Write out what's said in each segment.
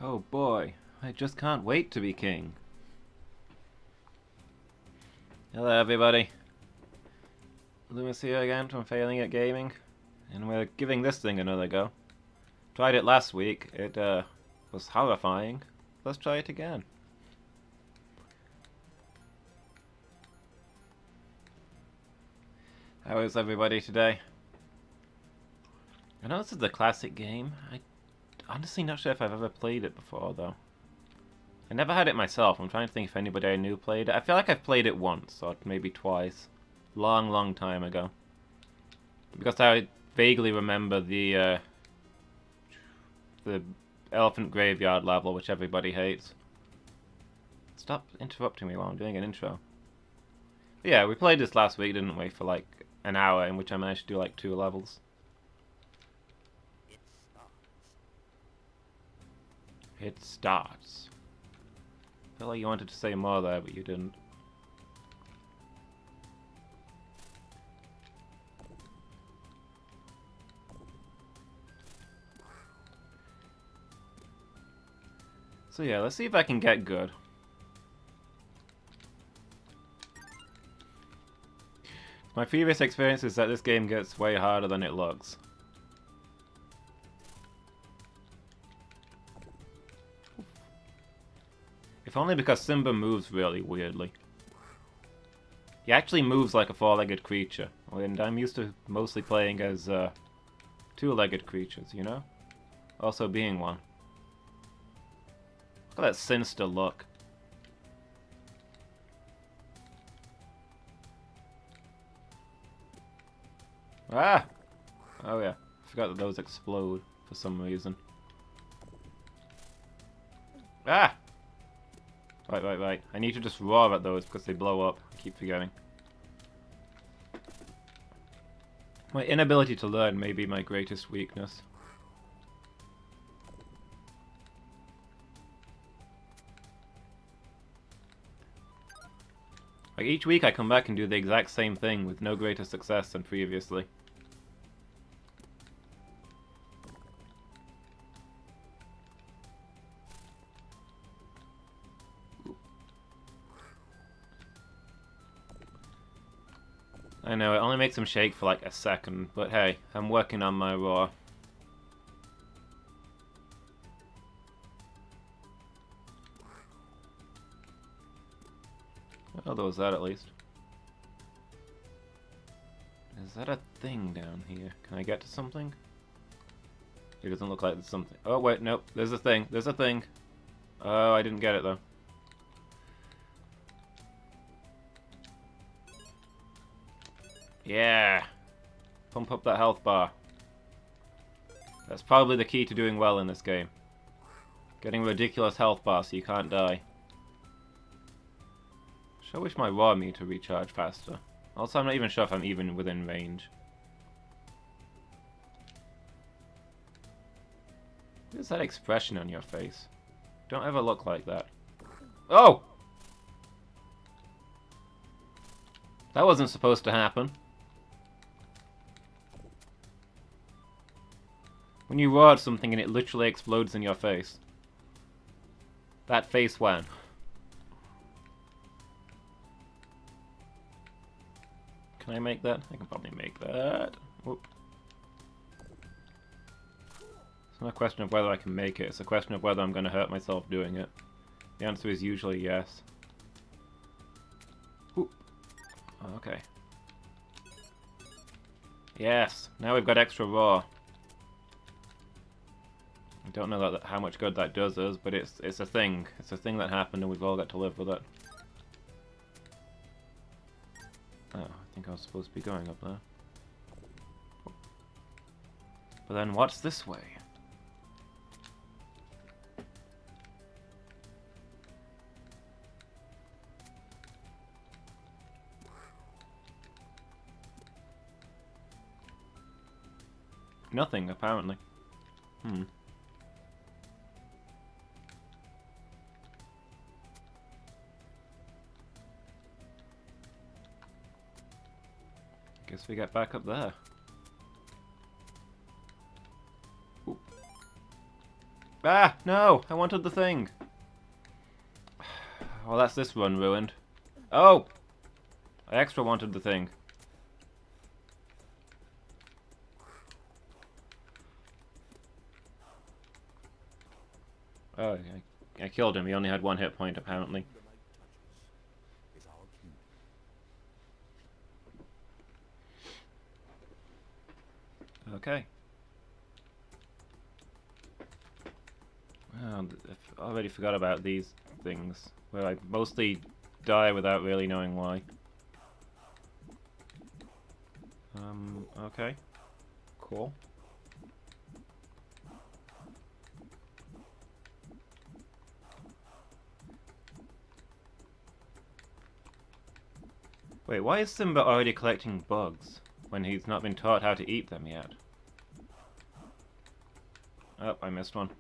Oh boy, I just can't wait to be king. Hello everybody. Lumus here again from Failing at Gaming, and we're giving this thing another go. Tried it last week, it was horrifying. Let's try it again. How is everybody today? I know this is a classic game. I'm honestly not sure if I've ever played it before though. I never had it myself. I'm trying to think if anybody I knew played it. I feel like I've played it once, or maybe twice. Long time ago. Because I vaguely remember the elephant graveyard level, which everybody hates. Stop interrupting me while I'm doing an intro. But yeah, we played this last week, didn't we? For like an hour, in which I managed to do like 2 levels. It starts. I feel like you wanted to say more there, but you didn't. So yeah, let's see if I can get good. My previous experience is that this game gets way harder than it looks. If only because Simba moves really weirdly. He actually moves like a 4-legged creature, and I'm used to mostly playing as 2-legged creatures, you know? Also being one. Look at that sinister look. Ah! Oh yeah, I forgot that those explode for some reason. Ah! Right. I need to just roar at those because they blow up. I keep forgetting. My inability to learn may be my greatest weakness. Like each week I come back and do the exact same thing with no greater success than previously. I know, it only makes him shake for like a second, but hey, I'm working on my roar. Oh, there was that at least. Is that a thing down here? Can I get to something? It doesn't look like there's something. Oh wait, nope, there's a thing, there's a thing. Oh, I didn't get it though. Yeah! Pump up that health bar. That's probably the key to doing well in this game. Getting a ridiculous health bar so you can't die. Sure wish my raw meter recharged faster. Also, I'm not even sure if I'm even within range. What is that expression on your face? Don't ever look like that. Oh! That wasn't supposed to happen. When you roar at something and it literally explodes in your face. That face went. Can I make that? I can probably make that. Whoop. It's not a question of whether I can make it, it's a question of whether I'm going to hurt myself doing it. The answer is usually yes. Whoop. Oh, okay. Yes! Now we've got extra raw. I don't know how much good that does us, but it's a thing. It's a thing that happened and we've all got to live with it. Oh, I think I was supposed to be going up there. But then what's this way? Nothing, apparently. Guess we get back up there. Oop. Ah, no! I wanted the thing. Well, that's this run ruined. Oh! I extra wanted the thing. Oh, I killed him. He only had 1 hit point, apparently. Okay. Well, I already forgot about these things, where I mostly die without really knowing why. Okay. Cool. Wait, why is Simba already collecting bugs when he's not been taught how to eat them yet? Oh, I missed one.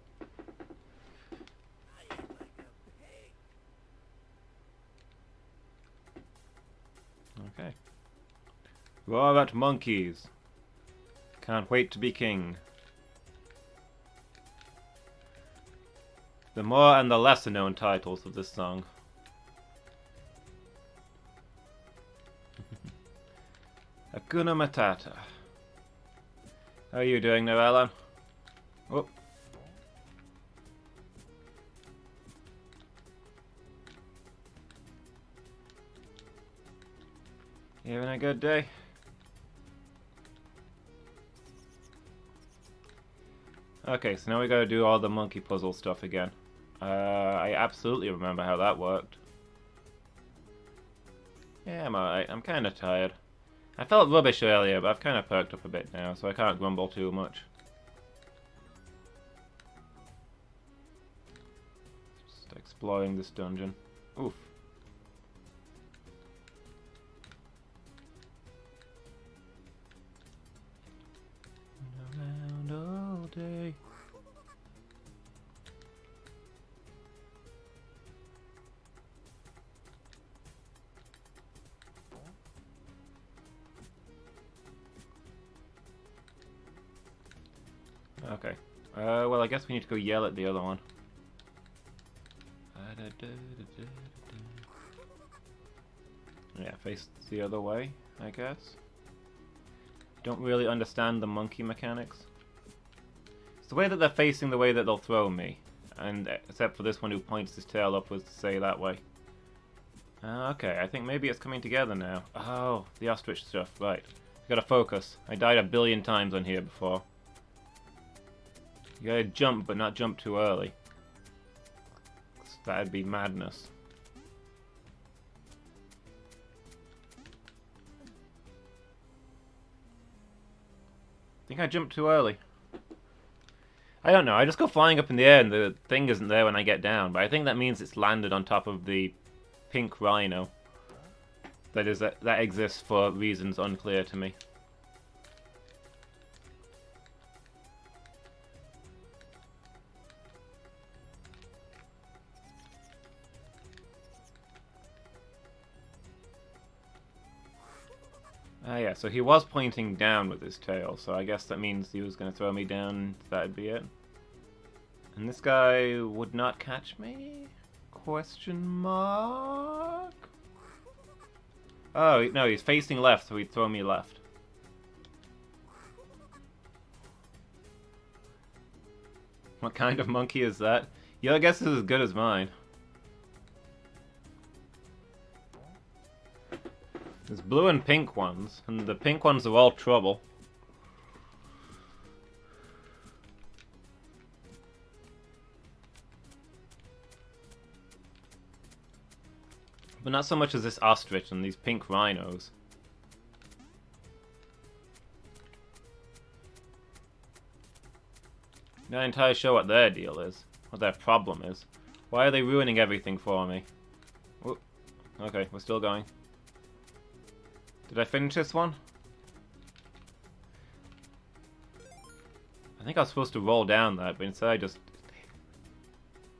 Okay. Roar at monkeys. Can't wait to be king. The more and the lesser known titles of this song. Hakuna Matata. How are you doing now, Alan? Oh. You having a good day? Okay, so now we gotta do all the monkey puzzle stuff again. I absolutely remember how that worked. Yeah, I'm alright. I'm kinda tired. I felt rubbish earlier, but I've kinda perked up a bit now, so I can't grumble too much. Just exploring this dungeon. Oof. Around all day. Okay. Well, I guess we need to go yell at the other one. Yeah, face the other way, I guess. Don't really understand the monkey mechanics. It's the way that they're facing the way that they'll throw me. And except for this one who points his tail upwards to say that way. Okay, I think maybe it's coming together now. Oh, the ostrich stuff, right. Gotta focus. I died 1 billion times on here before. You gotta jump, but not jump too early. That'd be madness. I think I jumped too early. I don't know, I just go flying up in the air and the thing isn't there when I get down, but I think that means it's landed on top of the pink rhino. That exists for reasons unclear to me. Yeah, so he was pointing down with his tail, so I guess that means he was going to throw me down, that'd be it. And this guy would not catch me? Question mark? Oh, no, he's facing left, so he'd throw me left. What kind of monkey is that? Your guess is as good as mine. There's blue and pink ones, and the pink ones are all trouble. But not so much as this ostrich and these pink rhinos. Not entirely sure what their deal is, what their problem is. Why are they ruining everything for me? Whoop. Okay, we're still going. Did I finish this one? I think I was supposed to roll down that, but instead I just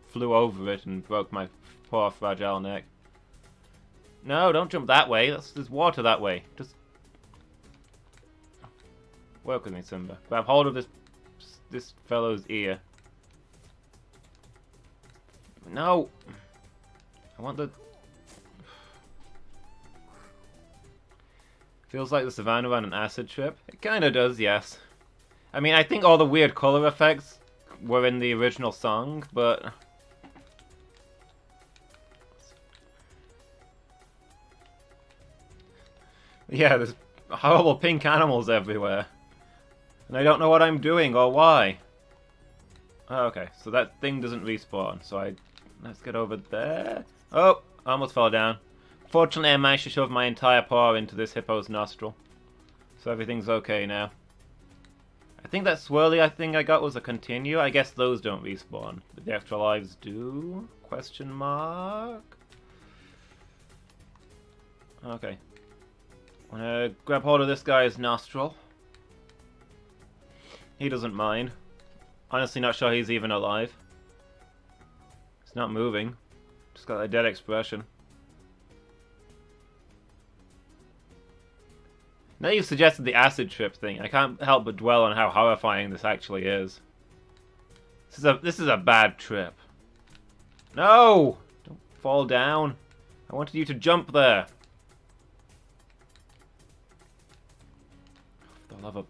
flew over it and broke my poor fragile neck. No, don't jump that way. There's water that way. Just work with me, Simba. Grab hold of this fellow's ear. No! I want the... Feels like the savannah on an acid trip. It kinda does, yes. I mean, I think all the weird color effects were in the original song, but... Yeah, there's horrible pink animals everywhere. And I don't know what I'm doing or why. Oh, okay, so that thing doesn't respawn, so let's get over there. Oh, I almost fell down. Fortunately, I managed to shove my entire paw into this hippo's nostril. So everything's okay now. I think that swirly thing I got was a continue. I guess those don't respawn, but the extra lives do? Question mark? Okay. I'm gonna grab hold of this guy's nostril. He doesn't mind. Honestly, not sure he's even alive. He's not moving. Just got a dead expression. Now you've suggested the acid trip thing, I can't help but dwell on how horrifying this actually is. This is a bad trip. No! Don't fall down. I wanted you to jump there. For the love of...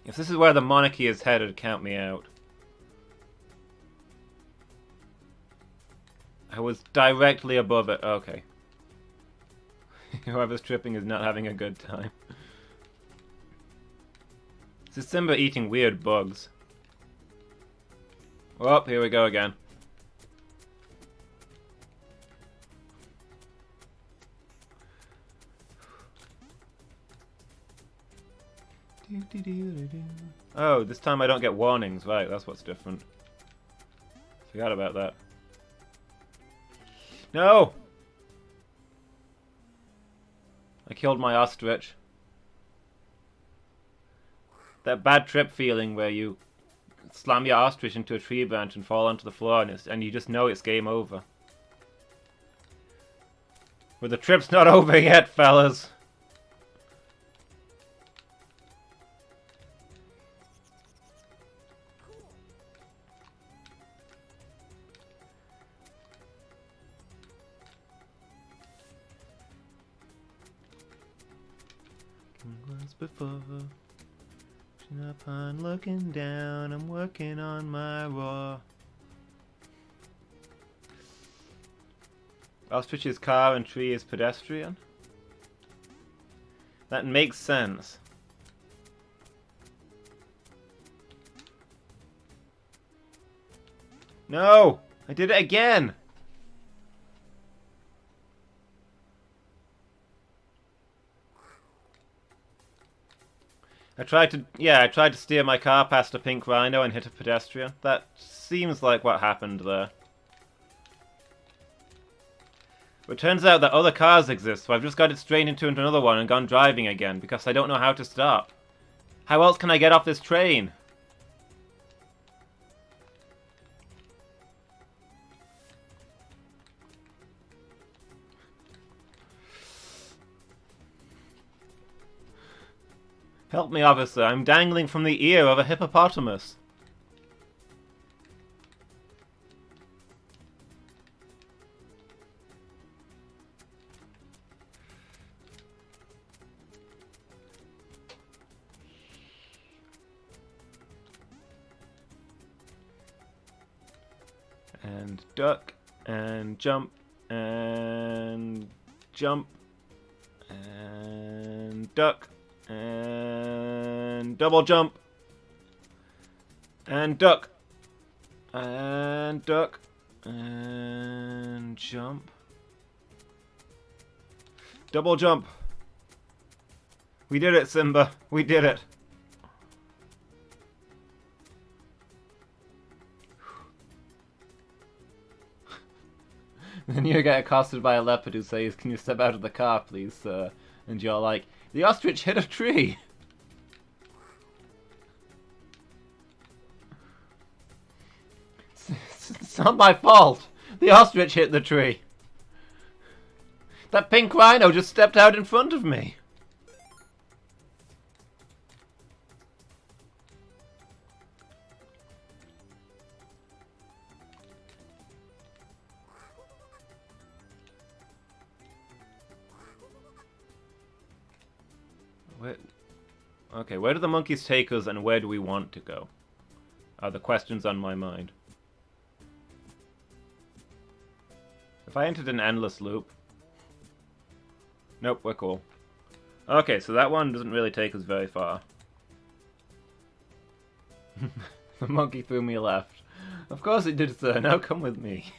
If this is where the monarchy is headed, count me out. I was directly above it. Okay. Whoever's tripping is not having a good time. This is Simba eating weird bugs. Oh, here we go again. Oh, this time I don't get warnings. Right, that's what's different. Forgot about that. No! I killed my ostrich. That bad trip feeling where you slam your ostrich into a tree branch and fall onto the floor and you just know it's game over. But the trip's not over yet, fellas. Before upon looking down, I'm working on my raw. Ostrich is car and tree is pedestrian. That makes sense. No! I did it again! I tried to steer my car past a pink rhino and hit a pedestrian. That seems like what happened there. But it turns out that other cars exist, so I've just got it straight into another one and gone driving again, because I don't know how to stop. How else can I get off this train? Help me, officer. I'm dangling from the ear of a hippopotamus. And duck, and jump, and jump, and duck. And double jump. And duck. And duck. And jump. Double jump. We did it, Simba. We did it. Then you get accosted by a leopard who says, "Can you step out of the car, please, sir?" And you're like, "The ostrich hit a tree." It's not my fault. The ostrich hit the tree. That pink rhino just stepped out in front of me. Where... Okay, where do the monkeys take us and where do we want to go? Are the questions on my mind. If I entered an endless loop... Nope, we're cool. Okay, so that one doesn't really take us very far. The monkey threw me left. Of course it did, sir. Now come with me.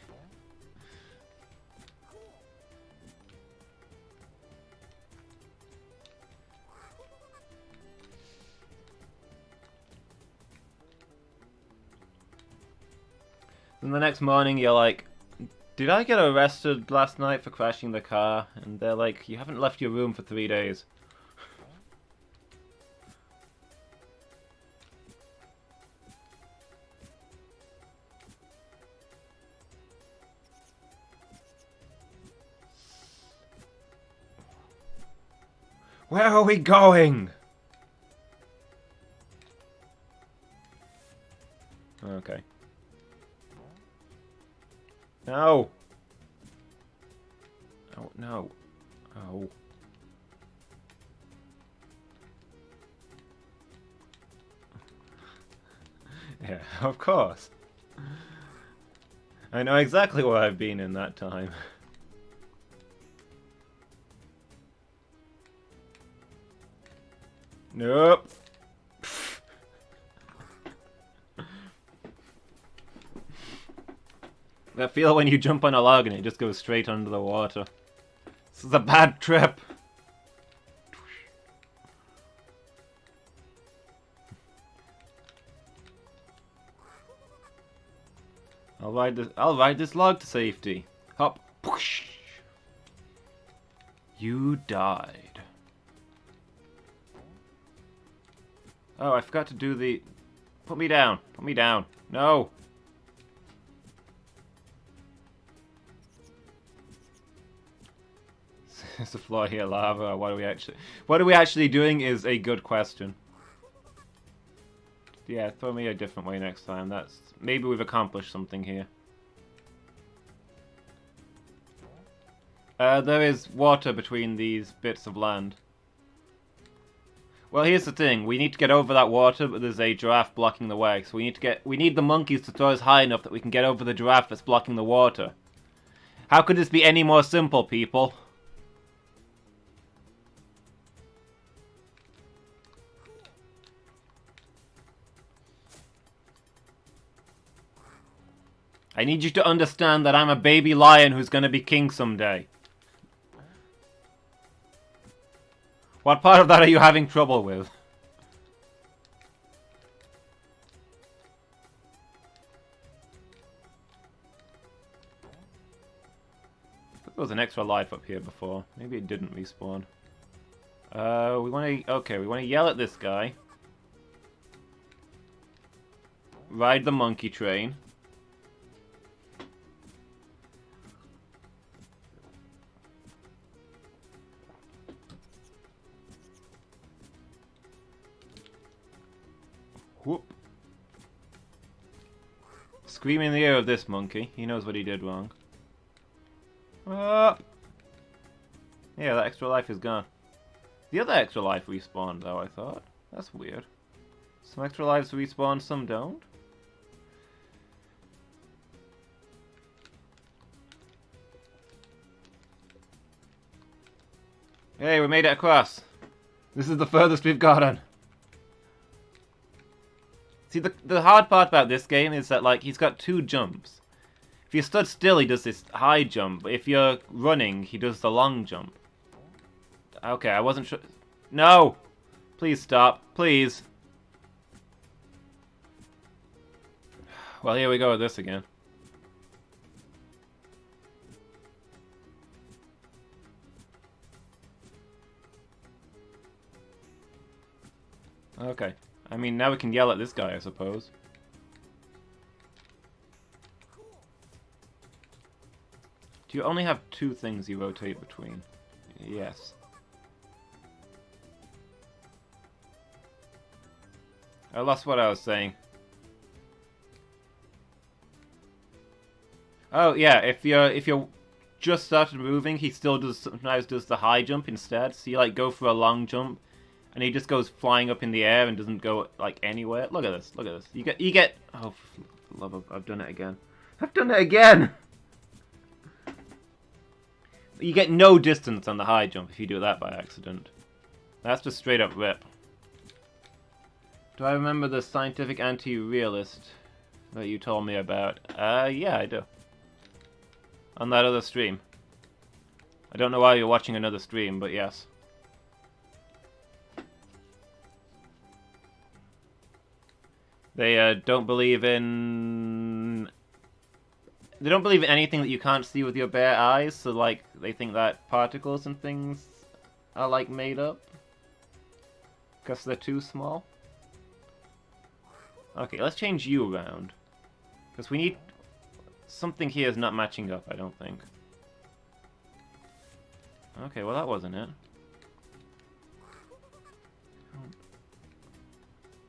And the next morning you're like, did I get arrested last night for crashing the car? And they're like, you haven't left your room for 3 days. Where are we going? Okay. No! Oh, no. Oh. Yeah, of course. I know exactly where I've been in that time. Nope. That feel when you jump on a log and it just goes straight under the water. This is a bad trip. I'll ride this log to safety. Hop. You died. Oh, I forgot to do the... Put me down. Put me down. No. Is the floor here lava? What are we actually doing is a good question. Yeah, throw me a different way next time. Maybe we've accomplished something here. There is water between these bits of land. Well, here's the thing. We need to get over that water, but there's a giraffe blocking the way. So we need the monkeys to throw us high enough that we can get over the giraffe that's blocking the water. How could this be any more simple, people? I need you to understand that I'm a baby lion who's going to be king someday. What part of that are you having trouble with? There was an extra life up here before. Maybe it didn't respawn. We want to yell at this guy. Ride the monkey train. Whoop. Scream in the ear of this monkey. He knows what he did wrong. Yeah, that extra life is gone. The other extra life respawned, though, I thought. That's weird. Some extra lives respawn, some don't. Hey, we made it across. This is the furthest we've gotten. See, the hard part about this game is that, like, he's got 2 jumps. If you stood still, he does this high jump. But if you're running, he does the long jump. Okay, I wasn't sure. No! Please stop. Please. Well, here we go with this again. Okay. I mean, now we can yell at this guy, I suppose. Do you only have 2 things you rotate between? Yes. I lost what I was saying. Oh yeah, if you're just started moving, he still sometimes does the high jump instead. So you like go for a long jump, and he just goes flying up in the air and doesn't go like anywhere. Look at this. Look at this. You get. Oh, for love of, I've done it again. I've done it again. You get no distance on the high jump if you do that by accident. That's just straight up rip. Do I remember the scientific anti-realist that you told me about? Yeah, I do. On that other stream. I don't know why you're watching another stream, but yes. They don't believe in... They don't believe in anything that you can't see with your bare eyes, so like, they think that particles and things are like made up. Because they're too small. Okay, let's change you around. Because we need... Something here is not matching up, I don't think. Okay, well that wasn't it.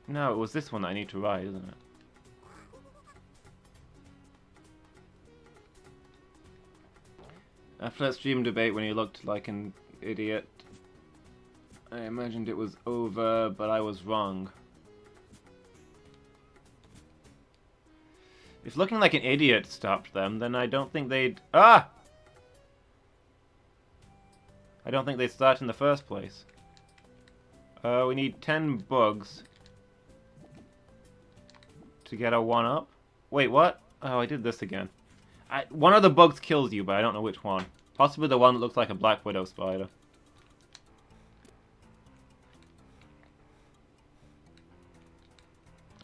No, it was this one that I need to ride, isn't it? After that stream debate when he looked like an idiot, I imagined it was over, but I was wrong. If looking like an idiot stopped them, then I don't think they'd... Ah! I don't think they'd start in the first place. We need 10 bugs to get a 1-up. Wait, what? Oh, I did this again. One of the bugs kills you, but I don't know which one. Possibly the one that looks like a black widow spider.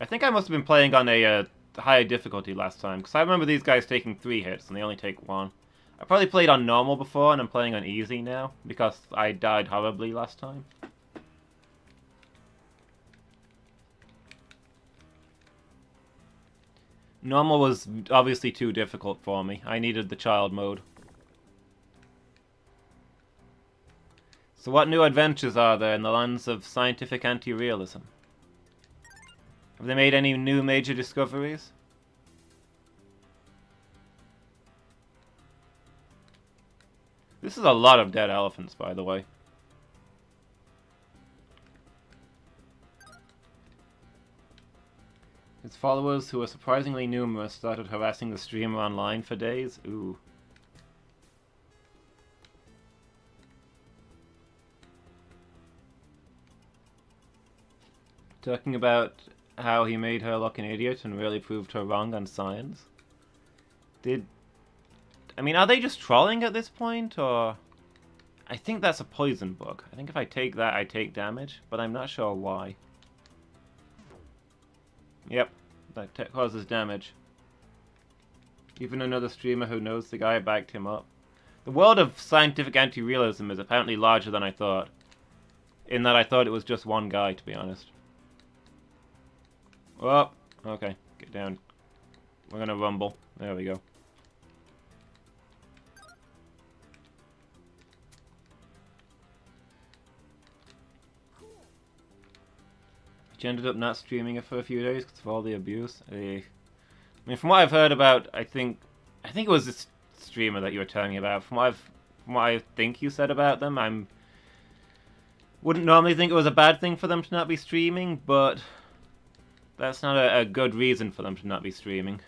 I think I must have been playing on a higher difficulty last time, because I remember these guys taking 3 hits, and they only take 1. I probably played on normal before, and I'm playing on easy now, because I died horribly last time. Normal was obviously too difficult for me. I needed the child mode. So what new adventures are there in the lands of scientific anti-realism? Have they made any new major discoveries? This is a lot of dead elephants, by the way. His followers, who were surprisingly numerous, started harassing the streamer online for days. Ooh. Talking about how he made her look an idiot and really proved her wrong on science. I mean, are they just trolling at this point, or... I think that's a poison bug. I think if I take that, I take damage, but I'm not sure why. Yep, that causes damage. Even another streamer who knows the guy backed him up. The world of scientific anti-realism is apparently larger than I thought. In that I thought it was just one guy, to be honest. Oh, okay, get down. We're gonna rumble. There we go. She ended up not streaming it for a few days because of all the abuse. I mean, from what I've heard about, I think it was this streamer that you were telling me about. From what I think you said about them, wouldn't normally think it was a bad thing for them to not be streaming, but that's not a good reason for them to not be streaming.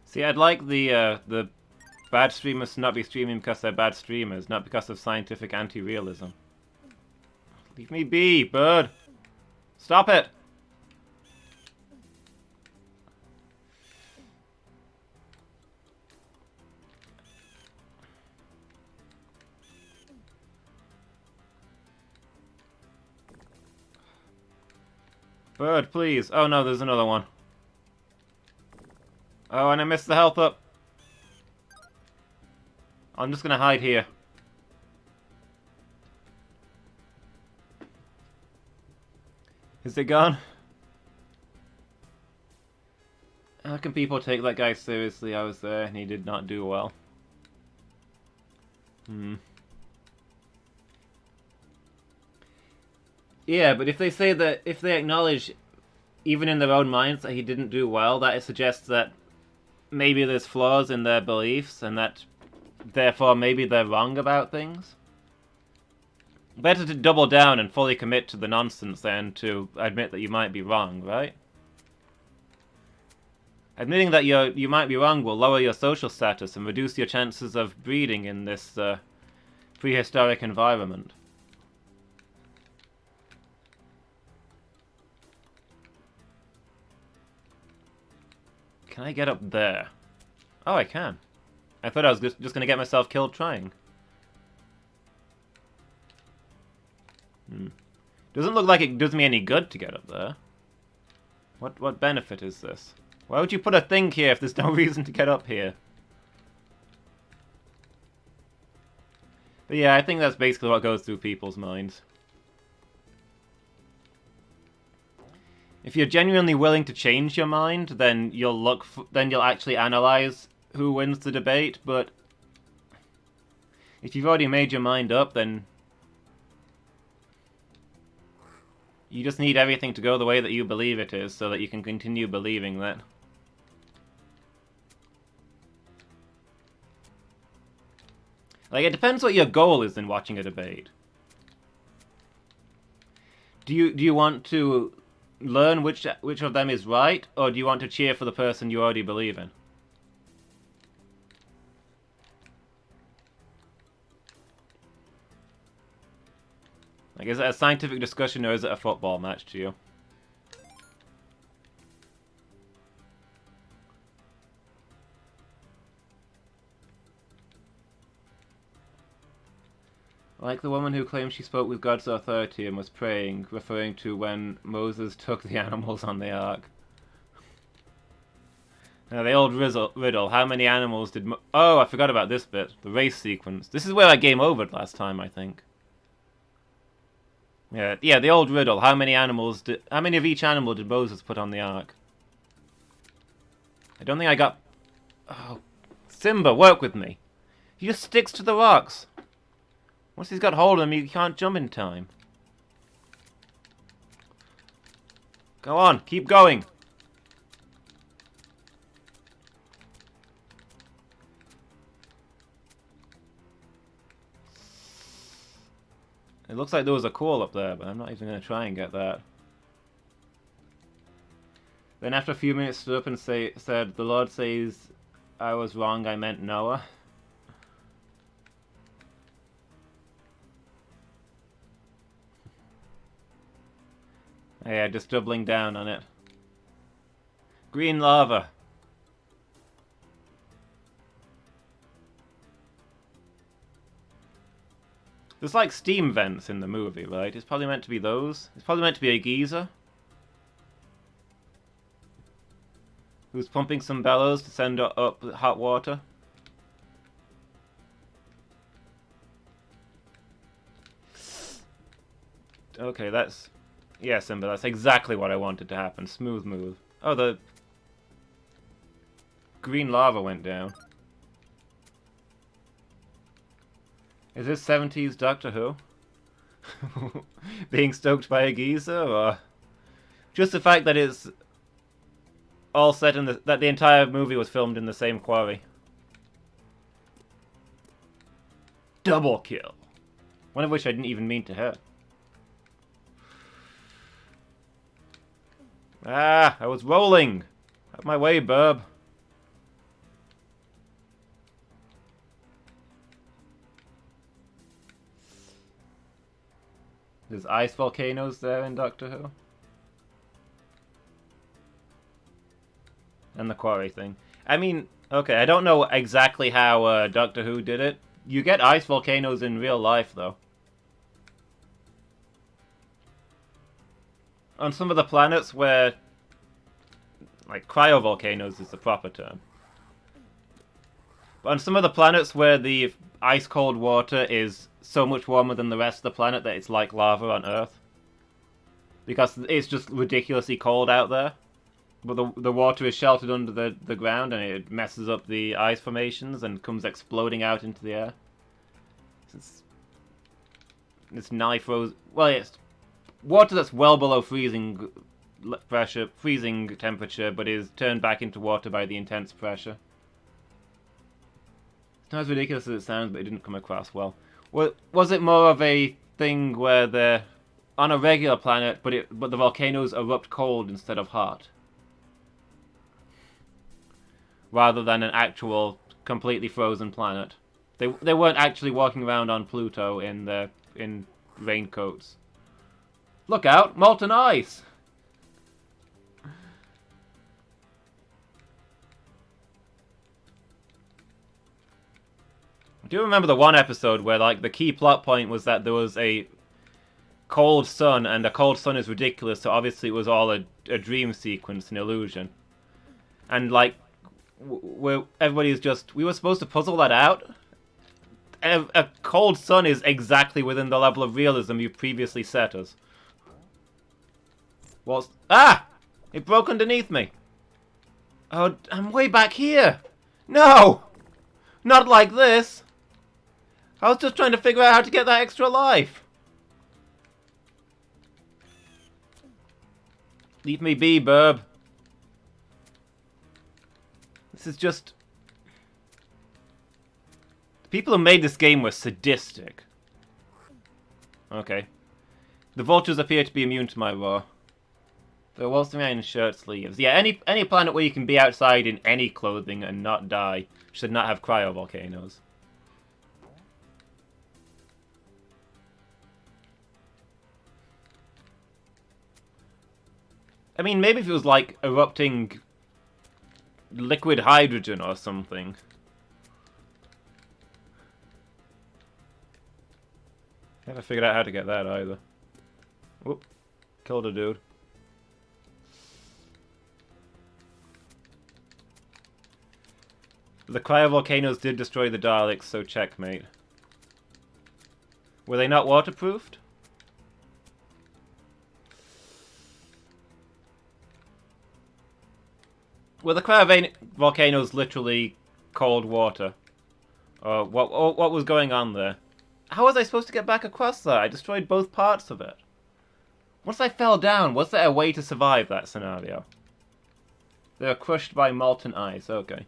See, I'd like the bad streamers to not be streaming because they're bad streamers, not because of scientific anti-realism. Leave me be, bird! Stop it! Bird, please. Oh no, there's another one. Oh, and I missed the health up. I'm just gonna hide here. Is it gone? How can people take that guy seriously? I was there and he did not do well. Yeah, but if they say that, if they acknowledge, even in their own minds, that he didn't do well, that suggests that maybe there's flaws in their beliefs and that, therefore, maybe they're wrong about things. Better to double down and fully commit to the nonsense than to admit that you might be wrong, right? Admitting that you might be wrong will lower your social status and reduce your chances of breeding in this prehistoric environment. Can I get up there? Oh, I can. I thought I was just going to get myself killed trying. Doesn't look like it does me any good to get up there. What benefit is this? Why would you put a thing here if there's no reason to get up here? But yeah, I think that's basically what goes through people's minds. If you're genuinely willing to change your mind, then you'll actually analyze who wins the debate, but if you've already made your mind up, then you just need everything to go the way that you believe it is, so that you can continue believing that. Like, it depends what your goal is in watching a debate. Do you want to learn which of them is right, or do you want to cheer for the person you already believe in? Like, is it a scientific discussion or is it a football match to you? Like the woman who claimed she spoke with God's authority and was praying, referring to when Moses took the animals on the ark. Now, the old riddle, how many animals did Oh, I forgot about this bit. The race sequence. This is where I game overed last time, I think. Yeah, the old riddle. How many of each animal did Moses put on the ark? I don't think I got... Oh, Simba, work with me. He just sticks to the rocks. Once he's got hold of him, he can't jump in time. Go on, keep going. It looks like there was a call up there, but I'm not even going to try and get that. Then after a few minutes stood up and said, "The Lord says I was wrong, I meant Noah." Yeah, just doubling down on it. Green lava. There's like steam vents in the movie, right? It's probably meant to be those. It's probably meant to be a geezer who's pumping some bellows to send up hot water. Okay, that's... Yeah, Simba, that's exactly what I wanted to happen. Smooth move. Oh, the green lava went down. Is this 70s Doctor Who? Being stoked by a geezer, or just the fact that it's all set in that the entire movie was filmed in the same quarry? Double kill. One of which I didn't even mean to hit. Ah, I was rolling. Out of my way, bub. There's ice volcanoes there in Doctor Who. And the quarry thing. I mean, okay, I don't know exactly how Doctor Who did it. You get ice volcanoes in real life, though. On some of the planets where... like, cryovolcanoes is the proper term. But on some of the planets where the ice-cold water is so much warmer than the rest of the planet that it's like lava on Earth. Because it's just ridiculously cold out there. but the water is sheltered under the ground, and it messes up the ice formations and comes exploding out into the air. It's nigh frozen. Well, it's water that's well below freezing pressure, freezing temperature, but is turned back into water by the intense pressure. It's not as ridiculous as it sounds, but it didn't come across well. Was it more of a thing where they're on a regular planet, but the volcanoes erupt cold instead of hot, rather than an actual completely frozen planet? They weren't actually walking around on Pluto in raincoats. Look out, molten ice! I do remember the one episode where, like, the key plot point was that there was a cold sun, and a cold sun is ridiculous, so obviously it was all a dream sequence, an illusion. And, like, everybody's just... We were supposed to puzzle that out? A cold sun is exactly within the level of realism you've previously set us. Ah! It broke underneath me. Oh, I'm way back here. No! Not like this. I was just trying to figure out how to get that extra life. Leave me be, Burb. This is just... The people who made this game were sadistic. Okay. The vultures appear to be immune to my roar. They're waltzing around in shirt sleeves. Yeah, any planet where you can be outside in any clothing and not die should not have cryovolcanoes. I mean, maybe if it was like erupting liquid hydrogen or something. Never figured out how to get that either. Whoop. Killed a dude. The cryovolcanoes did destroy the Daleks, so checkmate. Were they not waterproofed? Were the cryovolcanoes literally cold water? Or what was going on there? How was I supposed to get back across that? I destroyed both parts of it. Once I fell down, was there a way to survive that scenario? They were crushed by molten ice, okay.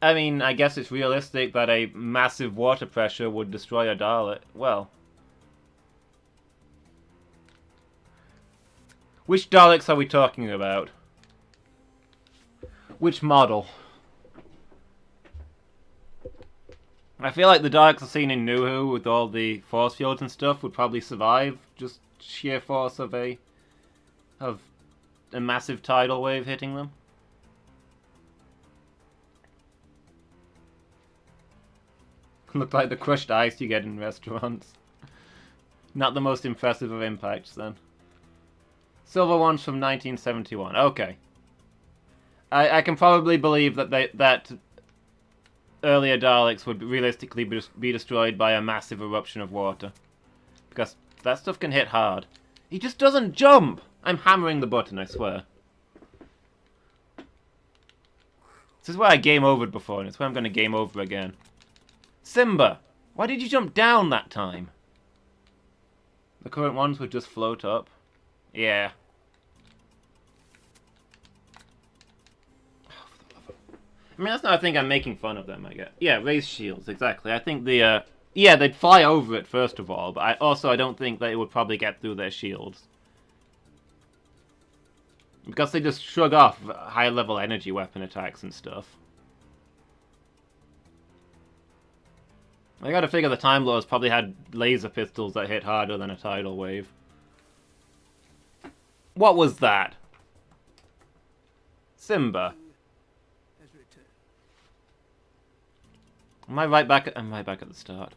I mean, I guess it's realistic that a massive water pressure would destroy a Dalek. Well. Which Daleks are we talking about? Which model? I feel like the Daleks I've seen in New Who with all the force fields and stuff would probably survive just sheer force of a massive tidal wave hitting them. Looked like the crushed ice you get in restaurants. Not the most impressive of impacts then. Silver ones from 1971. Okay. I can probably believe that earlier Daleks would realistically be destroyed by a massive eruption of water. Because that stuff can hit hard. He just doesn't jump! I'm hammering the button, I swear. This is where I game overed before, and it's where I'm going to game over again. Simba! Why did you jump down that time? The current ones would just float up. Yeah. I mean, that's not a thing I'm making fun of them, I guess. Yeah, raise shields, exactly. I think the, yeah, they'd fly over it, first of all, but I don't think that it would probably get through their shields. Because they just shrug off high-level energy weapon attacks and stuff. I gotta figure the Time Lords probably had laser pistols that hit harder than a tidal wave. What was that? Simba. Am I right back at the start?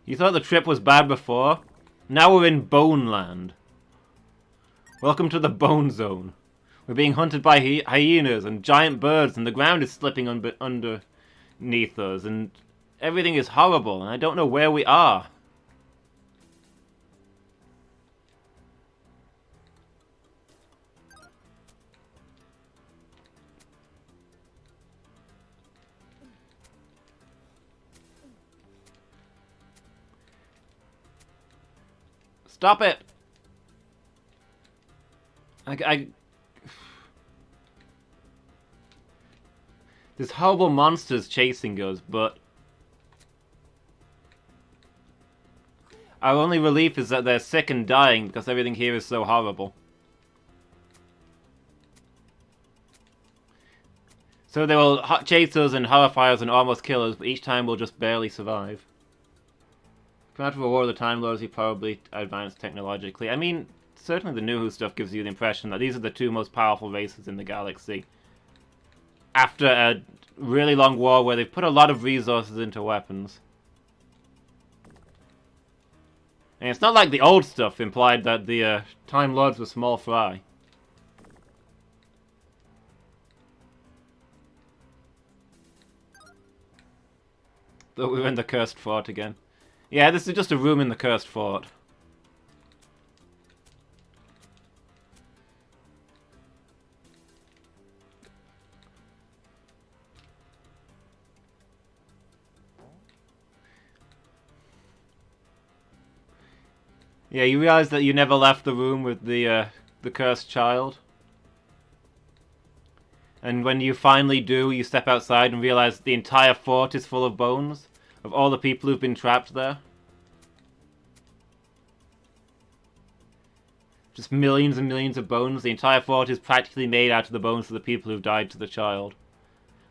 You thought the trip was bad before? Now we're in Bone Land. Welcome to the Bone Zone. We're being hunted by hyenas and giant birds, and the ground is slipping underneath us, and everything is horrible, and I don't know where we are. Stop it! There's horrible monsters chasing us, but our only relief is that they're sick and dying because everything here is so horrible. So they will chase us and horrify us and almost kill us, but each time we'll just barely survive. Come out of a war of the Time Lords, he probably advanced technologically. I mean, certainly the New Who stuff gives you the impression that these are the two most powerful races in the galaxy. After a really long war where they've put a lot of resources into weapons. And it's not like the old stuff implied that the Time Lords were small fry. Thought we were in the Cursed Fort again. Yeah, this is just a room in the Cursed Fort. Yeah, you realize that you never left the room with the cursed child? And when you finally do, you step outside and realize the entire fort is full of bones of all the people who've been trapped there. Just millions and millions of bones. The entire fort is practically made out of the bones of the people who've died to the child.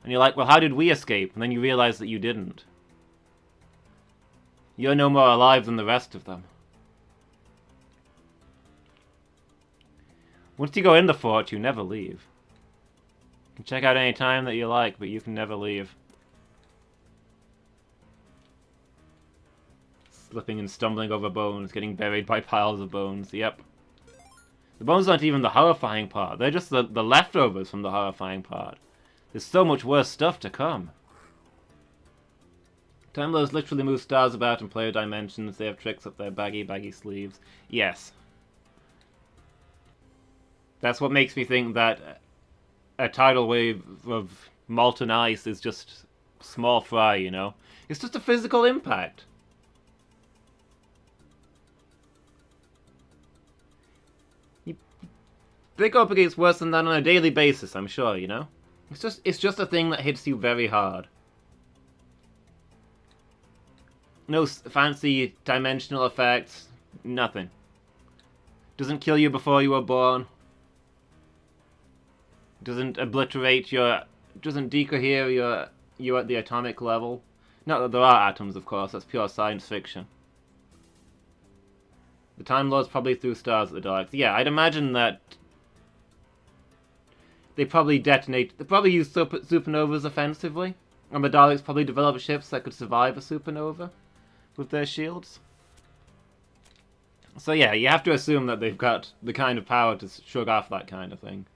And you're like, well, how did we escape? And then you realize that you didn't. You're no more alive than the rest of them. Once you go in the fort, you never leave. You can check out any time that you like, but you can never leave. Slipping and stumbling over bones, getting buried by piles of bones, yep. The bones aren't even the horrifying part, they're just the leftovers from the horrifying part. There's so much worse stuff to come. Time Lords literally move stars about in player dimensions, they have tricks up their baggy sleeves. Yes. That's what makes me think that a tidal wave of molten ice is just small fry, you know? It's just a physical impact. They go up against worse than that on a daily basis, I'm sure, you know? It's just a thing that hits you very hard. No fancy dimensional effects, nothing. Doesn't kill you before you were born. Doesn't obliterate your... Doesn't decohere you at the atomic level. Not that there are atoms, of course, that's pure science fiction. The Time Lords probably threw stars at the Daleks. Yeah, I'd imagine that they probably use supernovas offensively. And the Daleks probably developed ships that could survive a supernova with their shields. So yeah, you have to assume that they've got the kind of power to shrug off that kind of thing.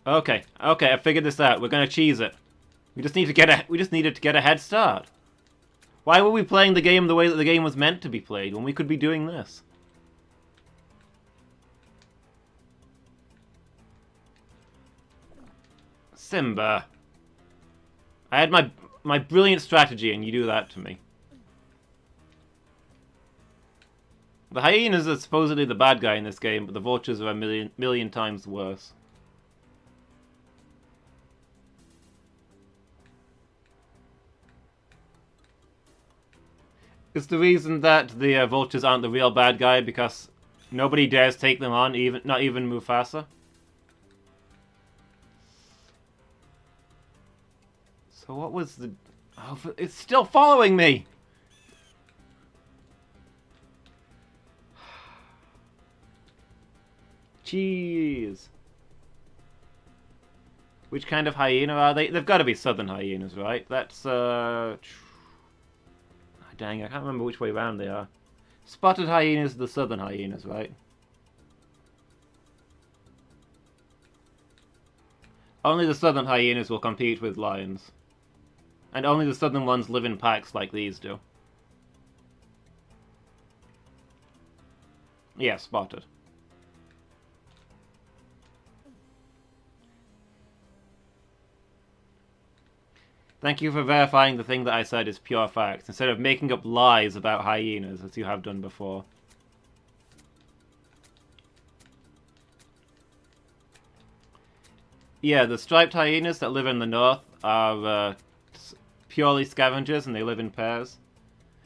Okay, I figured this out. We're gonna cheese it. We just needed to get a head start. Why were we playing the game the way that the game was meant to be played when we could be doing this? Simba. I had my brilliant strategy and you do that to me. The hyenas are supposedly the bad guy in this game, but the vultures are a million times worse. Is the reason that the vultures aren't the real bad guy because nobody dares take them on, not even Mufasa? So what was the... Oh, it's still following me! Jeez. Which kind of hyena are they? They've got to be southern hyenas, right? That's, dang, I can't remember which way around they are. Spotted hyenas are the southern hyenas, right? Only the southern hyenas will compete with lions. And only the southern ones live in packs like these do. Yeah, spotted. Thank you for verifying the thing that I said is pure facts, instead of making up lies about hyenas, as you have done before. Yeah, the striped hyenas that live in the north are purely scavengers, and they live in pairs.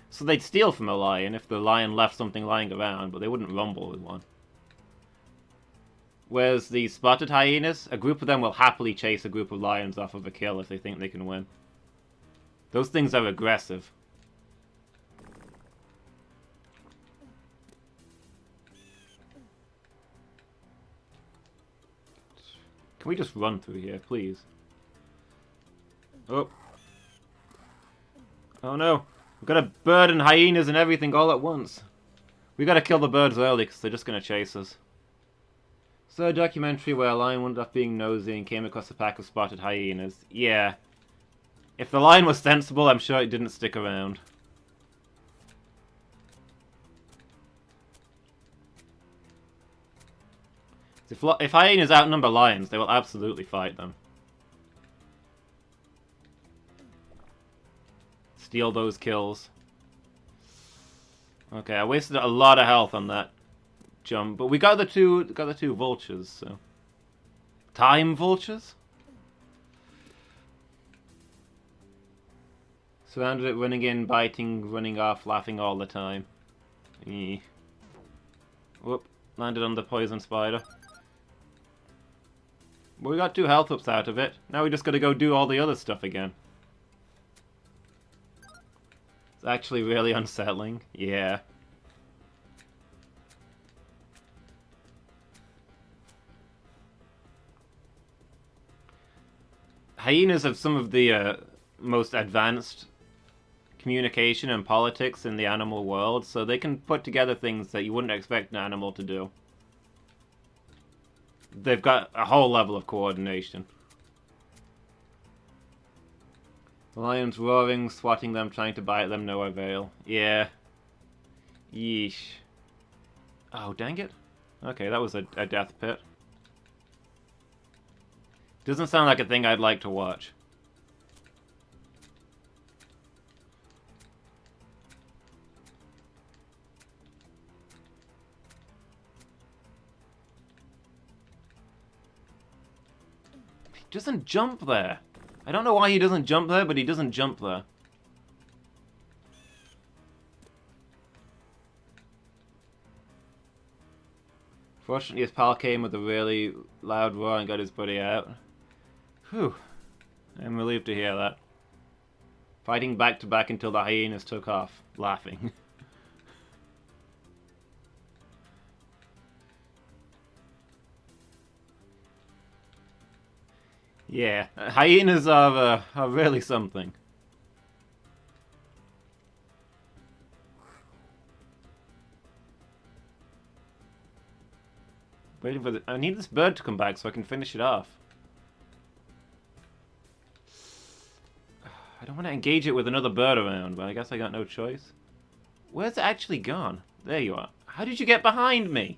So they'd steal from a lion if the lion left something lying around, but they wouldn't rumble with one. Whereas the spotted hyenas, a group of them will happily chase a group of lions off of a kill if they think they can win. Those things are aggressive. Can we just run through here, please? Oh. Oh no. We've got a bird and hyenas and everything all at once. We gotta kill the birds early because they're just gonna chase us. So a documentary where a lion wound up being nosy and came across a pack of spotted hyenas. Yeah. If the lion was sensible, I'm sure it didn't stick around. If hyenas outnumber lions, they will absolutely fight them. Steal those kills. Okay, I wasted a lot of health on that jump, but we got the two vultures, so time vultures. Surrounded it, running in, biting, running off, laughing all the time. Whoop, landed on the poison spider. But we got 2 health ups out of it. Now we just gotta go do all the other stuff again. It's actually really unsettling. Yeah. Hyenas have some of the most advanced communication and politics in the animal world, so they can put together things that you wouldn't expect an animal to do. They've got a whole level of coordination. The lions roaring, swatting them, trying to bite them, no avail. Yeah. Yeesh. Oh, dang it. Okay, that was a death pit. Doesn't sound like a thing I'd like to watch. He doesn't jump there. I don't know why he doesn't jump there, but he doesn't jump there. Fortunately, his pal came with a really loud roar and got his buddy out. Whew. I'm relieved to hear that. Fighting back to back until the hyenas took off, laughing. Yeah, hyenas are really something. Waiting for I need this bird to come back so I can finish it off. I don't want to engage it with another bird around, but I guess I got no choice. Where's it actually gone? There you are. How did you get behind me?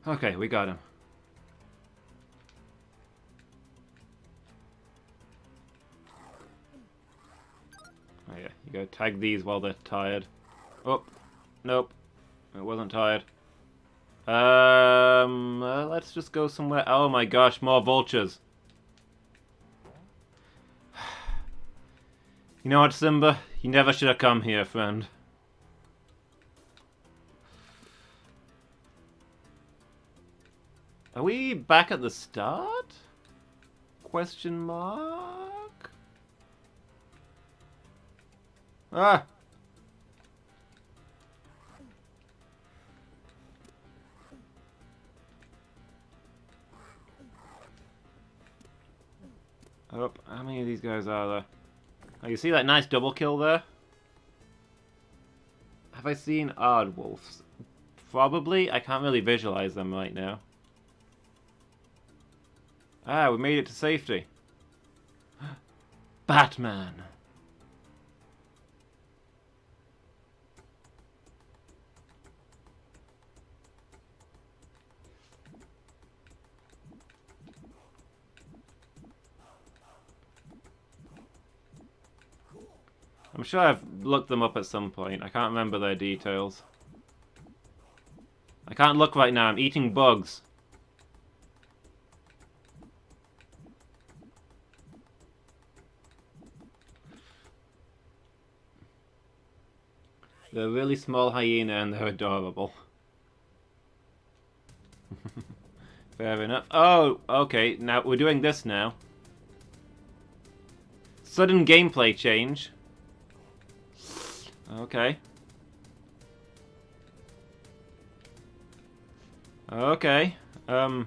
Okay, we got him. Oh yeah, you gotta tag these while they're tired. Oh, nope. It wasn't tired. Let's just go somewhere. Oh my gosh, more vultures. You know what, Simba? You never should have come here, friend. Are we back at the start? Question mark? Ah! Oh, how many of these guys are there? Oh, you see that nice double kill there? Have I seen Aardwolves? Probably. I can't really visualize them right now. Ah, we made it to safety. Batman. I'm sure I've looked them up at some point. I can't remember their details. I can't look right now. I'm eating bugs. They're a really small hyena and they're adorable. Fair enough. Oh, okay. Now we're doing this now. Sudden gameplay change. Okay. Okay. I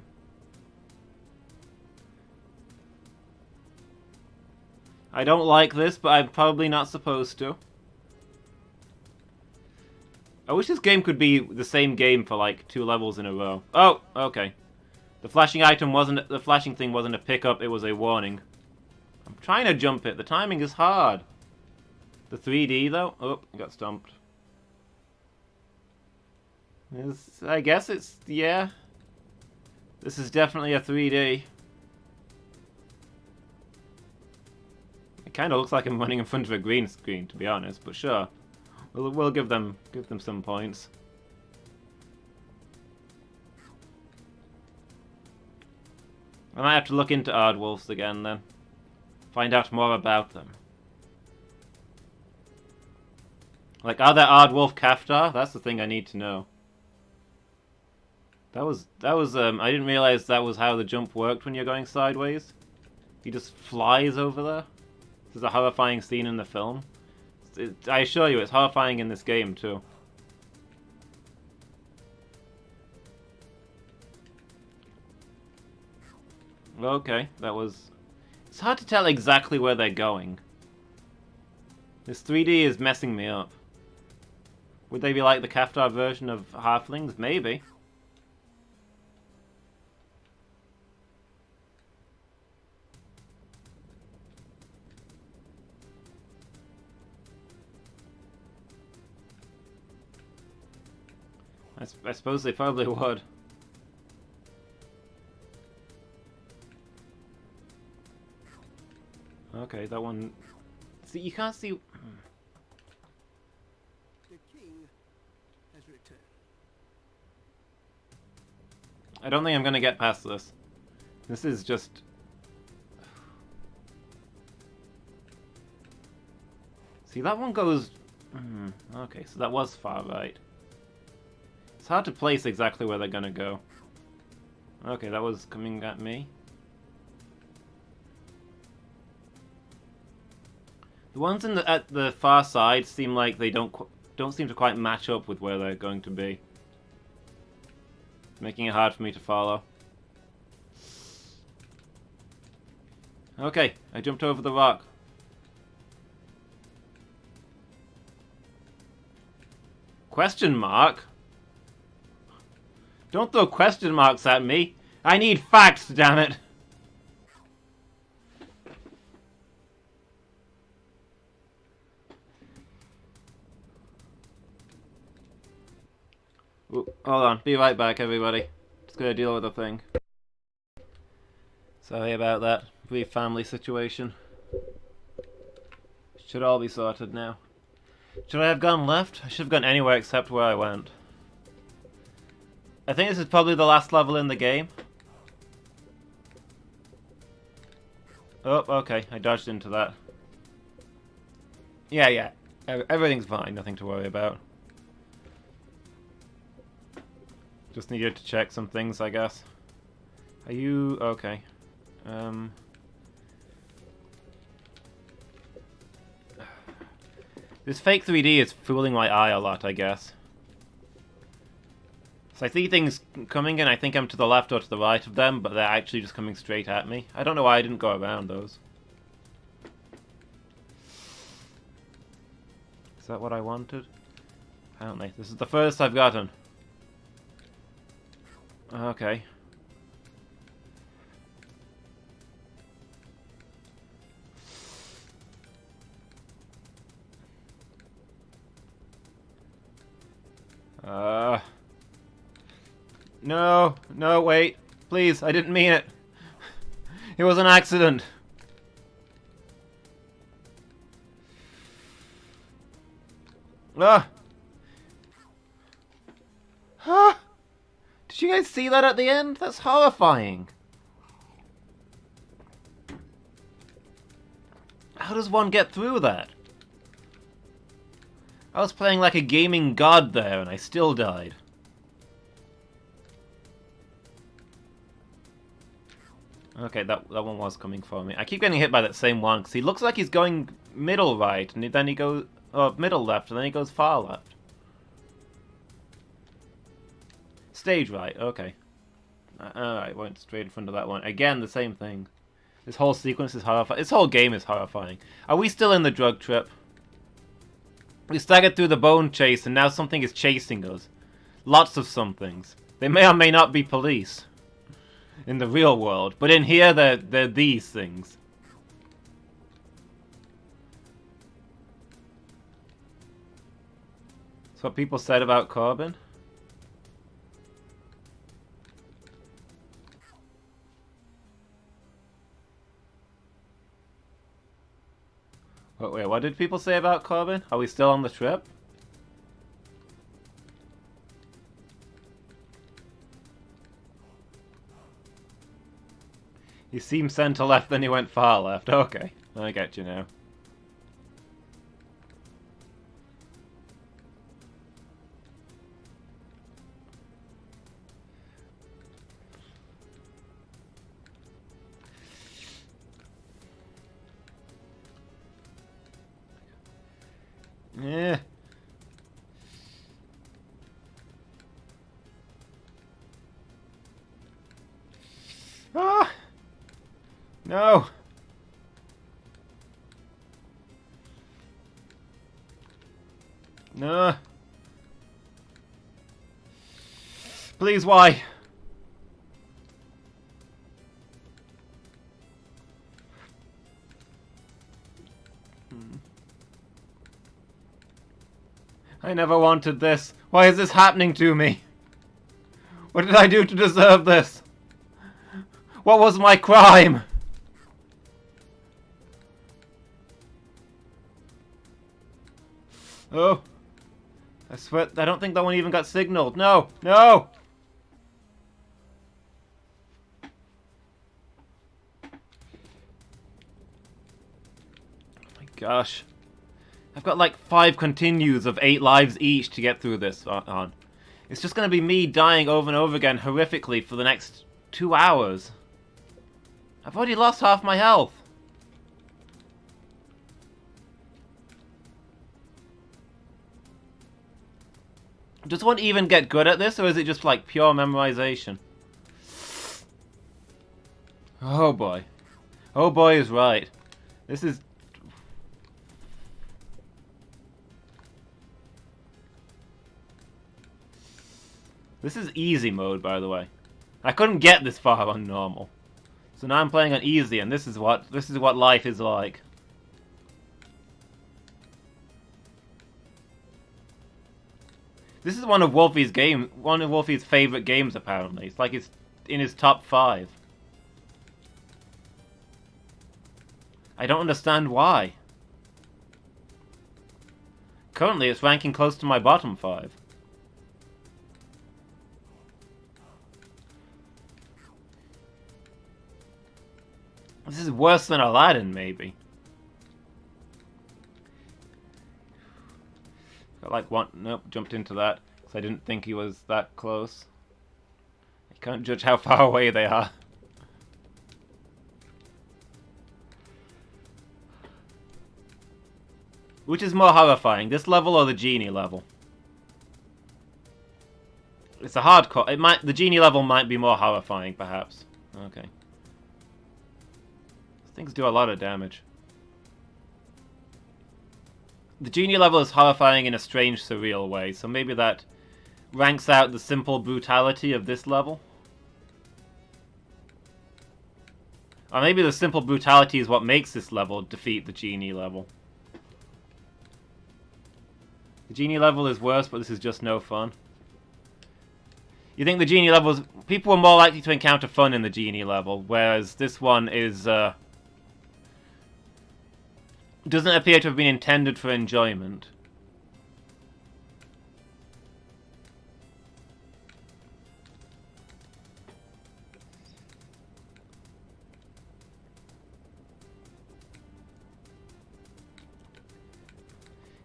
don't like this, but I'm probably not supposed to. I wish this game could be the same game for like 2 levels in a row. Oh, okay. The flashing thing wasn't a pickup, it was a warning. I'm trying to jump it. The timing is hard. The 3D though? Oh, I got stumped. I guess it's, yeah. This is definitely a 3D. It kind of looks like I'm running in front of a green screen, to be honest, but sure. We'll give them some points. I might have to look into Aardwolves again then. Find out more about them. Like, are there Aardwolf Kaftar? That's the thing I need to know. That was I didn't realize that was how the jump worked when you're going sideways. He just flies over there. This is a horrifying scene in the film. I assure you, it's horrifying in this game too. Okay, that was... It's hard to tell exactly where they're going. This 3D is messing me up. Would they be like the Kaftar version of Halflings? Maybe. I suppose they probably would. Okay, that one... See, you can't see... The king has returned. I don't think I'm gonna get past this. This is just... See, that one goes... Okay, so that was far right. It's hard to place exactly where they're gonna go. Okay, that was coming at me. The ones at the far side seem like they don't seem to quite match up with where they're going to be, making it hard for me to follow. Okay, I jumped over the rock. Question mark? Don't throw question marks at me. I need facts, damn it. Ooh, hold on, be right back, everybody. Just gonna deal with a thing. Sorry about that. Brief family situation. Should all be sorted now. Should I have gone left? I should have gone anywhere except where I went. I think this is probably the last level in the game. Oh, okay. I dodged into that. Yeah. Everything's fine. Nothing to worry about. Just needed to check some things, I guess. Are you... okay. This fake 3D is fooling my eye a lot, I guess. So I see things coming and I think I'm to the left or to the right of them, but they're actually just coming straight at me. I don't know why I didn't go around those. that what I wanted? Apparently. This is the first I've gotten. Okay. No, no, wait. Please, I didn't mean it. It was an accident. Ah! Ah! Did you guys see that at the end? That's horrifying. How does one get through that? I was playing like a gaming god there and I still died. Okay, that one was coming for me. I keep getting hit by that same one because he looks like he's going middle right and then he goes middle left and then he goes far left. Stage right, okay. Alright, went straight in front of that one. Again, the same thing. This whole sequence is horrifying. This whole game is horrifying. Are we still in the drug trip? We staggered through the bone chase and now something is chasing us. Lots of somethings. They may or may not be police. In the real world. But in here, they're these things. That's what people said about Corbin. Wait, what did people say about Corbin? Are we still on the trip? He seemed center left, then he went far left. Okay, I get you now. Yeah. Ah! No! No! Please, why? I never wanted this. Why is this happening to me? What did I do to deserve this? What was my crime? Oh. I swear, I don't think that one even got signaled. No! No! Oh my gosh. I've got like 5 continues of 8 lives each to get through this on. It's just gonna be me dying over and over again horrifically for the next 2 hours. I've already lost half my health. Does one even get good at this, or is it just like pure memorization? Oh boy. Oh boy is right. This is... This is easy mode, by the way. I couldn't get this far on normal. So now I'm playing on easy, and this is what life is like. This is one of Wolfie's favorite games, apparently. It's like it's in his top 5. I don't understand why. Currently, it's ranking close to my bottom 5. This is worse than Aladdin, maybe. Got like one... Nope, jumped into that. Because I didn't think he was that close. I can't judge how far away they are. Which is more horrifying, this level or the genie level? It's a hardcore... The genie level might be more horrifying, perhaps. Okay. Things do a lot of damage. The genie level is horrifying in a strange, surreal way, so maybe that ranks out the simple brutality of this level. Or maybe the simple brutality is what makes this level defeat the genie level. The genie level is worse, but this is just no fun. You think the genie levels... People were more likely to encounter fun in the genie level, whereas this one is, doesn't appear to have been intended for enjoyment.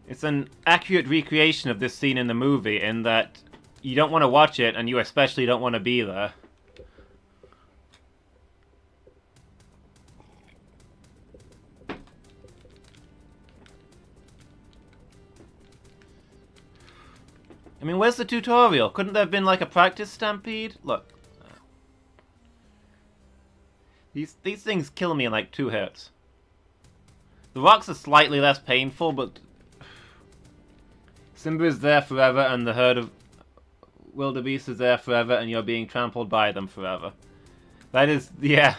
It's an accurate recreation of this scene in the movie, in that you don't want to watch it, and you especially don't want to be there. I mean, where's the tutorial? Couldn't there have been like a practice stampede? Look. These things kill me in like 2 hits. The rocks are slightly less painful, but Simba is there forever, and the herd of wildebeest is there forever, and you're being trampled by them forever. That is, yeah.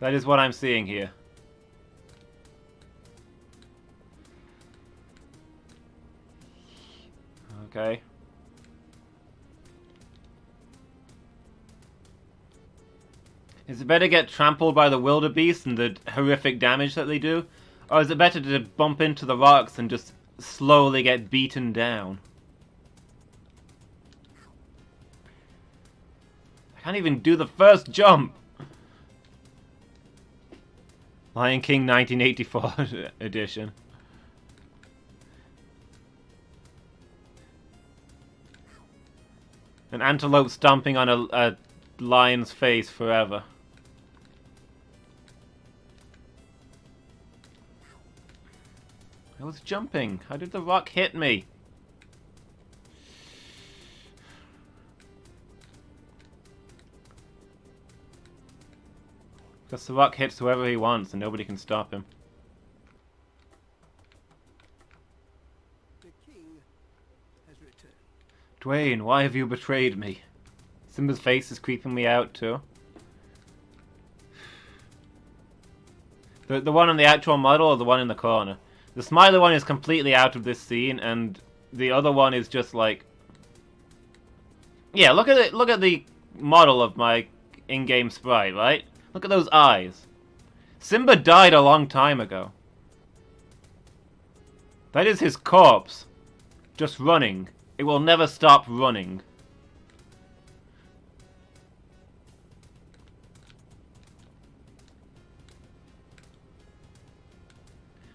That is what I'm seeing here. Okay. Is it better to get trampled by the wildebeest and the horrific damage that they do? Or is it better to bump into the rocks and just slowly get beaten down? I can't even do the first jump! Lion King 1984 edition. An antelope stomping on a lion's face forever. I was jumping. How did the rock hit me? Because the rock hits whoever he wants and nobody can stop him. The king has returned. Dwayne, why have you betrayed me? Simba's face is creeping me out too. The one on the actual model or the one in the corner? The smiley one is completely out of this scene, and the other one is just like... Yeah, look at it. Look at the model of my in-game sprite, right? Look at those eyes. Simba died a long time ago. That is his corpse. Just running. It will never stop running.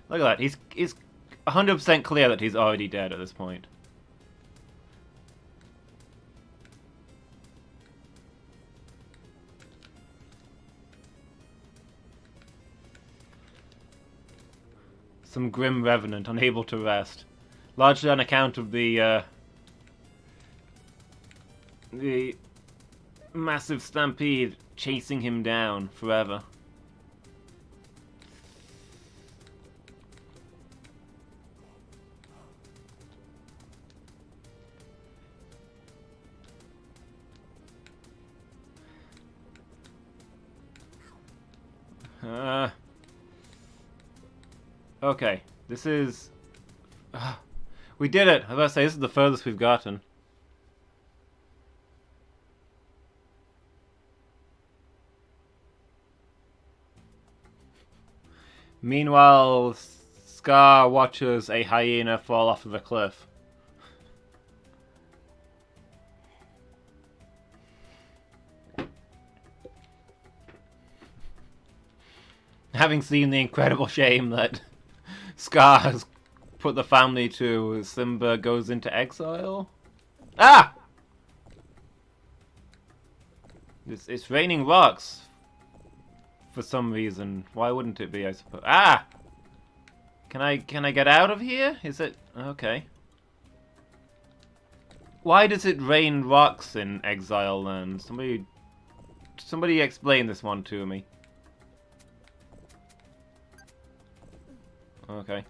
Look at that. He's 100% clear that he's already dead at this point. Some grim revenant, unable to rest. Largely on account of the massive stampede chasing him down forever. Okay, this is... we did it! I was about to say, this is the furthest we've gotten. Meanwhile, Scar watches a hyena fall off of a cliff. Having seen the incredible shame that Scar has put the family to, Simba goes into exile? Ah! It's raining rocks. For some reason. Why wouldn't it be, I suppose? Ah! Can I get out of here? Is it... okay. Why does it rain rocks in Exile Land? Somebody explain this one to me. Okay.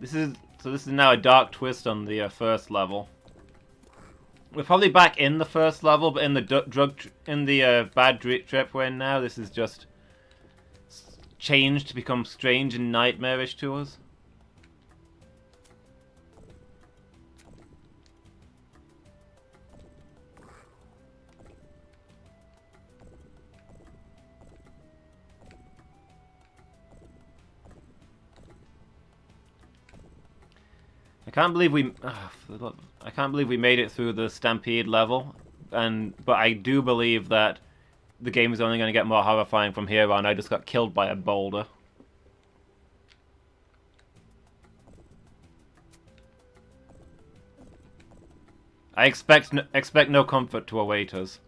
This is now a dark twist on the first level. We're probably back in the first level, but in the bad trip we're in now, this is just changed to become strange and nightmarish to us. I can't believe we made it through the Stampede level, but I do believe that the game is only going to get more horrifying from here on. I just got killed by a boulder. I expect no comfort to await us.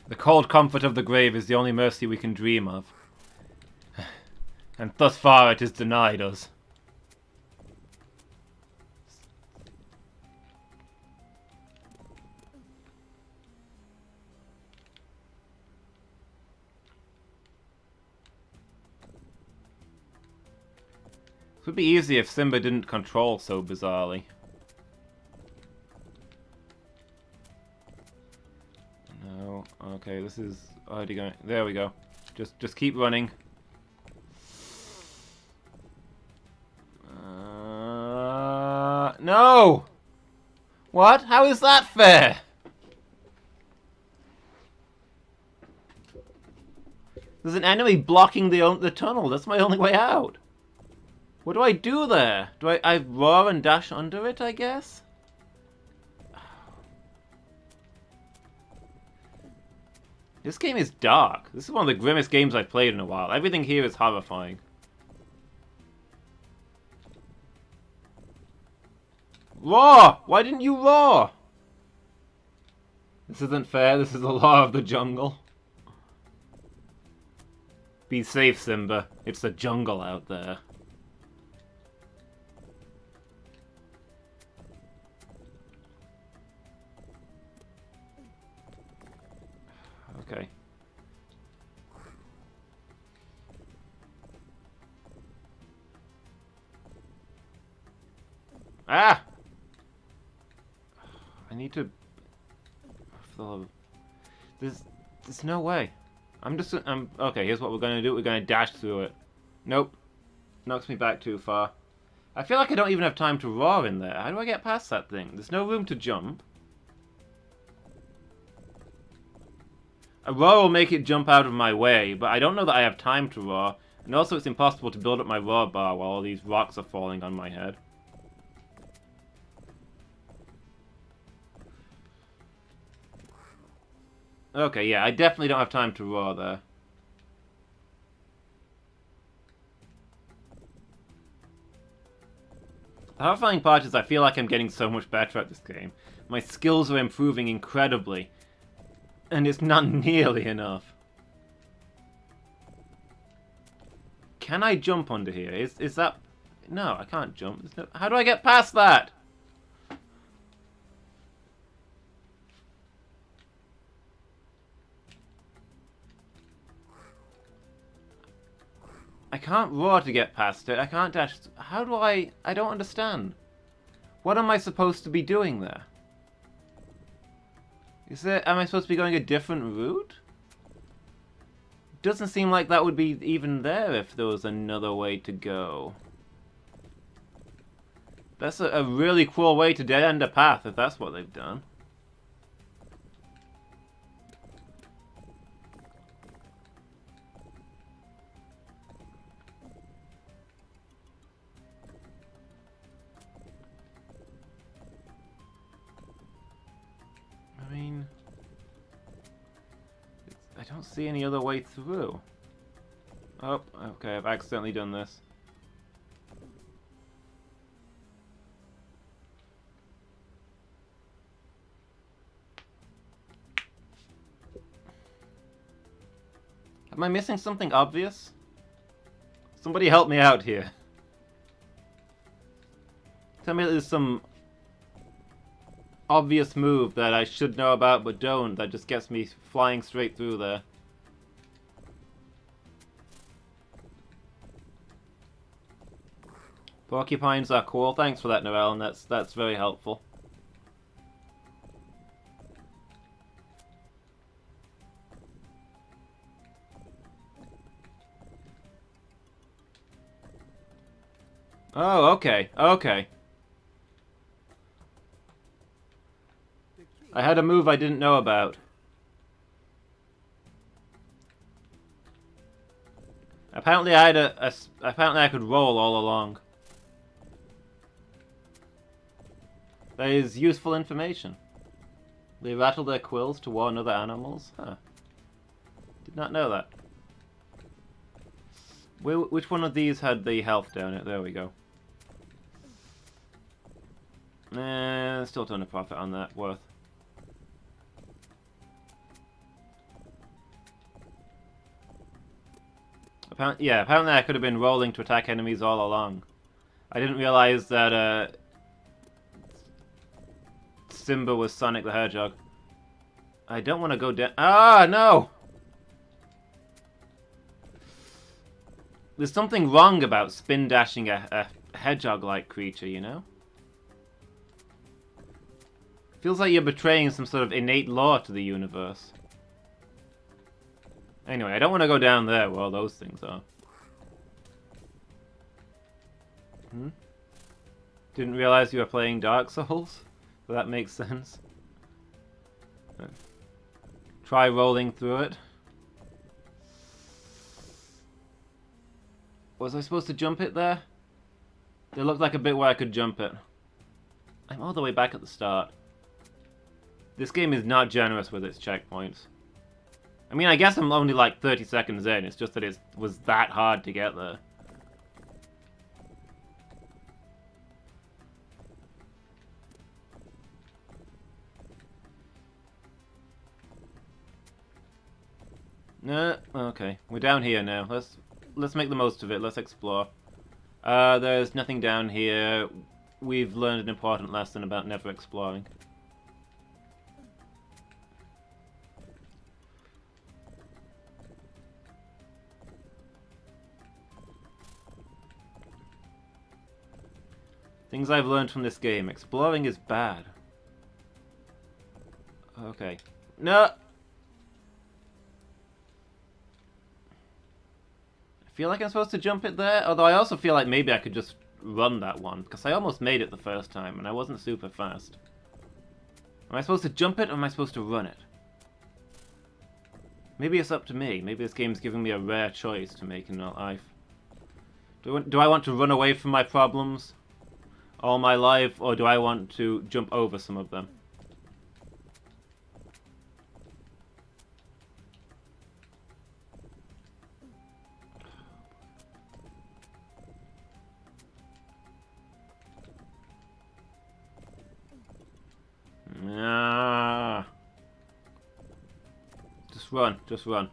The cold comfort of the grave is the only mercy we can dream of. And thus far it is denied us. It would be easy if Simba didn't control so bizarrely. No, okay, this is already going. There we go. Just keep running. No! What? How is that fair? There's an enemy blocking the tunnel. That's my only way out. What do I do there? Do I roar and dash under it, I guess? This game is dark. This is one of the grimmest games I've played in a while. Everything here is horrifying. Roar! Why didn't you roar? This isn't fair. This is the law of the jungle. Be safe, Simba. It's the jungle out there. Okay. Ah! I need to... There's no way. Okay, here's what we're gonna do. We're gonna dash through it. Nope. Knocks me back too far. I feel like I don't even have time to roar in there. How do I get past that thing? There's no room to jump. A roar will make it jump out of my way, but I don't know that I have time to roar. And also it's impossible to build up my roar bar while all these rocks are falling on my head. Okay, yeah, I definitely don't have time to roar there. The horrifying part is I feel like I'm getting so much better at this game. My skills are improving incredibly. And it's not nearly enough. Can I jump under here? Is that... No, I can't jump. How do I get past that? I can't roar to get past it. I can't dash. How do I don't understand. What am I supposed to be doing there? Am I supposed to be going a different route? Doesn't seem like that would be even there if there was another way to go. That's a really cruel way to dead end a path if that's what they've done. I mean, I don't see any other way through. Oh, okay, I've accidentally done this. Am I missing something obvious? Somebody help me out here. Tell me there's some... obvious move that I should know about but don't, that just gets me flying straight through there. Porcupines are cool. Thanks for that, Noel, and that's very helpful. Oh, okay, okay. I had a move I didn't know about. Apparently I had apparently I could roll all along. That is useful information. They rattle their quills to warn other animals? Huh. Did not know that. Which one of these had the health down it? There we go. Still ton of profit on that. Worth. Apparently I could have been rolling to attack enemies all along. I didn't realize that Simba was Sonic the Hedgehog. I don't want to go down. Ah, no! There's something wrong about spin dashing a hedgehog-like creature, you know? Feels like you're betraying some sort of innate law to the universe. Anyway, I don't want to go down there where all those things are. Didn't realize you were playing Dark Souls? But that makes sense. Try rolling through it. Was I supposed to jump it there? There looked like a bit where I could jump it. I'm all the way back at the start. This game is not generous with its checkpoints. I mean, I guess I'm only like 30 seconds in, it's just that it was that hard to get there. No, okay. We're down here now. Let's make the most of it. Let's explore. There's nothing down here. We've learned an important lesson about never exploring. Things I've learned from this game. Exploring is bad. Okay. No! I feel like I'm supposed to jump it there, although I also feel like maybe I could just run that one, because I almost made it the first time, and I wasn't super fast. Am I supposed to jump it, or am I supposed to run it? Maybe it's up to me. Maybe this game's giving me a rare choice to make in life. Do I want to run away from my problems all my life, or do I want to jump over some of them? Ah. Just run, just run.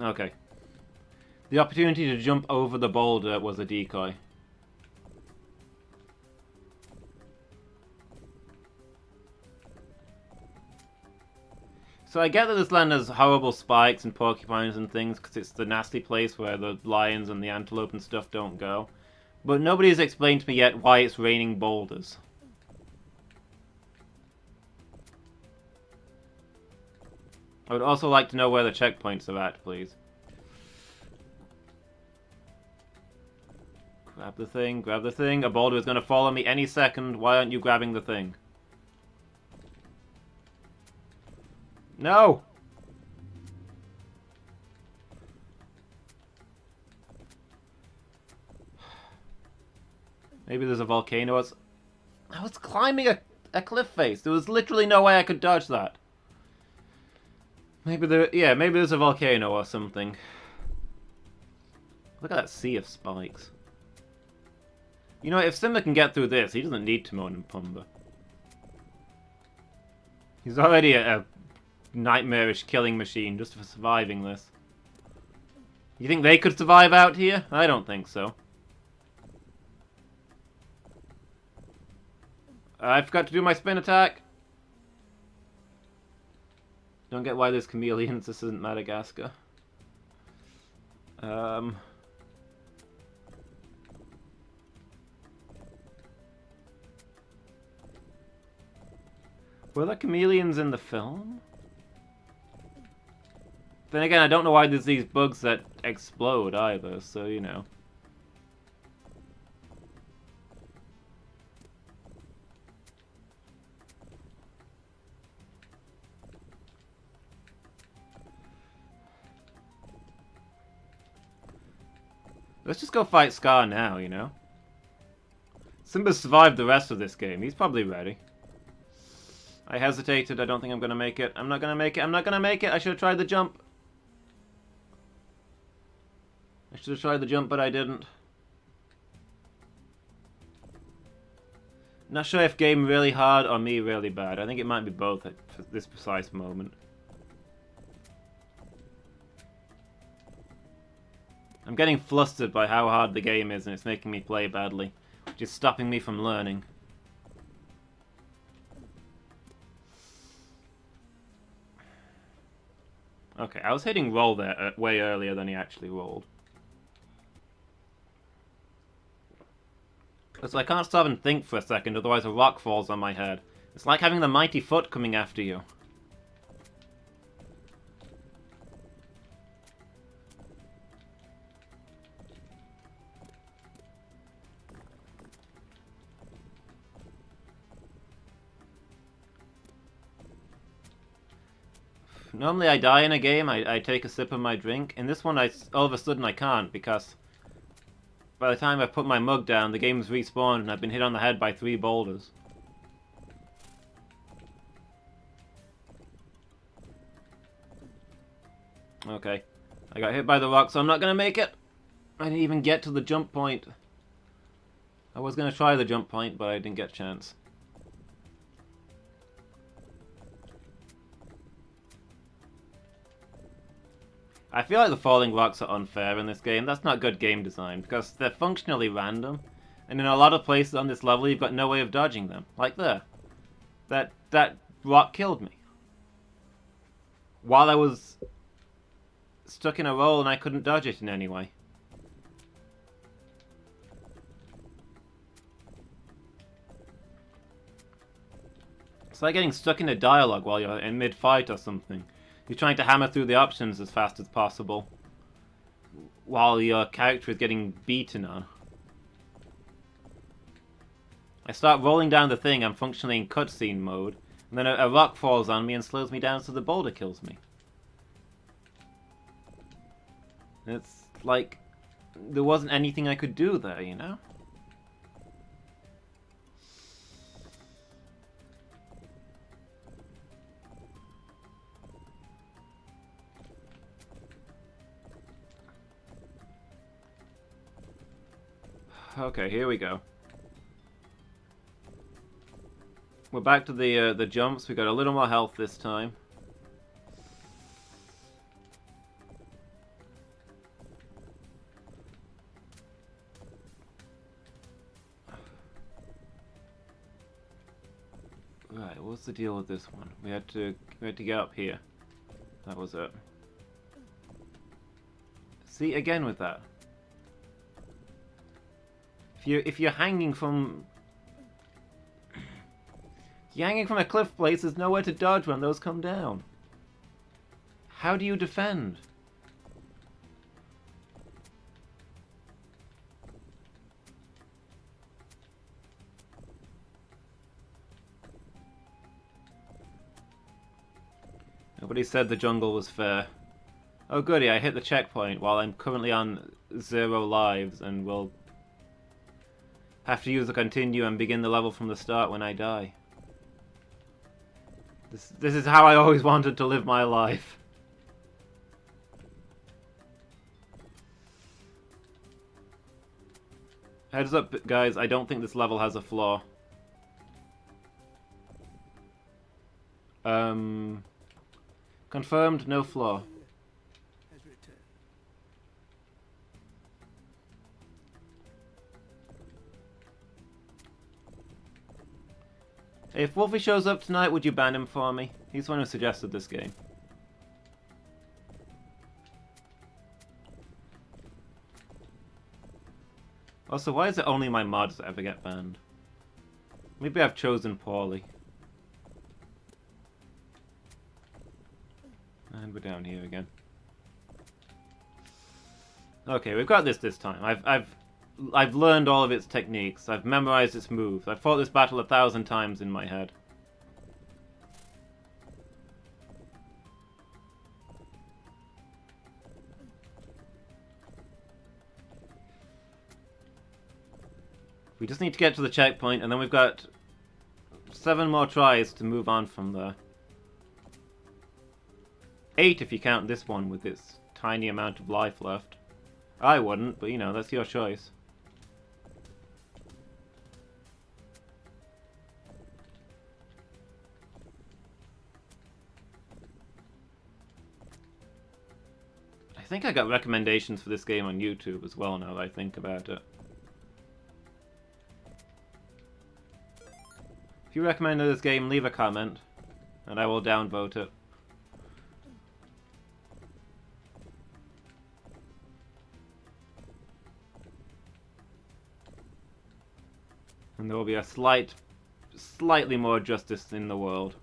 Okay. The opportunity to jump over the boulder was a decoy. So I get that this land has horrible spikes and porcupines and things because it's the nasty place where the lions and the antelope and stuff don't go. But nobody has explained to me yet why it's raining boulders. I would also like to know where the checkpoints are at, please. Grab the thing, grab the thing. A boulder is going to fall on me any second. Why aren't you grabbing the thing? No! Maybe there's a volcano. I was climbing a cliff face. There was literally no way I could dodge that. Maybe maybe there's a volcano or something. Look at that sea of spikes. You know, if Simba can get through this, he doesn't need Timon and Pumbaa. He's already a nightmarish killing machine just for surviving this. You think they could survive out here? I don't think so. I forgot to do my spin attack. Don't get why there's chameleons. This isn't Madagascar. Were there chameleons in the film? Then again, I don't know why there's these bugs that explode either, so you know. Let's just go fight Scar now, you know? Simba survived the rest of this game. He's probably ready. I hesitated. I don't think I'm going to make it. I'm not going to make it. I'm not going to make it. I should have tried the jump. I should have tried the jump, but I didn't. Not sure if game really hard or me really bad. I think it might be both at this precise moment. I'm getting flustered by how hard the game is, and it's making me play badly, which is stopping me from learning. Okay, I was hitting roll there way earlier than he actually rolled. So I can't stop and think for a second, otherwise a rock falls on my head. It's like having the mighty foot coming after you. Normally I die in a game, I take a sip of my drink. In this one, all of a sudden I can't, because by the time I put my mug down, the game's respawned and I've been hit on the head by 3 boulders. Okay. I got hit by the rock, so I'm not gonna make it! I didn't even get to the jump point. I was gonna try the jump point, but I didn't get a chance. I feel like the falling rocks are unfair in this game. That's not good game design, because they're functionally random, and in a lot of places on this level you've got no way of dodging them. Like there. That rock killed me. While I was stuck in a roll and I couldn't dodge it in any way. It's like getting stuck in a dialogue while you're in mid-fight or something. You're trying to hammer through the options as fast as possible, while your character is getting beaten on. I start rolling down the thing, I'm functionally in cutscene mode, and then a rock falls on me and slows me down so the boulder kills me. It's like, there wasn't anything I could do there, you know? Okay, here we go. We're back to the jumps. We got a little more health this time. Right, what's the deal with this one? We had to get up here. That was it. See, again with that. If you're hanging from a cliff place, there's nowhere to dodge when those come down. How do you defend? Nobody said the jungle was fair. Oh goody, I hit the checkpoint while I'm currently on 0 lives and will have to use the continue and begin the level from the start when I die. This is how I always wanted to live my life. Heads up, guys, I don't think this level has a flaw. Confirmed, no flaw. Has returned. If Wolfie shows up tonight, would you ban him for me? He's the one who suggested this game. Also, why is it only my mods that ever get banned? Maybe I've chosen poorly. And we're down here again. Okay, we've got this time. I've learned all of its techniques. I've memorized its moves. I've fought this battle 1,000 times in my head. We just need to get to the checkpoint, and then we've got 7 more tries to move on from there. 8 if you count this one with its tiny amount of life left. I wouldn't, but you know, that's your choice. I think I got recommendations for this game on YouTube as well now that I think about it. If you recommend this game, leave a comment, and I will downvote it. And there will be a slightly more justice in the world.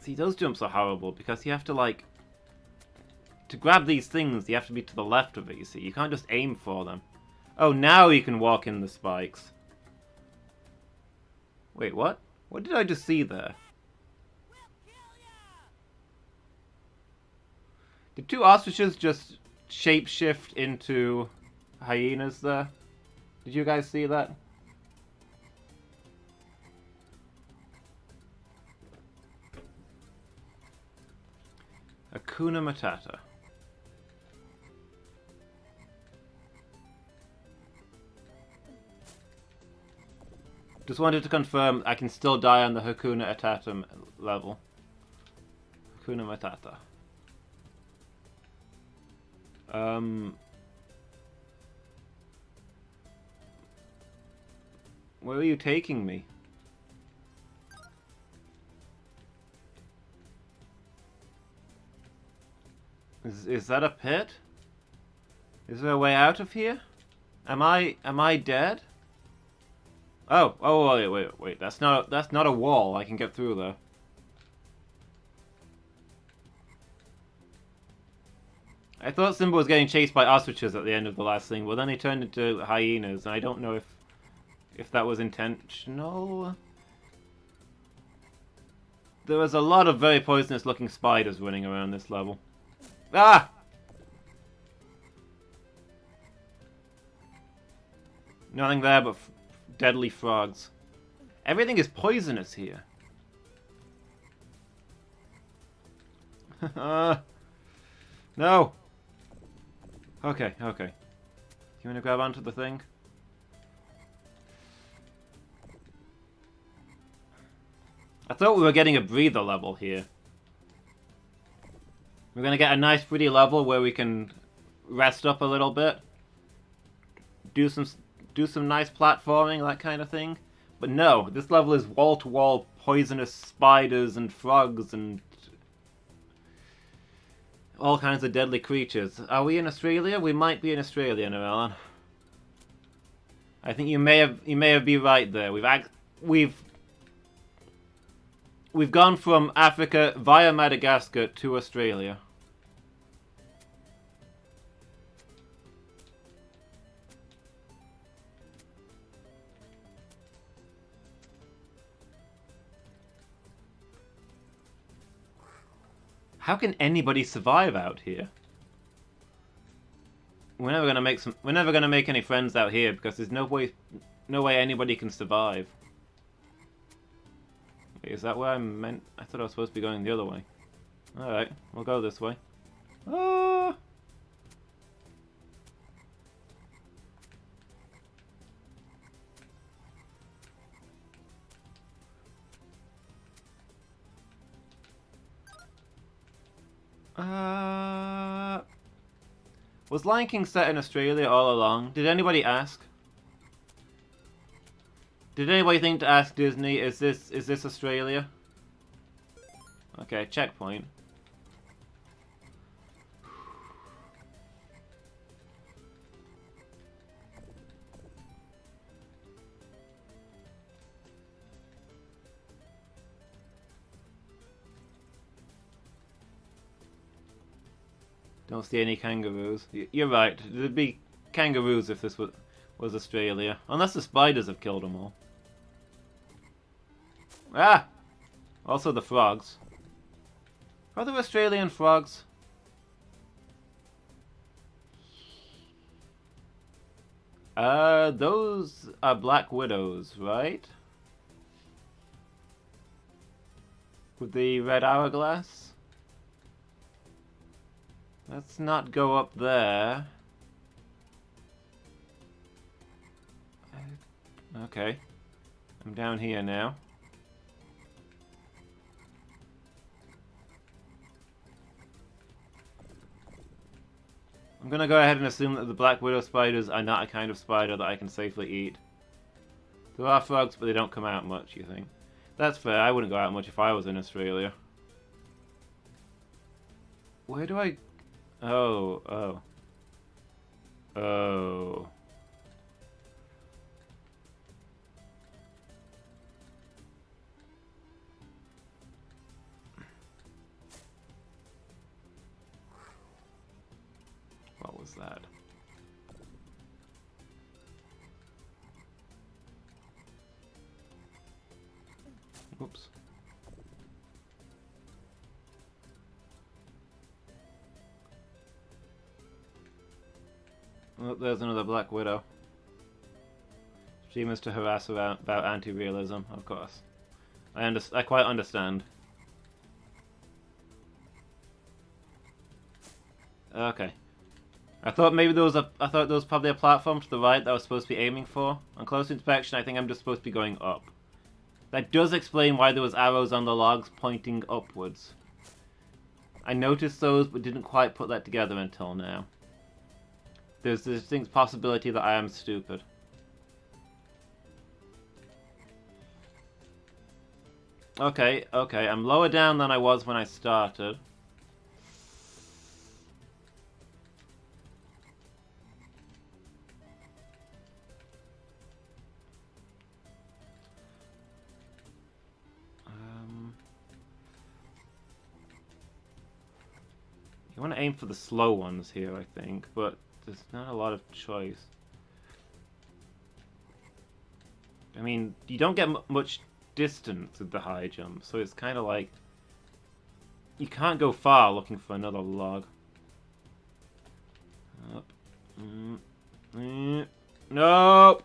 See, those jumps are horrible, because you have to, like... To grab these things, you have to be to the left of it, you see. You can't just aim for them. Oh, now you can walk in the spikes. Wait, what? What did I just see there? Did 2 ostriches just shapeshift into hyenas there? Did you guys see that? Hakuna Matata. Just wanted to confirm I can still die on the Hakuna Matata level. Hakuna Matata. Where are you taking me? Is that a pit? Is there a way out of here? Am I dead? Oh, wait. That's not a wall. I can get through there. I thought Simba was getting chased by ostriches at the end of the last thing, but then he turned into hyenas, and I don't know if that was intentional. There was a lot of very poisonous looking spiders running around this level. Ah! Nothing there but deadly frogs. Everything is poisonous here. No! Okay. You wanna grab onto the thing? I thought we were getting a breather level here. We're gonna get a nice pretty level where we can rest up a little bit. Do some nice platforming, that kind of thing. But no, this level is wall-to-wall poisonous spiders and frogs and all kinds of deadly creatures. Are we in Australia? We might be in Australia, Noellen. I think you may have been right there. We've gone from Africa via Madagascar to Australia. How can anybody survive out here? We're never gonna make any friends out here because there's no way anybody can survive. Wait, is that where I meant? I thought I was supposed to be going the other way. Alright, we'll go this way. Ah! Was Lion King set in Australia all along? Did anybody ask? Did anybody think to ask Disney, is this Australia? Okay, checkpoint. Don't see any kangaroos. You're right. There'd be kangaroos if this was Australia. Unless the spiders have killed them all. Ah! Also the frogs. Are there Australian frogs? Those are black widows, right? With the red hourglass? Let's not go up there. Okay. I'm down here now. I'm gonna go ahead and assume that the black widow spiders are not a kind of spider that I can safely eat. There are frogs, but they don't come out much, you think? That's fair, I wouldn't go out much if I was in Australia. Where do I... Oh. What was that? Oops. Oh, there's another Black Widow. She must to harass about anti-realism, of course. I quite understand. Okay. I thought maybe there was probably a platform to the right that I was supposed to be aiming for. On close inspection, I think I'm just supposed to be going up. That does explain why there was arrows on the logs pointing upwards. I noticed those, but didn't quite put that together until now. There's this distinct possibility that I am stupid. Okay, I'm lower down than I was when I started. You want to aim for the slow ones here, I think, but there's not a lot of choice. I mean, you don't get much distance with the high jump, so it's kind of like you can't go far looking for another log. Up. Nope.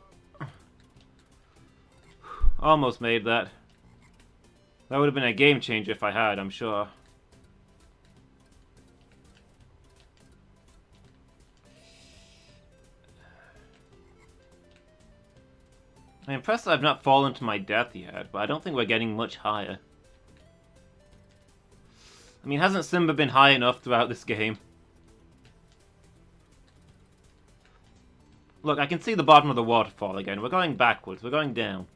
Almost made that. That would have been a game changer if I had, I'm sure. I'm impressed that I've not fallen to my death yet, but I don't think we're getting much higher. I mean, hasn't Simba been high enough throughout this game? Look, I can see the bottom of the waterfall again. We're going backwards. We're going down.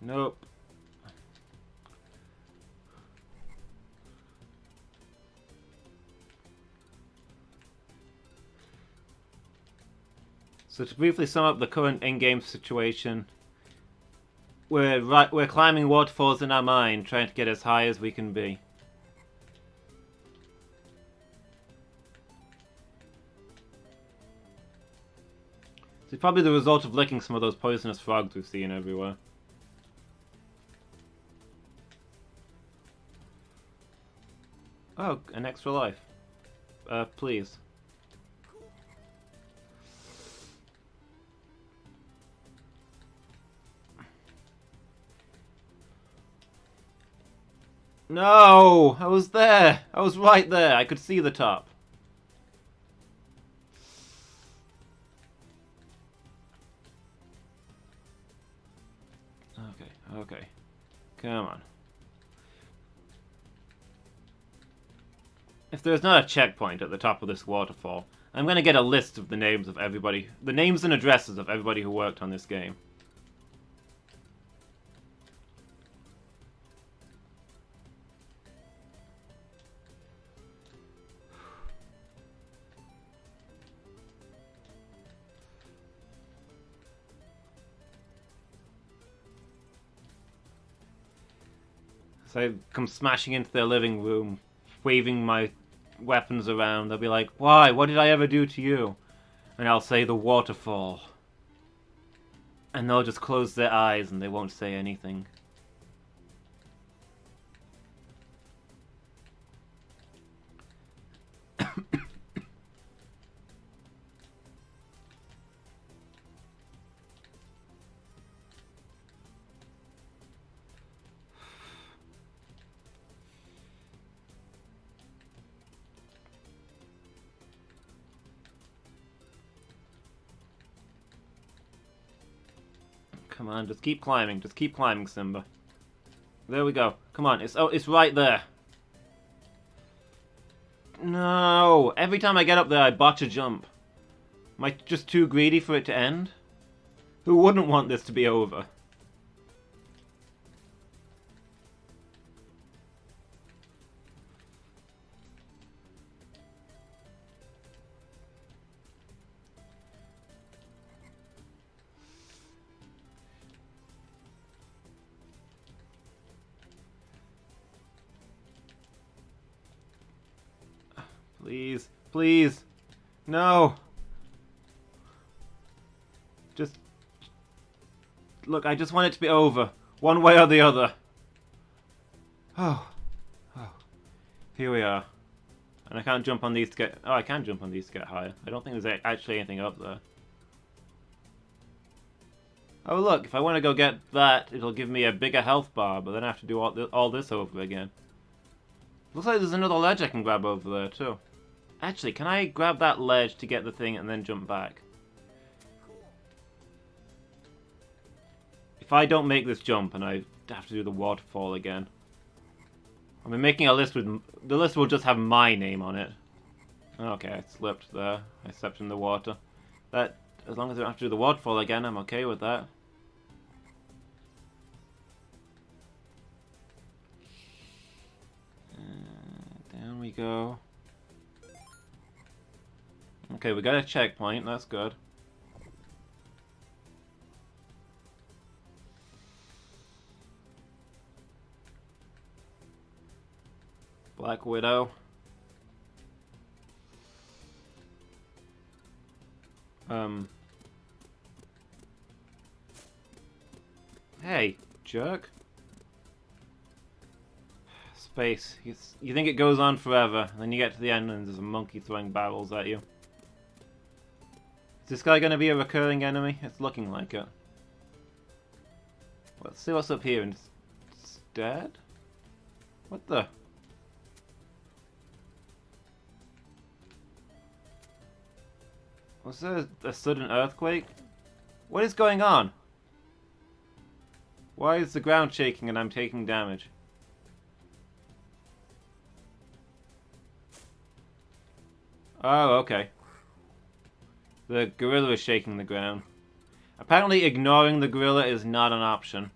Nope. So to briefly sum up the current in-game situation, we're climbing waterfalls in our mind, trying to get as high as we can be. It's probably the result of licking some of those poisonous frogs we've seen everywhere. Oh, an extra life. Please. No! I was there! I was right there! I could see the top. Okay, okay. Come on. If there's not a checkpoint at the top of this waterfall, I'm gonna get a list of the names of everybody, the names and addresses of everybody who worked on this game. So I come smashing into their living room, waving my weapons around. They'll be like, "Why? What did I ever do to you?" And I'll say, "The waterfall." And they'll just close their eyes and they won't say anything. Come on, just keep climbing. Just keep climbing, Simba. There we go. Come on, it's right there. No! Every time I get up there, I botch a jump. Am I just too greedy for it to end? Who wouldn't want this to be over? Please, please. No. Just... Look, I just want it to be over. One way or the other. Oh. Oh. Here we are. And I can't jump on these to get... Oh, I can jump on these to get higher. I don't think there's actually anything up there. Oh, look, if I want to go get that, it'll give me a bigger health bar, but then I have to do all this over again. Looks like there's another ledge I can grab over there, too. Actually, can I grab that ledge to get the thing and then jump back? If I don't make this jump and I have to do the waterfall again. I've been making a list with... The list will just have my name on it. Okay, I slipped there. I stepped in the water. That, as long as I don't have to do the waterfall again, I'm okay with that. Down we go. Okay, we got a checkpoint, that's good. Black Widow. Hey, jerk. Space. You think it goes on forever, and then you get to the end and there's a monkey throwing barrels at you. Is this guy gonna be a recurring enemy? It's looking like it. Let's see what's up here instead. What the? Was there a sudden earthquake? What is going on? Why is the ground shaking and I'm taking damage? Oh, okay. The gorilla is shaking the ground. Apparently ignoring the gorilla is not an option.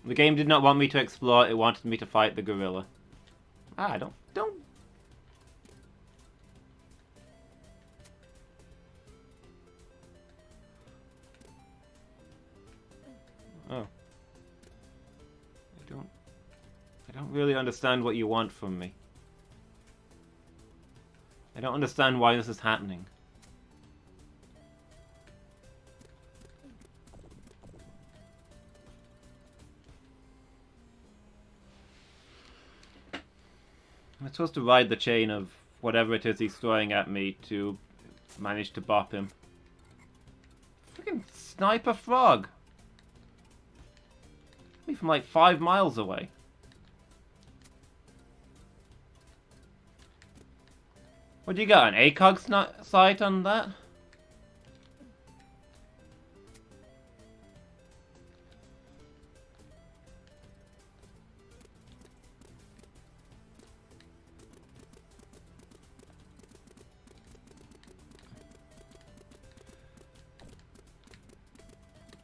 The game did not want me to explore, it wanted me to fight the gorilla. Ah, don't... Oh. I don't really understand what you want from me. I don't understand why this is happening. I'm supposed to ride the chain of whatever it is he's throwing at me to manage to bop him. Freaking sniper frog! Me from like 5 miles away. What do you got? An ACOG sight on that?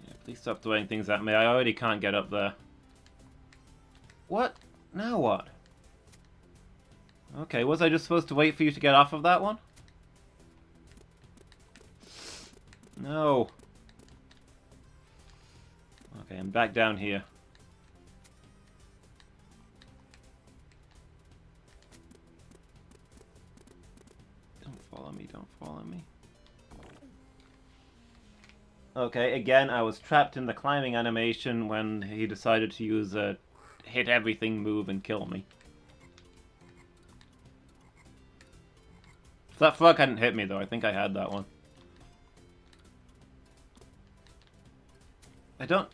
Yeah, please stop throwing things at me. I already can't get up there. What? Now what? Okay, was I just supposed to wait for you to get off of that one? No. Okay, I'm back down here. Don't follow me, don't follow me. Okay, again, I was trapped in the climbing animation when he decided to use a hit everything move and kill me. If that frog hadn't hit me, though, I think I had that one.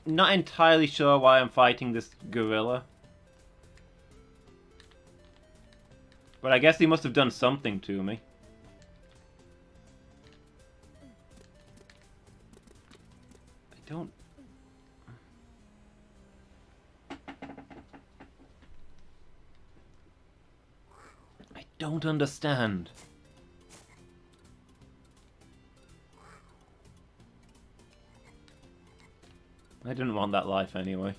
Not entirely sure why I'm fighting this gorilla. But I guess he must have done something to me. I don't understand. I didn't want that life anyway.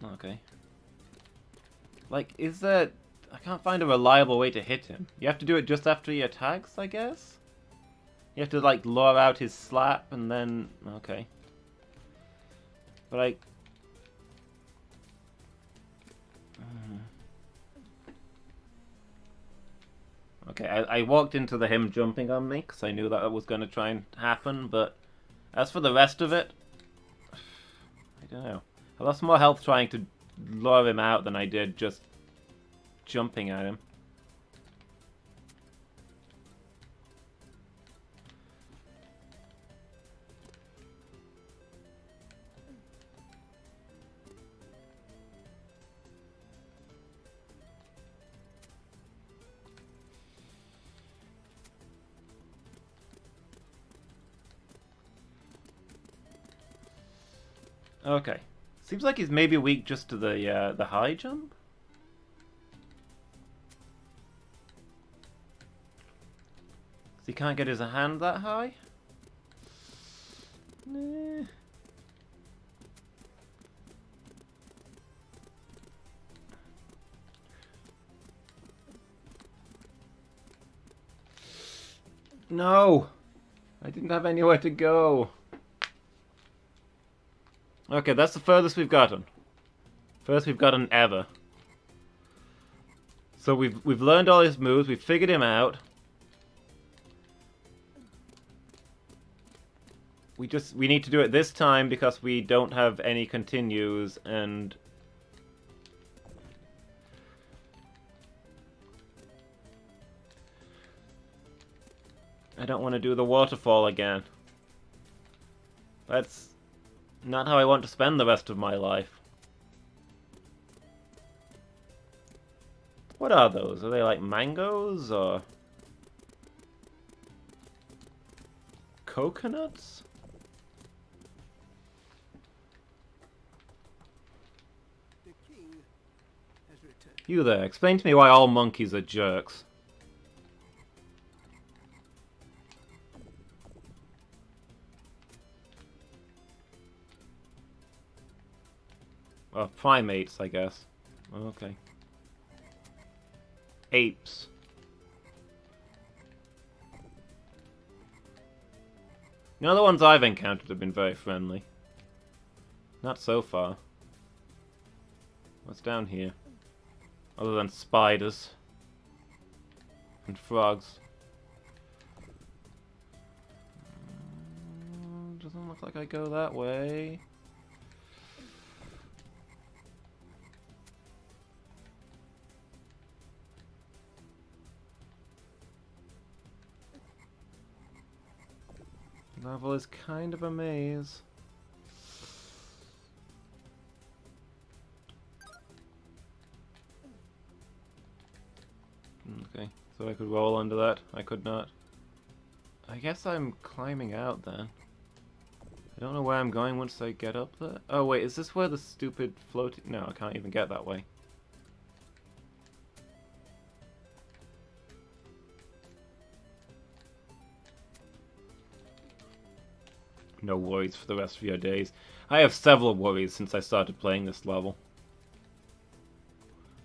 Okay. Like, is there... I can't find a reliable way to hit him. You have to do it just after he attacks, I guess? You have to, like, lure out his slap and then... Okay. But I... Okay, I walked into the him jumping on me, because I knew that was going to try and happen, but... As for the rest of it... I don't know. I lost more health trying to lure him out than I did just jumping at him. Okay. Seems like he's maybe weak just to the high jump? He can't get his hand that high? Nah. No! I didn't have anywhere to go. Okay, that's the furthest we've gotten. First we've gotten ever. So we've learned all his moves, we've figured him out. We need to do it this time because we don't have any continues and I don't want to do the waterfall again. That's not how I want to spend the rest of my life. What are those? Are they like mangoes or coconuts? The king has returned. You there, explain to me why all monkeys are jerks. Well, primates, I guess. Okay. Apes. None of the ones I've encountered have been very friendly. Not so far. What's down here? Other than spiders. And frogs. Doesn't look like I go that way. Level is kind of a maze. Okay, so I could roll under that. I could not. I guess I'm climbing out then. I don't know where I'm going once I get up there. Oh wait, is this where the stupid floating... No, I can't even get that way. No worries for the rest of your days. I have several worries since I started playing this level.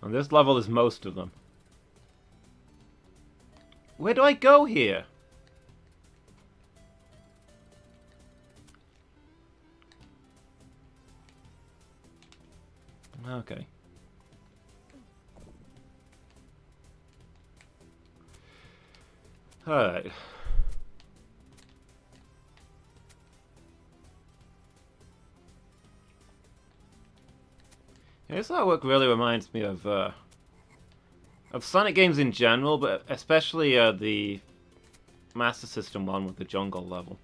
And this level is most of them. Where do I go here? Okay. Alright. This artwork really reminds me of Sonic games in general, but especially the Master System one with the jungle level.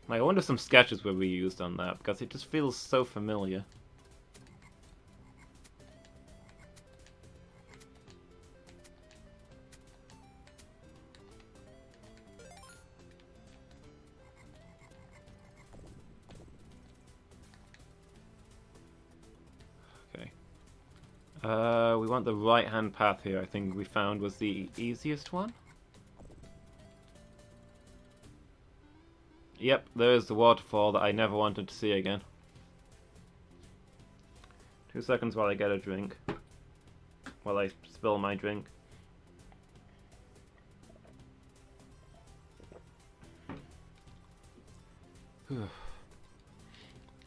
I wonder if some sketches were reused on that, because it just feels so familiar. We want the right-hand path here. I think we found was the easiest one. Yep, there's the waterfall that I never wanted to see again. 2 seconds while I get a drink. While I spill my drink.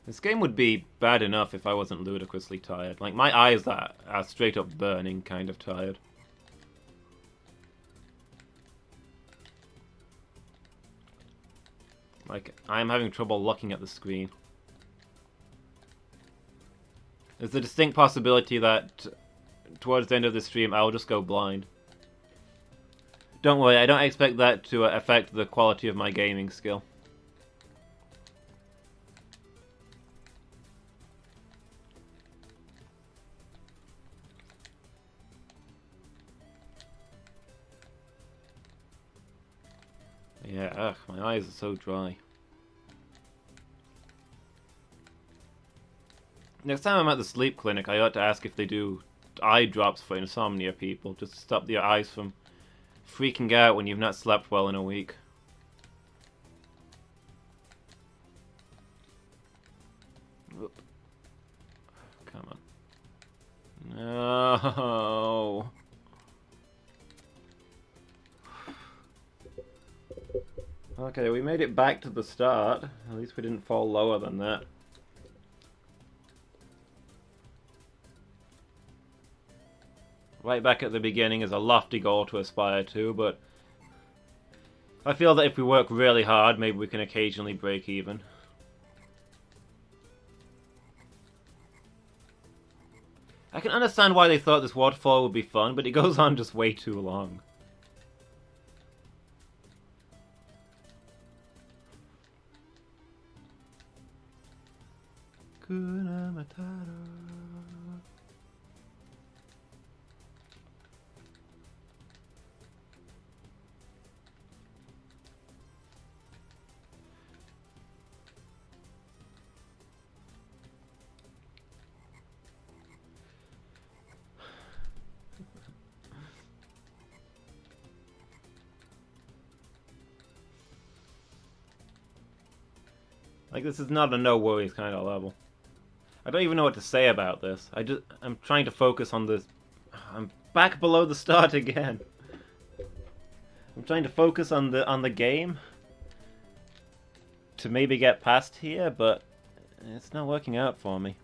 This game would be bad enough if I wasn't ludicrously tired. Like, my eyes are straight up burning kind of tired. Like, I'm having trouble looking at the screen. There's a distinct possibility that towards the end of the stream I'll just go blind. Don't worry, I don't expect that to affect the quality of my gaming skill. Yeah, ugh, my eyes are so dry. Next time I'm at the sleep clinic, I ought to ask if they do eye drops for insomnia people, just to stop your eyes from freaking out when you've not slept well in a week. Whoop. Come on. No. Okay, we made it back to the start. At least we didn't fall lower than that. Right back at the beginning is a lofty goal to aspire to, but I feel that if we work really hard, maybe we can occasionally break even. I can understand why they thought this waterfall would be fun, but it goes on just way too long. Hakuna Matata. Like, this is not a no worries kind of level. I don't even know what to say about this. I'm trying to focus on this. I'm back below the start again. I'm trying to focus on the game to maybe get past here, but it's not working out for me.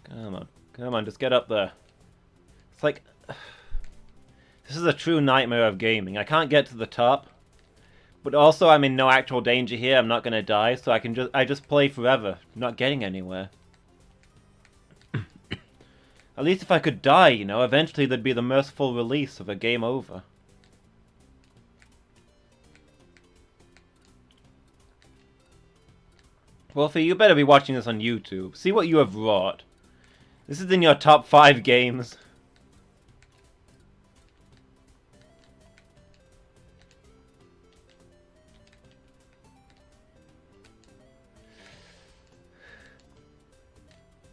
Come on. Come on, just get up there. It's like... This is a true nightmare of gaming. I can't get to the top. But also I'm in no actual danger here. I'm not going to die, so I just play forever, not getting anywhere. At least if I could die, you know, eventually there'd be the merciful release of a game over. Wolfie, you better be watching this on YouTube. See what you have wrought. This is in your top 5 games.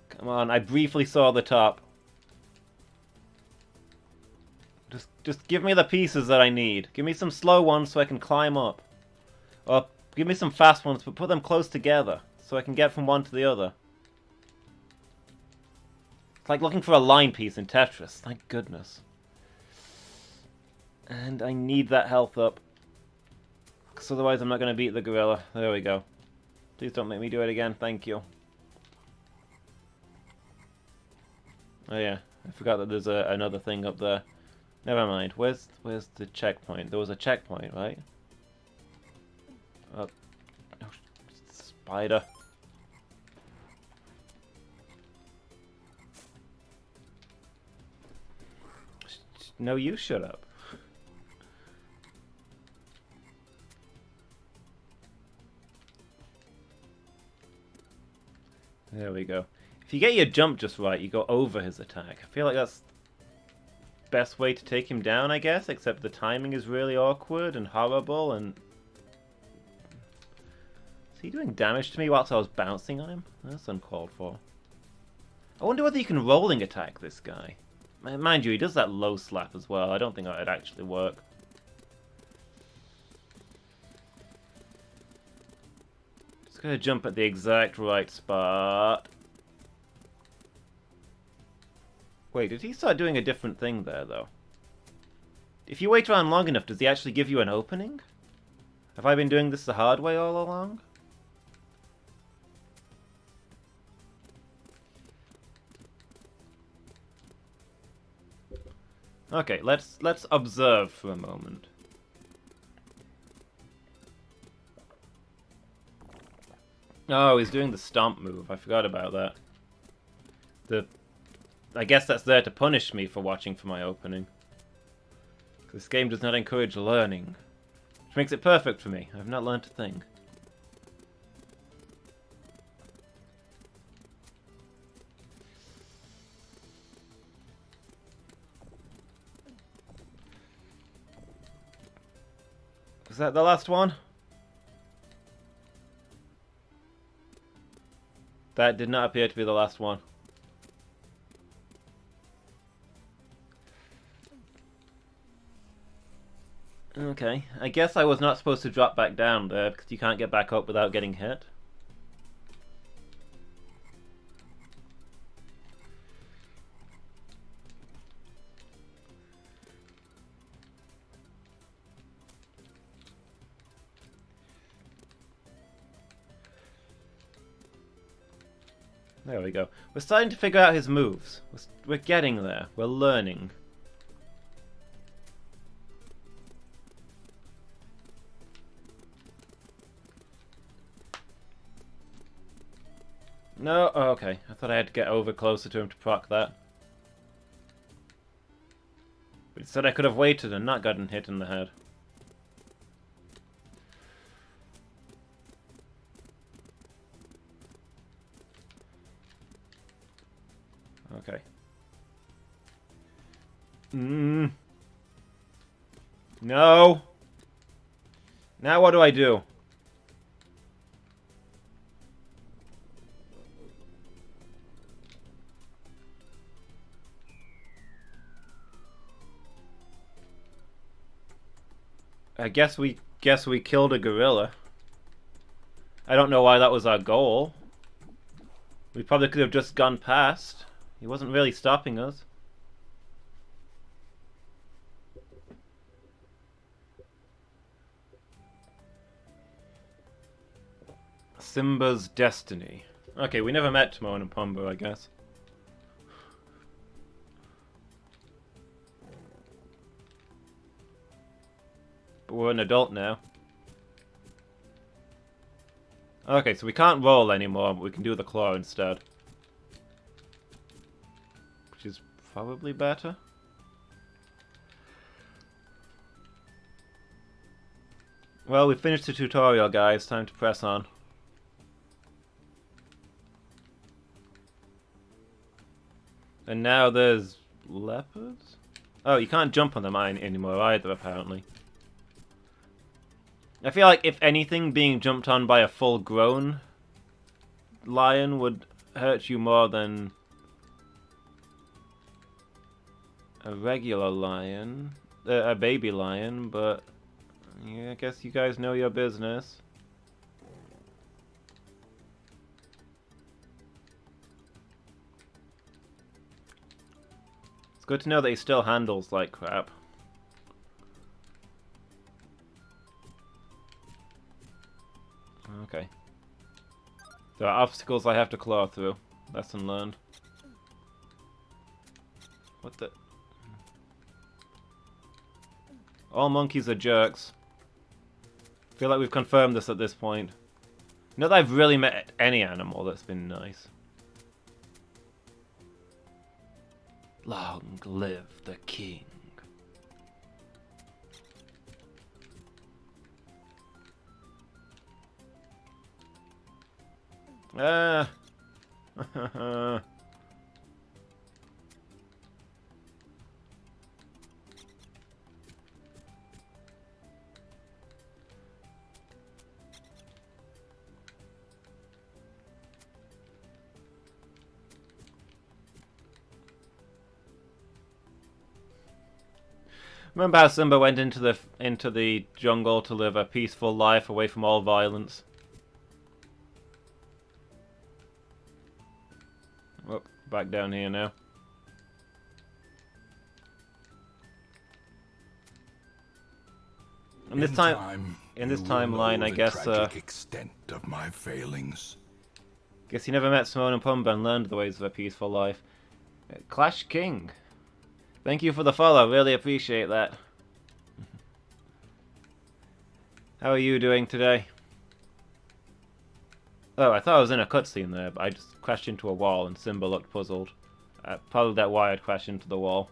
Come on, I briefly saw the top. Just give me the pieces that I need. Give me some slow ones so I can climb up. Or give me some fast ones, but put them close together so I can get from one to the other. It's like looking for a line piece in Tetris. Thank goodness. And I need that health up. Because otherwise I'm not going to beat the gorilla. There we go. Please don't make me do it again. Thank you. Oh yeah, I forgot that there's another thing up there. Never mind. Where's the checkpoint? There was a checkpoint, right? Oh, spider. No, you shut up. There we go. If you get your jump just right, you go over his attack. I feel like that's the best way to take him down, I guess, except the timing is really awkward and horrible, and... Is he doing damage to me whilst I was bouncing on him? That's uncalled for. I wonder whether you can rolling attack this guy. Mind you, he does that low slap as well. I don't think that would actually work. Just gotta jump at the exact right spot. Wait, did he start doing a different thing there, though? If you wait around long enough, does he actually give you an opening? Have I been doing this the hard way all along? Okay, let's observe for a moment. Oh, he's doing the stomp move. I forgot about that. I guess that's there to punish me for watching for my opening. This game does not encourage learning. Which makes it perfect for me. I've not learned a thing. Was that the last one? That did not appear to be the last one. Okay, I guess I was not supposed to drop back down there because you can't get back up without getting hit. There we go. We're starting to figure out his moves. We're getting there. We're learning. No? Oh, okay. I thought I had to get over closer to him to proc that. But instead I could have waited and not gotten hit in the head. Okay. No! Now what do I do? I guess we killed a gorilla. I don't know why that was our goal. We probably could have just gone past. He wasn't really stopping us. Simba's Destiny. Okay, we never met Timon and Pumbaa, I guess. But we're an adult now. Okay, so we can't roll anymore, but we can do the claw instead. which is probably better. Well, we finished the tutorial, guys. Time to press on. And now there's leopards? Oh, you can't jump on them anymore either, apparently. I feel like, if anything, being jumped on by a full-grown lion would hurt you more than a regular lion. A baby lion, but yeah, I guess you guys know your business. It's good to know that he still handles like crap. Okay. There are obstacles I have to claw through. Lesson learned. What the? All monkeys are jerks. I feel like we've confirmed this at this point. Not that I've really met any animal that's been nice. Long live the king. Ah. Remember how Simba went into the jungle to live a peaceful life away from all violence? Oh, back down here now. And this time, in this timeline, I guess extent of my failings. Guess you never met Simone and Pumbaa and learned the ways of a peaceful life. Clash King. Thank you for the follow, really appreciate that. How are you doing today? Oh, I thought I was in a cutscene there, but I just crashed into a wall and Simba looked puzzled. Probably that why I'd crashed into the wall.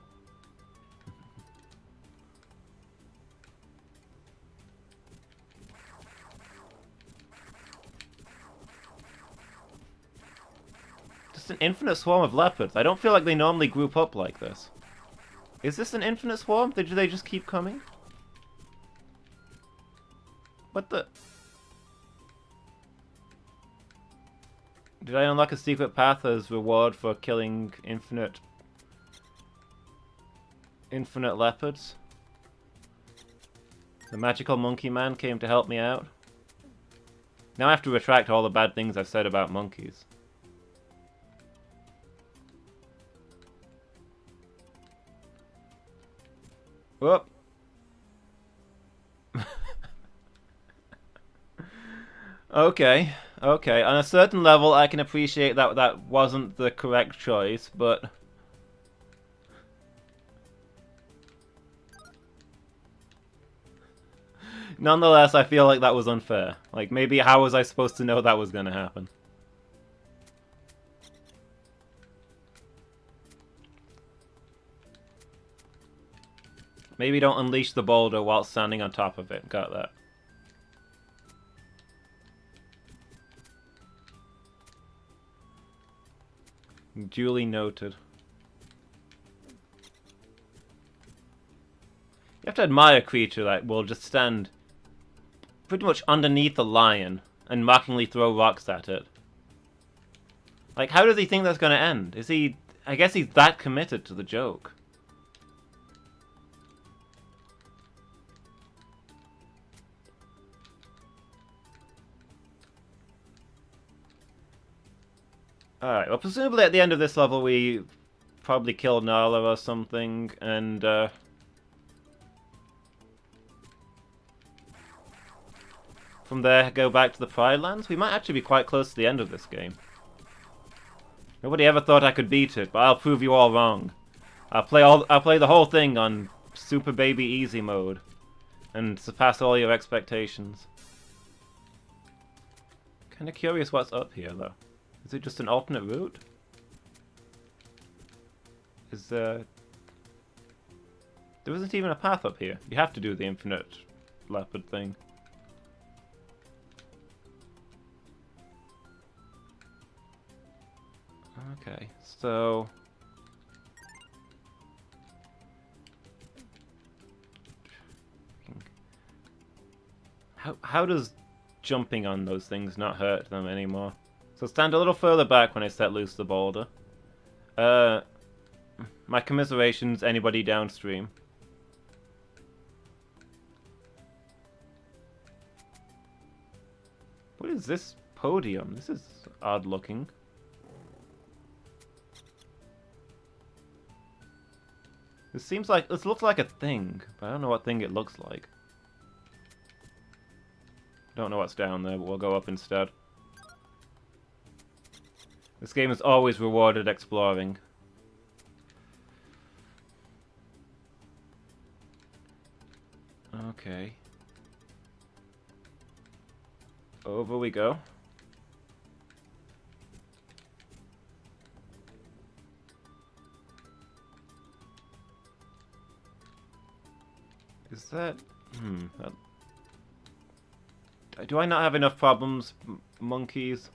Just an infinite swarm of leopards. I don't feel like they normally group up like this. Is this an infinite swarm? Do they just keep coming? What the? Did I unlock a secret path as reward for killing infinite leopards? The magical monkey man came to help me out. Now I have to retract all the bad things I've said about monkeys. Whoop. Okay, okay. On a certain level, I can appreciate that that wasn't the correct choice, but... Nonetheless, I feel like that was unfair. Like, maybe how was I supposed to know that was gonna happen? Maybe don't unleash the boulder while standing on top of it. Got that. Duly noted. You have to admire a creature that will just stand pretty much underneath a lion and mockingly throw rocks at it. Like, how does he think that's going to end? Is he... I guess he's that committed to the joke. Alright, well, presumably at the end of this level we probably kill Nala or something, and, from there, go back to the Pride Lands. We might actually be quite close to the end of this game. Nobody ever thought I could beat it, but I'll prove you all wrong. I'll play the whole thing on Super Baby Easy mode, and surpass all your expectations. Kinda curious what's up here, though. Is it just an alternate route? Is there isn't even a path up here. You have to do the infinite leopard thing. Okay, so how does jumping on those things not hurt them anymore? So stand a little further back when I set loose the boulder. My commiserations, anybody downstream. What is this podium? This is odd looking. This looks like a thing, but I don't know what thing it looks like. Don't know what's down there, but we'll go up instead. This game is always rewarded exploring. Okay. Over we go. Is that... do I not have enough problems, monkeys?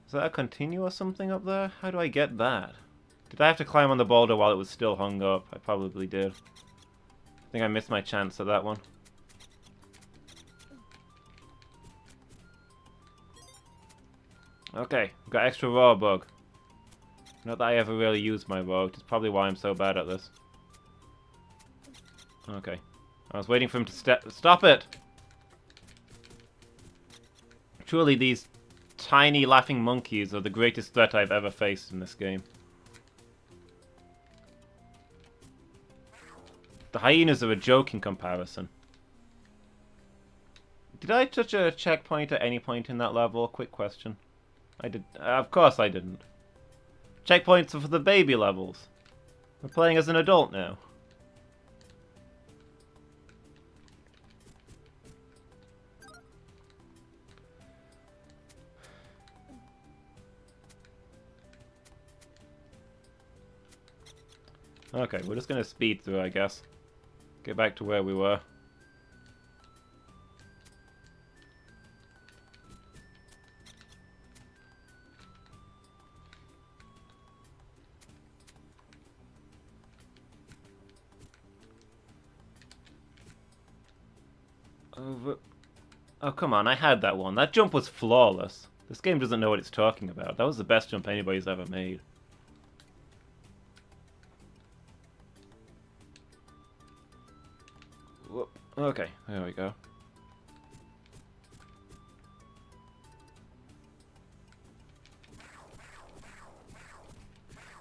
Is that a continue or something up there? How do I get that? Did I have to climb on the boulder while it was still hung up? I probably did. I think I missed my chance at that one. Okay, got extra raw bug. Not that I ever really used my raw, which is probably why I'm so bad at this. Okay. I was waiting for him to stop it! Truly, these tiny laughing monkeys are the greatest threat I've ever faced in this game. The hyenas are a joke in comparison. Did I touch a checkpoint at any point in that level? Quick question. I did. Of course I didn't. Checkpoints are for the baby levels. We're playing as an adult now. Okay, we're just gonna speed through, I guess. Get back to where we were. Over... Oh, come on, I had that one. That jump was flawless. This game doesn't know what it's talking about. That was the best jump anybody's ever made. Whoop. Okay, there we go.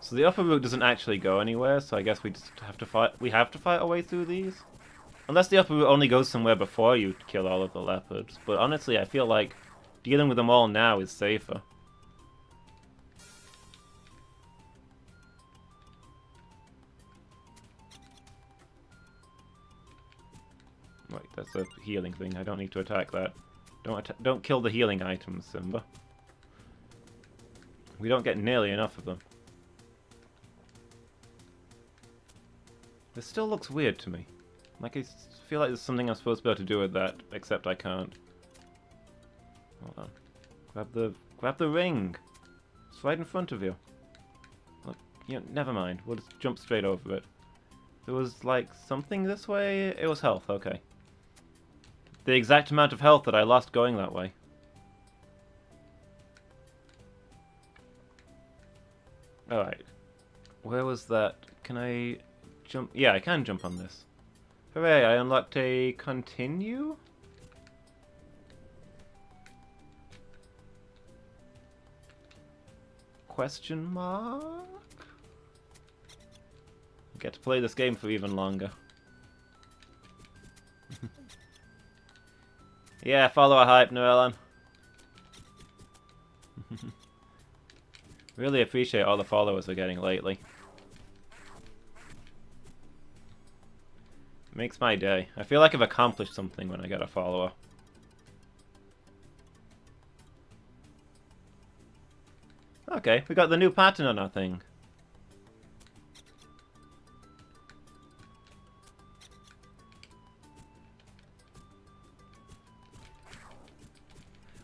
So the upper route doesn't actually go anywhere, so I guess we just have to fight. We have to fight our way through these? Unless the upper route only goes somewhere before you kill all of the leopards. But honestly, I feel like dealing with them all now is safer. Wait, that's a healing thing. I don't need to attack that. Don't kill the healing items, Simba. We don't get nearly enough of them. This still looks weird to me. Like, I feel like there's something I'm supposed to be able to do with that, except I can't. Hold on. Grab the ring! It's right in front of you. Look, never mind. We'll just jump straight over it. There was, like, something this way? It was health, okay. The exact amount of health that I lost going that way. Alright. Where was that? Can I jump? Yeah, I can jump on this. Hooray, I unlocked a continue? Question mark? Get to play this game for even longer. Yeah, follow a hype, Noelan. Really appreciate all the followers we're getting lately. Makes my day. I feel like I've accomplished something when I get a follower. Okay, we got the new pattern on our thing.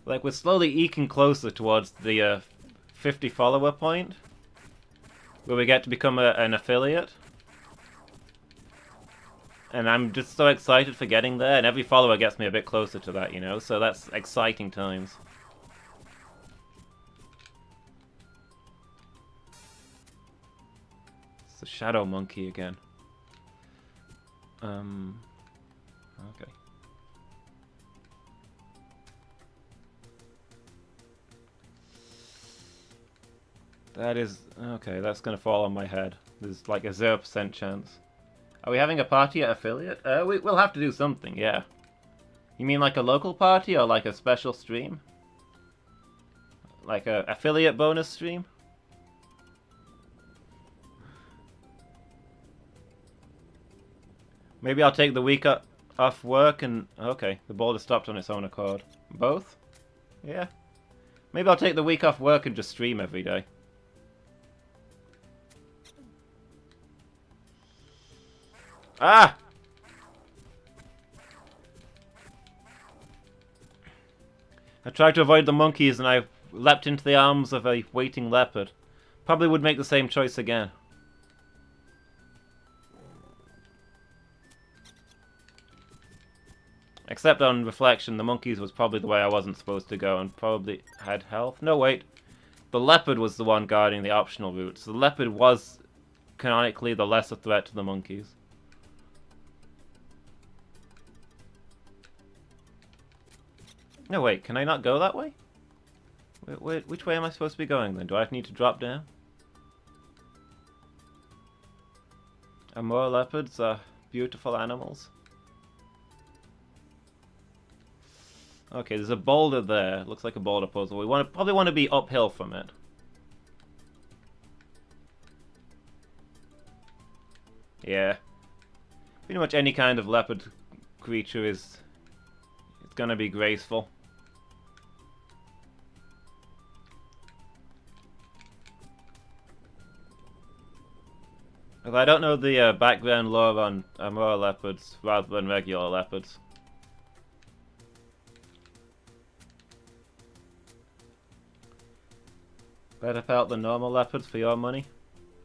Like, we're slowly eking closer towards the 50 follower point, where we get to become an affiliate. And I'm just so excited for getting there, and every follower gets me a bit closer to that, you know? So that's exciting times. It's the Shadow Monkey again. Okay. That is... okay, that's gonna fall on my head. There's like a 0% chance. Are we having a party at Affiliate? We'll have to do something, yeah. You mean like a local party or like a special stream? Like a affiliate bonus stream? Maybe I'll take the week off work and... okay, the boulder stopped on its own accord. Both? Yeah. Maybe I'll take the week off work and just stream every day. Ah! I tried to avoid the monkeys and I leapt into the arms of a waiting leopard. Probably would make the same choice again. Except on reflection, the monkeys was probably the way I wasn't supposed to go and probably had health. No, wait. The leopard was the one guarding the optional route, so the leopard was canonically the lesser threat to the monkeys. No, wait, can I not go that way? Wait, which way am I supposed to be going then? Do I need to drop down? Amur leopards are beautiful animals. Okay, there's a boulder there. Looks like a boulder puzzle. We probably want to be uphill from it. Yeah. Pretty much any kind of leopard creature is... it's gonna be graceful. I don't know the background lore on Amur leopards rather than regular leopards. Better pelt than normal leopards for your money?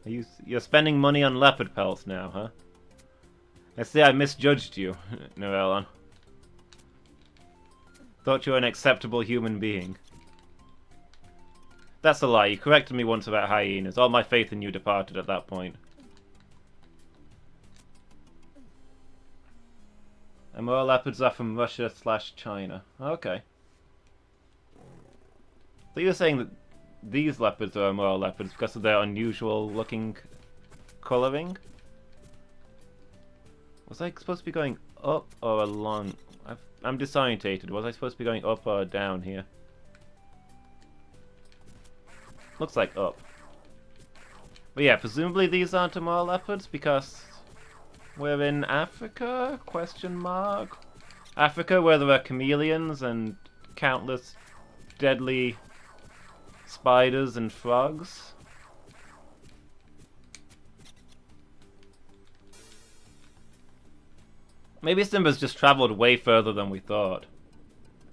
You're spending money on leopard pelts now, huh? I see I misjudged you, Noelon. Thought you were an acceptable human being. That's a lie. You corrected me once about hyenas. All my faith in you departed at that point. Amur leopards are from Russia/China. Okay. So you were saying that these leopards are Amur leopards because of their unusual looking colouring? Was I supposed to be going up or along? I'm disorientated. Was I supposed to be going up or down here? Looks like up. But yeah, presumably these aren't Amur leopards because we're in Africa? Question mark. Africa, where there are chameleons and countless deadly spiders and frogs. Maybe Simba's just travelled way further than we thought.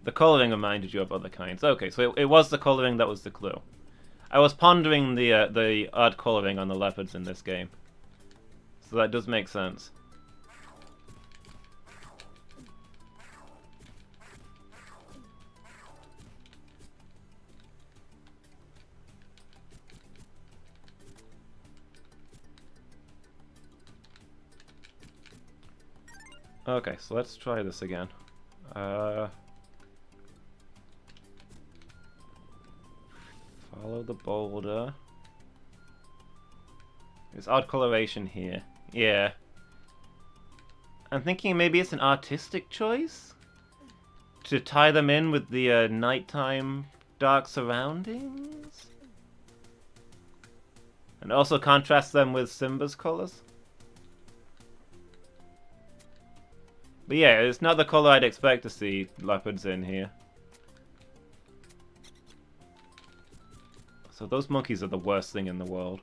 The colouring reminded you of other kinds. Okay, so it was the colouring that was the clue. I was pondering the odd colouring on the leopards in this game. So that does make sense. Okay, so let's try this again. Follow the boulder. There's odd coloration here. Yeah. I'm thinking maybe it's an artistic choice? To tie them in with the nighttime dark surroundings? And also contrast them with Simba's colours? But yeah, it's not the colour I'd expect to see leopards in here. So those monkeys are the worst thing in the world.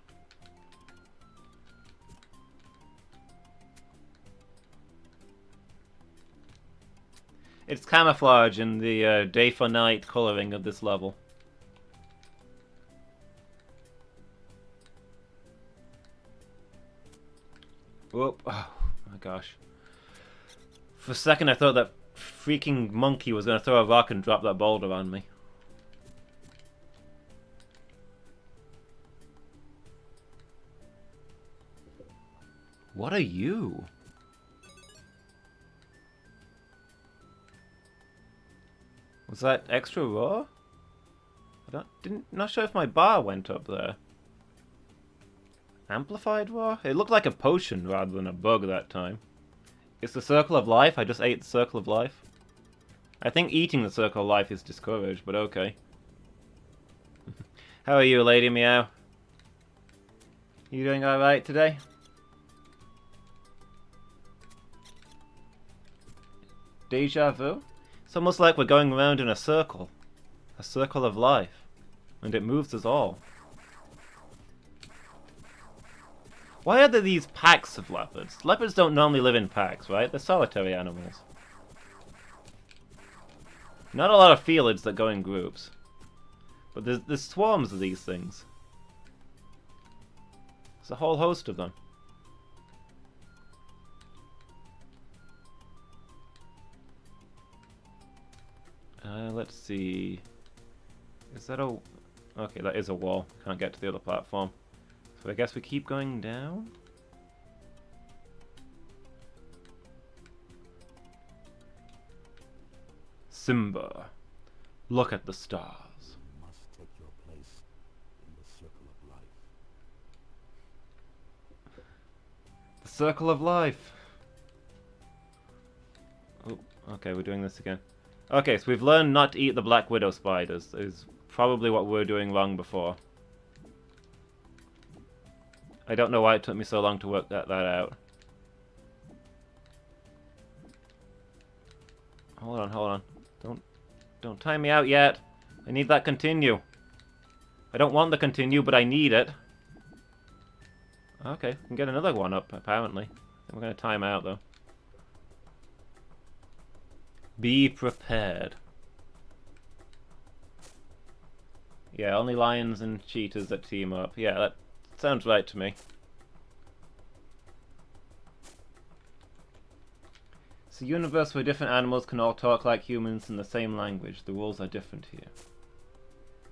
It's camouflage in the day for night coloring of this level. Whoop. Oh my gosh. For a second I thought that freaking monkey was going to throw a rock and drop that boulder on me. What are you? Was that extra raw? Not sure if my bar went up there. Amplified raw? It looked like a potion rather than a bug that time. It's the circle of life. I just ate the circle of life. I think eating the circle of life is discouraged, but okay. How are you, Lady Meow? You doing alright today? Deja vu? It's almost like we're going around in a circle. A circle of life. And it moves us all. Why are there these packs of leopards? Leopards don't normally live in packs, right? They're solitary animals. Not a lot of felids that go in groups. But there's swarms of these things. There's a whole host of them. Let's see. Is that a... Okay, that is a wall. Can't get to the other platform. So I guess we keep going down? Simba, look at the stars. You must take your place in the circle of life. The circle of life. Oh, okay, we're doing this again. Okay, so we've learned not to eat the Black Widow spiders. Is probably what we were doing wrong before. I don't know why it took me so long to work that out. Hold on. Don't time me out yet. I need that continue. I don't want the continue, but I need it. Okay, we can get another one up, apparently. I think we're going to time out, though. Be prepared. Yeah, only lions and cheetahs that team up. Yeah, that sounds right to me. It's a universe where different animals can all talk like humans in the same language. The rules are different here.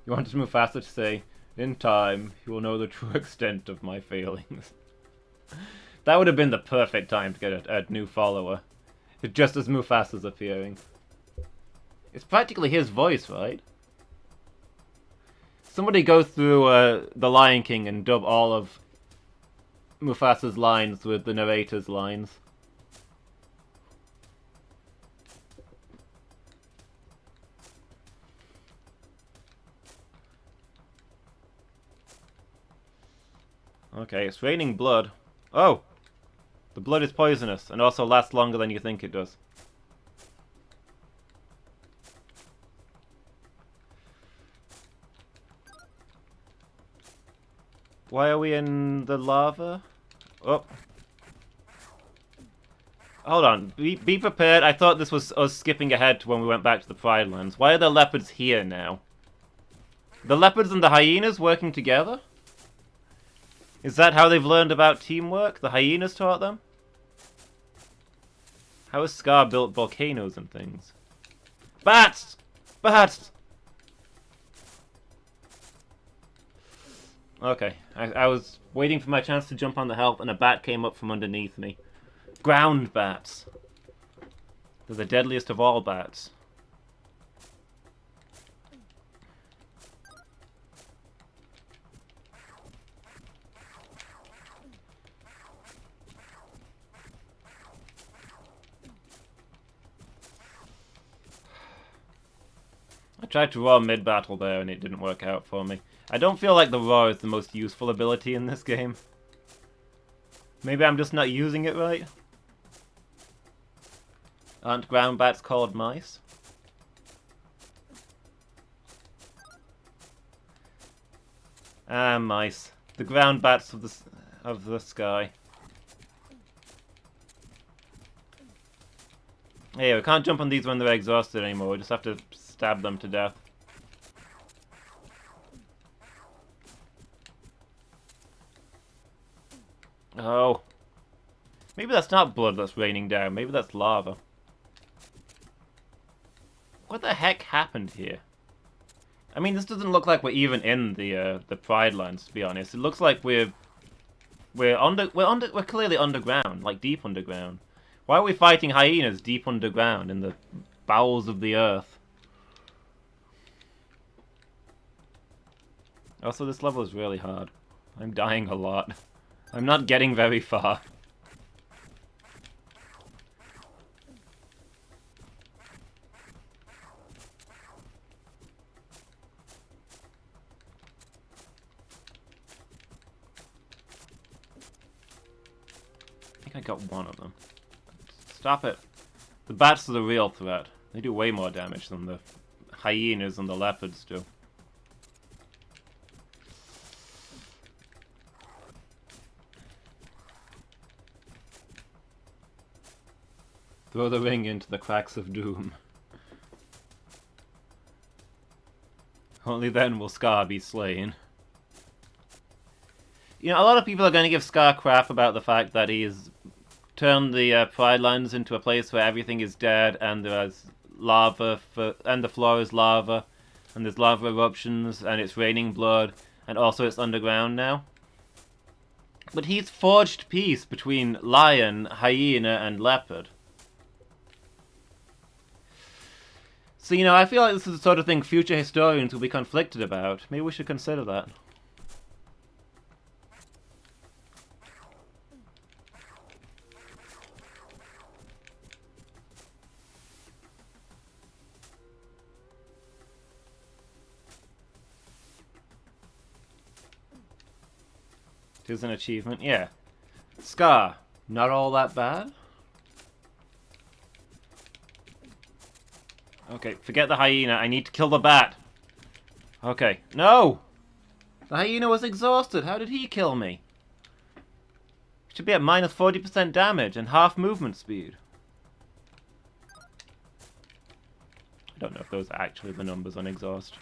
You wanted to move faster to say, in time, you will know the true extent of my failings. That would have been the perfect time to get a new follower. Just as Mufasa's appearing. It's practically his voice, right? Somebody go through The Lion King and dub all of Mufasa's lines with the narrator's lines. Okay, it's raining blood. Oh! The blood is poisonous, and also lasts longer than you think it does. Why are we in the lava? Oh. Hold on. Be prepared. I thought this was us skipping ahead to when we went back to the Pride Lands. Why are the leopards here now? The leopards and the hyenas working together? Is that how they've learned about teamwork? The hyenas taught them? How has Scar built volcanoes and things? Bats! Bats! Okay, I was waiting for my chance to jump on the health and a bat came up from underneath me. Ground bats. They're the deadliest of all bats. I tried to roar mid-battle there and it didn't work out for me. I don't feel like the roar is the most useful ability in this game. Maybe I'm just not using it right? Aren't ground bats called mice? Ah, mice. The ground bats of the sky. Hey, we can't jump on these when they're exhausted anymore. We just have to stab them to death. Oh. Maybe that's not blood that's raining down. Maybe that's lava. What the heck happened here? I mean, this doesn't look like we're even in the Pride Lands, to be honest. It looks like we're clearly underground, like deep underground. Why are we fighting hyenas deep underground in the bowels of the earth? Also, this level is really hard. I'm dying a lot. I'm not getting very far. I think I got one of them. Stop it. The bats are the real threat. They do way more damage than the hyenas and the leopards do. Throw the ring into the cracks of doom. Only then will Scar be slain. You know, a lot of people are going to give Scar crap about the fact that he's turned the Pride Lands into a place where everything is dead and there's lava, and the floor is lava, and there's lava eruptions, and it's raining blood, and also it's underground now. But he's forged peace between lion, hyena, and leopard. So, you know, I feel like this is the sort of thing future historians will be conflicted about. Maybe we should consider that. Here's an achievement, yeah. Scar, not all that bad? Okay, forget the hyena, I need to kill the bat. Okay, no! The hyena was exhausted, how did he kill me? Should be at minus 40% damage and half movement speed. I don't know if those are actually the numbers on exhaust.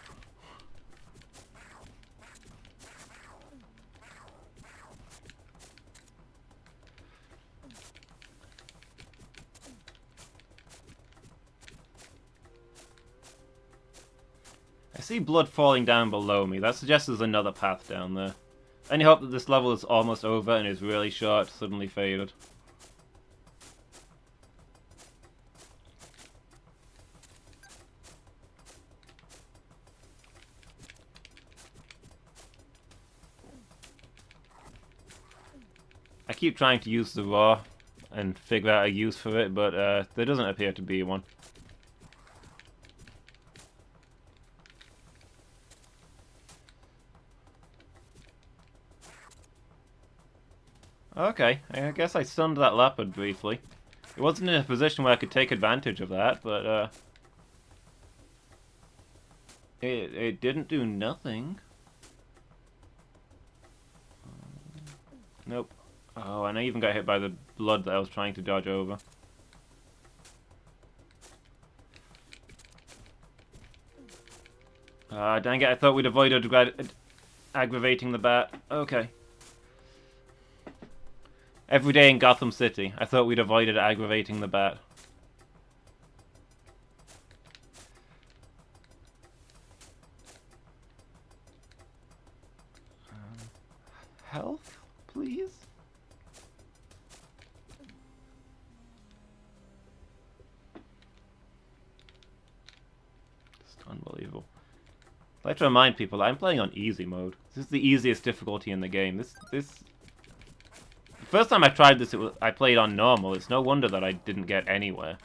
I see blood falling down below me. That suggests there's another path down there. Any hope that this level is almost over and is really short suddenly faded. I keep trying to use the raw and figure out a use for it, but there doesn't appear to be one. Okay, I guess I stunned that leopard briefly. It wasn't in a position where I could take advantage of that, but it didn't do nothing. Nope. Oh, and I even got hit by the blood that I was trying to dodge over. Dang it, I thought we'd avoided aggravating the bat. Okay. Every day in Gotham City, I thought we'd avoided aggravating the bat. Health, please? Just unbelievable. I'd like to remind people that I'm playing on easy mode. This is the easiest difficulty in the game. The first time I tried this, I played on normal. It's no wonder that I didn't get anywhere.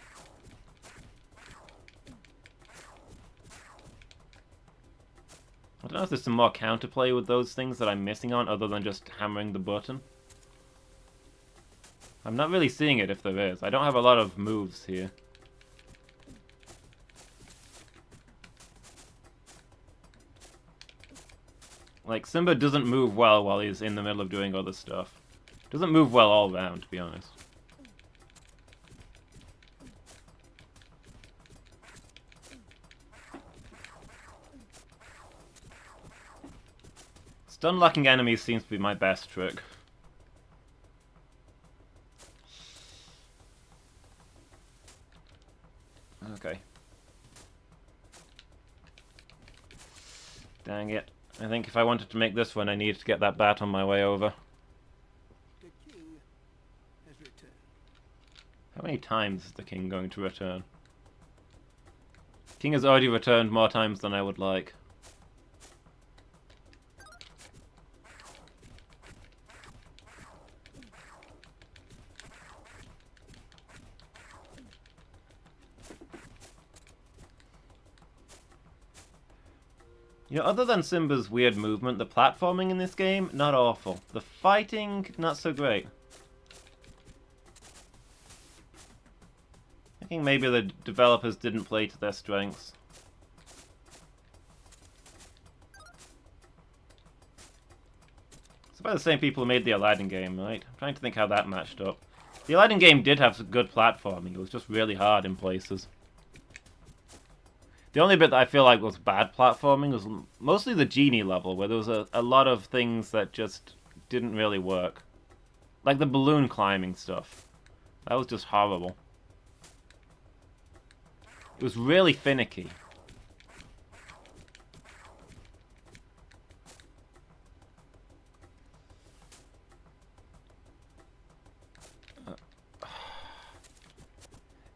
I don't know if there's some more counterplay with those things that I'm missing on, other than just hammering the button. I'm not really seeing it if there is. I don't have a lot of moves here. Like, Simba doesn't move well while he's in the middle of doing other stuff. Doesn't move well all round, to be honest. Stun locking enemies seems to be my best trick. Okay. Dang it. I think if I wanted to make this one, I needed to get that bat on my way over. The king has returned. How many times is the king going to return? King has already returned more times than I would like. You know, other than Simba's weird movement, the platforming in this game, not awful. The fighting, not so great. I think maybe the developers didn't play to their strengths. It's about the same people who made the Aladdin game, right? I'm trying to think how that matched up. The Aladdin game did have some good platforming, it was just really hard in places. The only bit that I feel like was bad platforming was mostly the genie level, where there was a lot of things that just didn't really work. Like the balloon climbing stuff. That was just horrible. It was really finicky.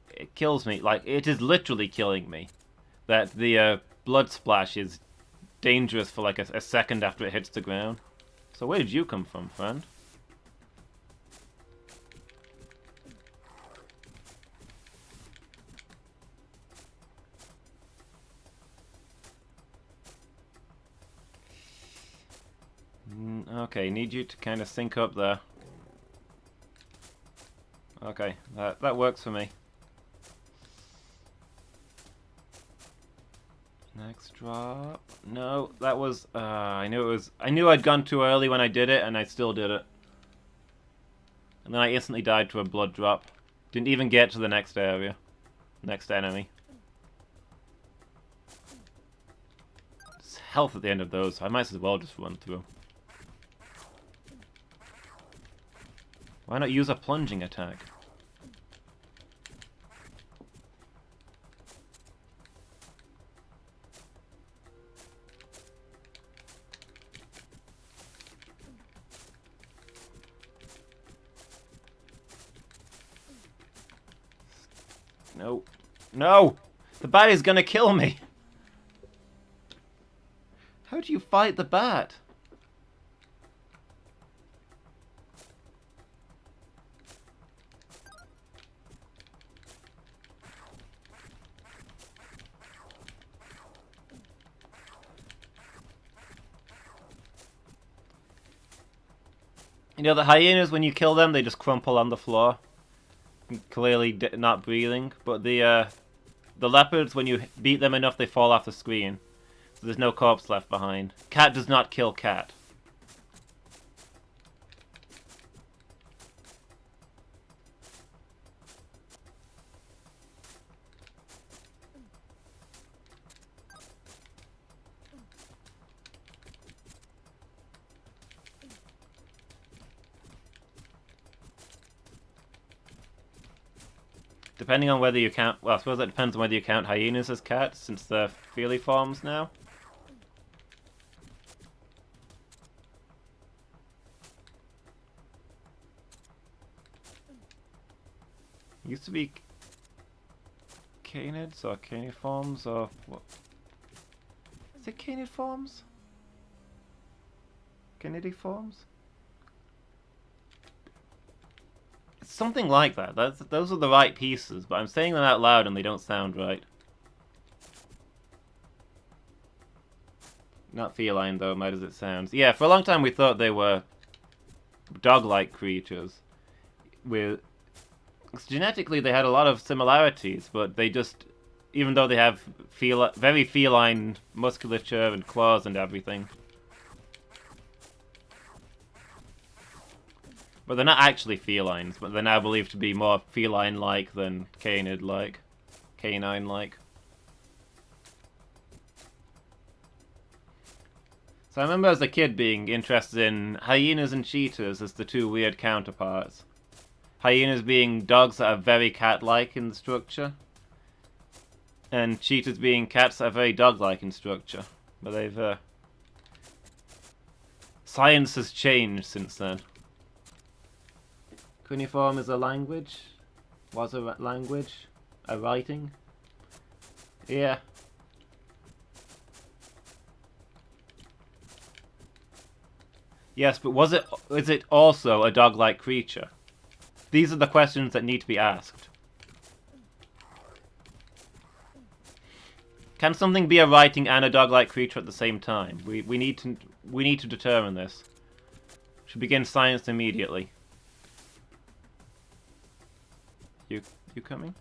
It kills me. Like, it is literally killing me. That the blood splash is dangerous for like a second after it hits the ground. So where did you come from, friend? Okay, need you to kind of sync up there. Okay, that works for me. Next drop. No, that was. I knew it was. I knew I'd gone too early when I did it, and I still did it. And then I instantly died to a blood drop. Didn't even get to the next area, next enemy. There's health at the end of those, so I might as well just run through. Why not use a plunging attack? No. No! The bat is gonna kill me! How do you fight the bat? You know, the hyenas, when you kill them, they just crumple on the floor. Clearly not breathing, but the leopards, when you beat them enough, they fall off the screen. So there's no corpse left behind. Cat does not kill cat. Depending on whether you count... Well, I suppose that depends on whether you count hyenas as cats, since they're feely forms now. Used to be canids or caniforms or what? Is it caniforms? Canidiforms? It's something like that. Those are the right pieces, but I'm saying them out loud and they don't sound right. Not feline though, might as it sounds. Yeah, for a long time we thought they were dog-like creatures. Genetically they had a lot of similarities, but they just, even though they have very feline musculature and claws and everything, but they're not actually felines, but they're now believed to be more feline-like than canid-like. Canine-like. So I remember as a kid being interested in hyenas and cheetahs as the two weird counterparts. Hyenas being dogs that are very cat-like in structure, and cheetahs being cats that are very dog-like in structure. But they've science has changed since then. Cuneiform is a language? Was a language? A writing? Yeah. Yes, but is it also a dog-like creature? These are the questions that need to be asked. Can something be a writing and a dog-like creature at the same time? We need to determine this. Should begin science immediately. You coming?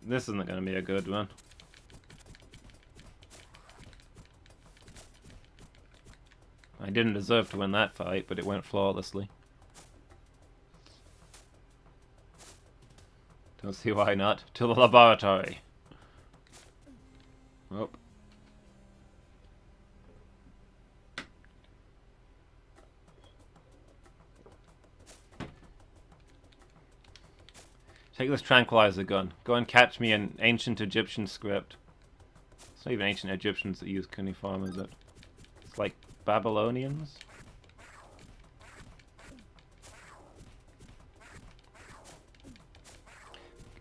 This isn't going to be a good one. I didn't deserve to win that fight, but it went flawlessly. Don't see why not. To the laboratory. Oh. Take this tranquilizer gun. Go and catch me an ancient Egyptian script. It's not even ancient Egyptians that use cuneiform, is it? It's like Babylonians?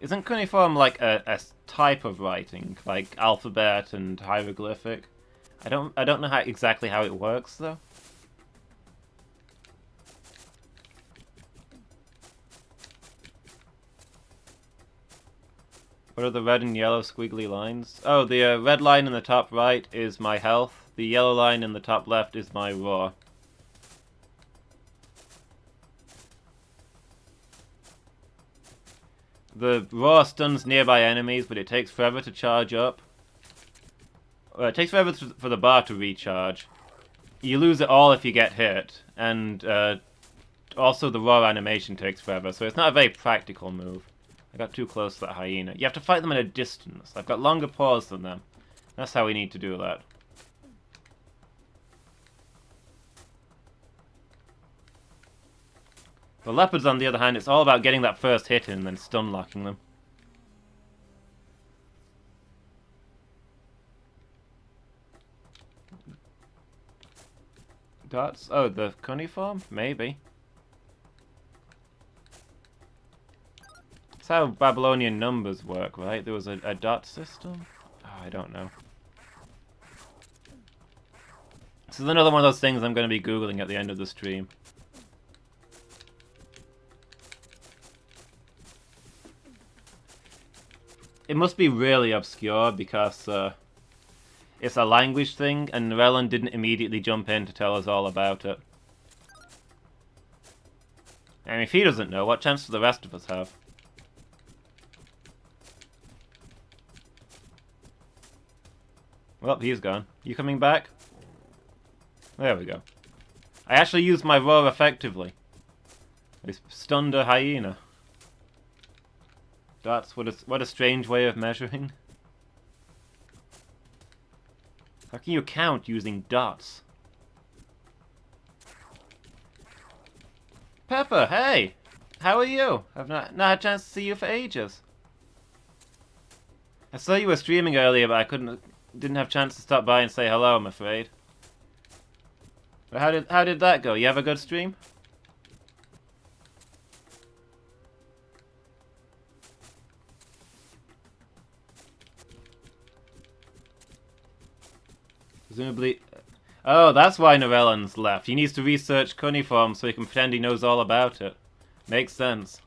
Isn't cuneiform like a type of writing, like alphabet and hieroglyphic? I don't know exactly how it works though. What are the red and yellow squiggly lines? Oh, the red line in the top right is my health. The yellow line in the top left is my raw. The raw stuns nearby enemies, but it takes forever to charge up. It takes forever for the bar to recharge. You lose it all if you get hit, and also the raw animation takes forever, so it's not a very practical move. I got too close to that hyena. You have to fight them at a distance. I've got longer paws than them. That's how we need to do that. The leopards, on the other hand, it's all about getting that first hit in and then stun locking them. Dots? Oh, the cuneiform? Maybe. That's how Babylonian numbers work, right? There was a dot system? Oh, I don't know. This is another one of those things I'm going to be Googling at the end of the stream. It must be really obscure because it's a language thing, and Relon didn't immediately jump in to tell us all about it. I mean, if he doesn't know, what chance do the rest of us have? Well, he's gone. You coming back? There we go. I actually used my roar effectively. I stunned a hyena. That's what a strange way of measuring. How can you count using dots? Pepper, hey! How are you? I've not had a chance to see you for ages. I saw you were streaming earlier, but I didn't have a chance to stop by and say hello, I'm afraid. But how did that go? You have a good stream? Presumably... Oh, that's why Norellan's left. He needs to research cuneiform so he can pretend he knows all about it. Makes sense.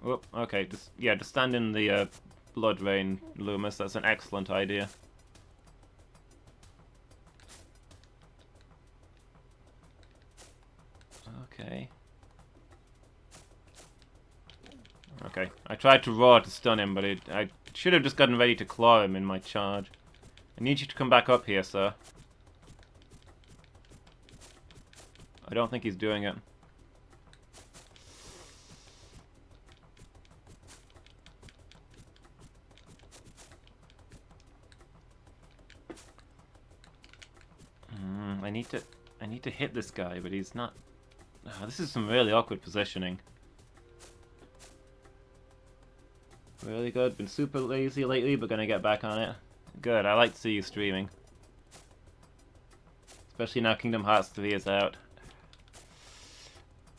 Oh, okay, just stand in the blood rain, Lumus. That's an excellent idea. Okay. Okay, I tried to roar to stun him, but I should have just gotten ready to claw him in my charge. I need you to come back up here, sir. I don't think he's doing it. I need to hit this guy, but he's not. This is some really awkward positioning. Really good. Been super lazy lately, but gonna get back on it. Good. I like to see you streaming, especially now Kingdom Hearts 3 is out.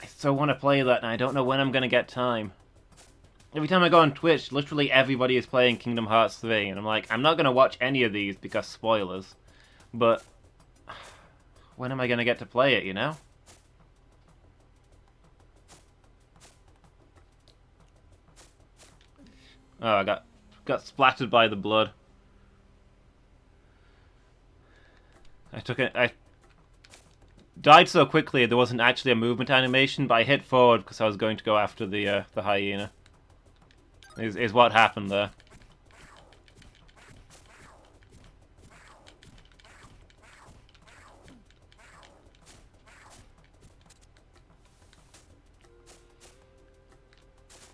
I so want to play that, and I don't know when I'm gonna get time. Every time I go on Twitch, literally everybody is playing Kingdom Hearts 3, and I'm like, I'm not gonna watch any of these because spoilers. But when am I gonna get to play it, you know? Oh, I got splattered by the blood. I died so quickly there wasn't actually a movement animation, but I hit forward because I was going to go after the hyena. Is what happened there.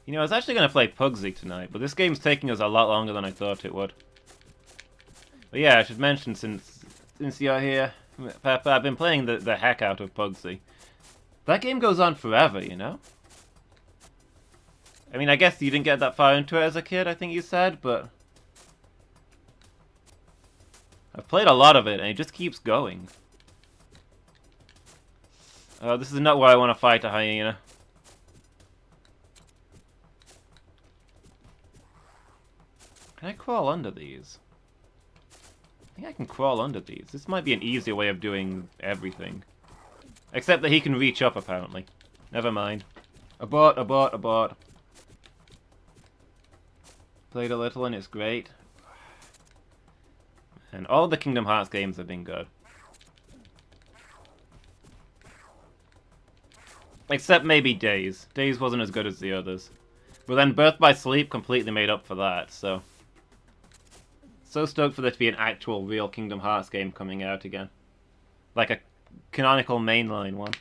You know, I was actually going to play Pugsy tonight, but this game's taking us a lot longer than I thought it would. But yeah, I should mention, since you're here, Peppa, I've been playing the heck out of Pugsy. That game goes on forever, you know? I mean, I guess you didn't get that far into it as a kid, I think you said, but I've played a lot of it, and it just keeps going. This is not where I want to fight a hyena. Can I crawl under these? I think I can crawl under these. This might be an easier way of doing everything. Except that he can reach up, apparently. Never mind. Abort, abort, abort. Played a little and it's great. And all the Kingdom Hearts games have been good. Except maybe Days. Days wasn't as good as the others. But then Birth by Sleep completely made up for that, so... So stoked for there to be an actual real Kingdom Hearts game coming out again. Like a canonical mainline one.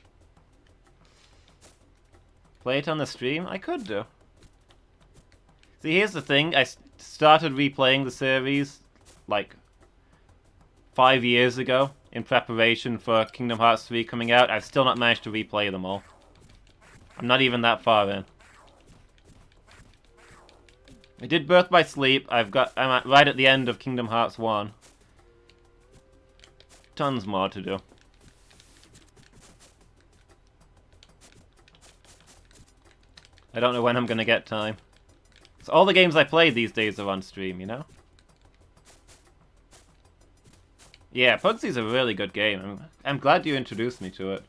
Play it on the stream? I could do. See, here's the thing. I started replaying the series, like, 5 years ago, in preparation for Kingdom Hearts 3 coming out. I've still not managed to replay them all. I'm not even that far in. I did Birth by Sleep. I'm right at the end of Kingdom Hearts 1. Tons more to do. I don't know when I'm gonna get time. So all the games I play these days are on stream, you know? Yeah, Pugsy's a really good game. I'm glad you introduced me to it.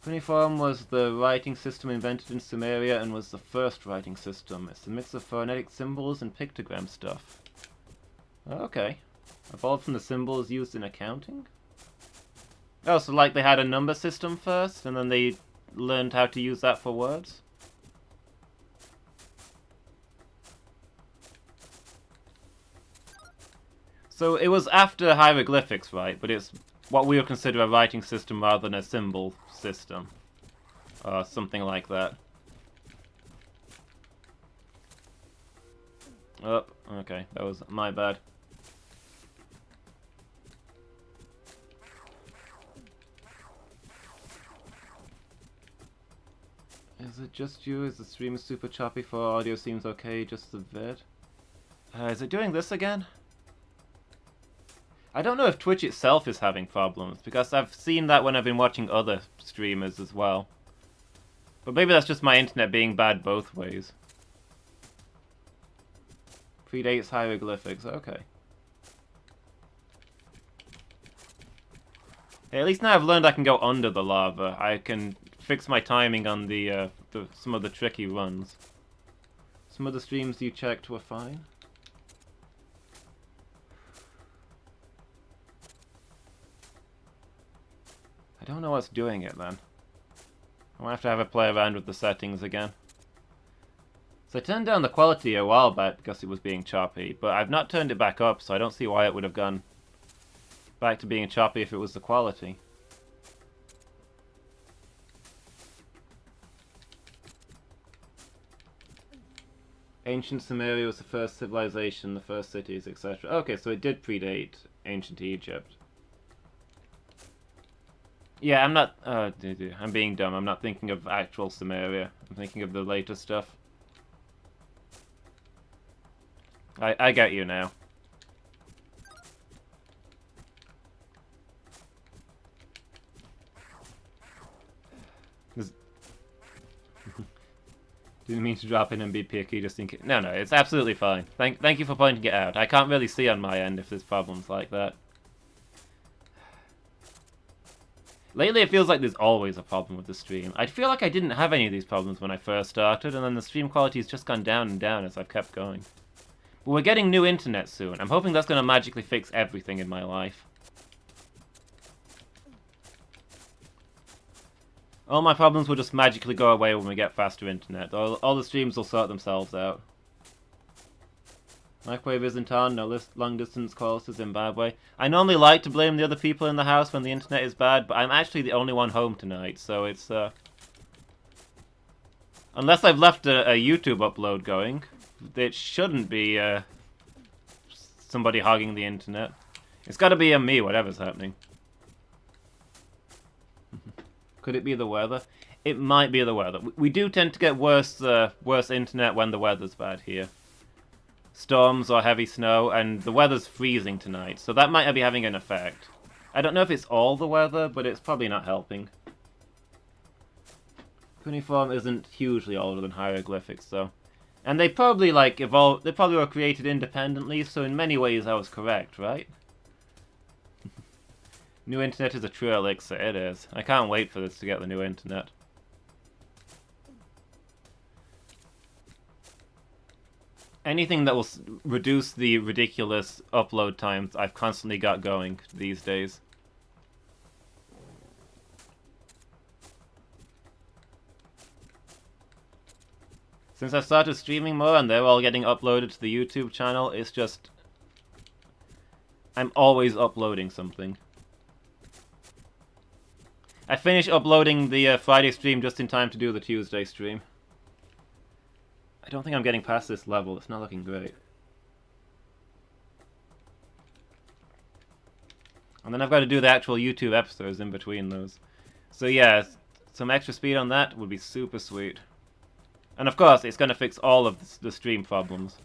Cuneiform was the writing system invented in Sumeria and was the first writing system. It's a mix of phonetic symbols and pictogram stuff. Okay. Evolved from the symbols used in accounting? Oh, so like they had a number system first, and then they learned how to use that for words? So it was after hieroglyphics, right? But it's what we would consider a writing system rather than a symbol system. Or something like that. Oh, okay. That was my bad. Is it just you? Is the stream super choppy for audio? Seems okay, just the vid? Is it doing this again? I don't know if Twitch itself is having problems, because I've seen that when I've been watching other streamers as well. But maybe that's just my internet being bad both ways. Predates hieroglyphics, okay. Hey, at least now I've learned I can go under the lava. I can fix my timing on some of the tricky runs. Some of the streams you checked were fine. I don't know what's doing it then. I'm gonna have to have a play around with the settings again. So I turned down the quality a while back because it was being choppy, but I've not turned it back up, so I don't see why it would have gone back to being choppy if it was the quality. Ancient Sumeria was the first civilization, the first cities, etc. Okay, so it did predate ancient Egypt. Yeah, I'm not... I'm being dumb. I'm not thinking of actual Sumeria. I'm thinking of the later stuff. I get you now. Didn't mean to drop in and be picky, just thinking... No, it's absolutely fine. Thank you for pointing it out. I can't really see on my end if there's problems like that. Lately, it feels like there's always a problem with the stream. I feel like I didn't have any of these problems when I first started, and then the stream quality's just gone down and down as I've kept going. But we're getting new internet soon. I'm hoping that's going to magically fix everything in my life. All my problems will just magically go away when we get faster internet. All the streams will sort themselves out. Microwave isn't on, no long distance calls to Zimbabwe. I normally like to blame the other people in the house when the internet is bad, but I'm actually the only one home tonight, so it's unless I've left a YouTube upload going, it shouldn't be somebody hogging the internet. It's gotta be me, whatever's happening. Could it be the weather? It might be the weather. We do tend to get worse internet when the weather's bad here. Storms or heavy snow, and the weather's freezing tonight, so that might be having an effect. I don't know if it's all the weather, but it's probably not helping. Cuneiform isn't hugely older than hieroglyphics, though. And they probably, like, evolved... They probably were created independently, so in many ways I was correct, right? New internet is a true elixir, it is. I can't wait for this to get the new internet. Anything that will reduce the ridiculous upload times I've constantly got going these days. Since I started streaming more and they're all getting uploaded to the YouTube channel, it's just... I'm always uploading something. I finished uploading the Friday stream just in time to do the Tuesday stream. I don't think I'm getting past this level. It's not looking great. And then I've got to do the actual YouTube episodes in between those. So yeah, some extra speed on that would be super sweet. And of course, it's going to fix all of the stream problems.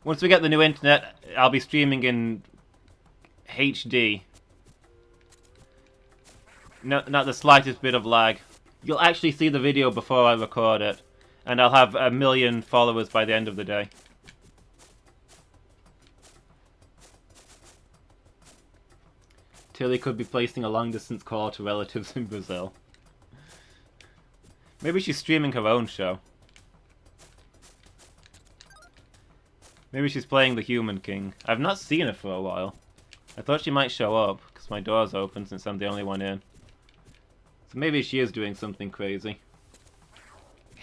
Once we get the new internet, I'll be streaming in HD. No, not the slightest bit of lag. You'll actually see the video before I record it, and I'll have 1 million followers by the end of the day. Tilly could be placing a long-distance call to relatives in Brazil. Maybe she's streaming her own show. Maybe she's playing the Human King. I've not seen her for a while. I thought she might show up, because my door's open since I'm the only one in. So maybe she is doing something crazy.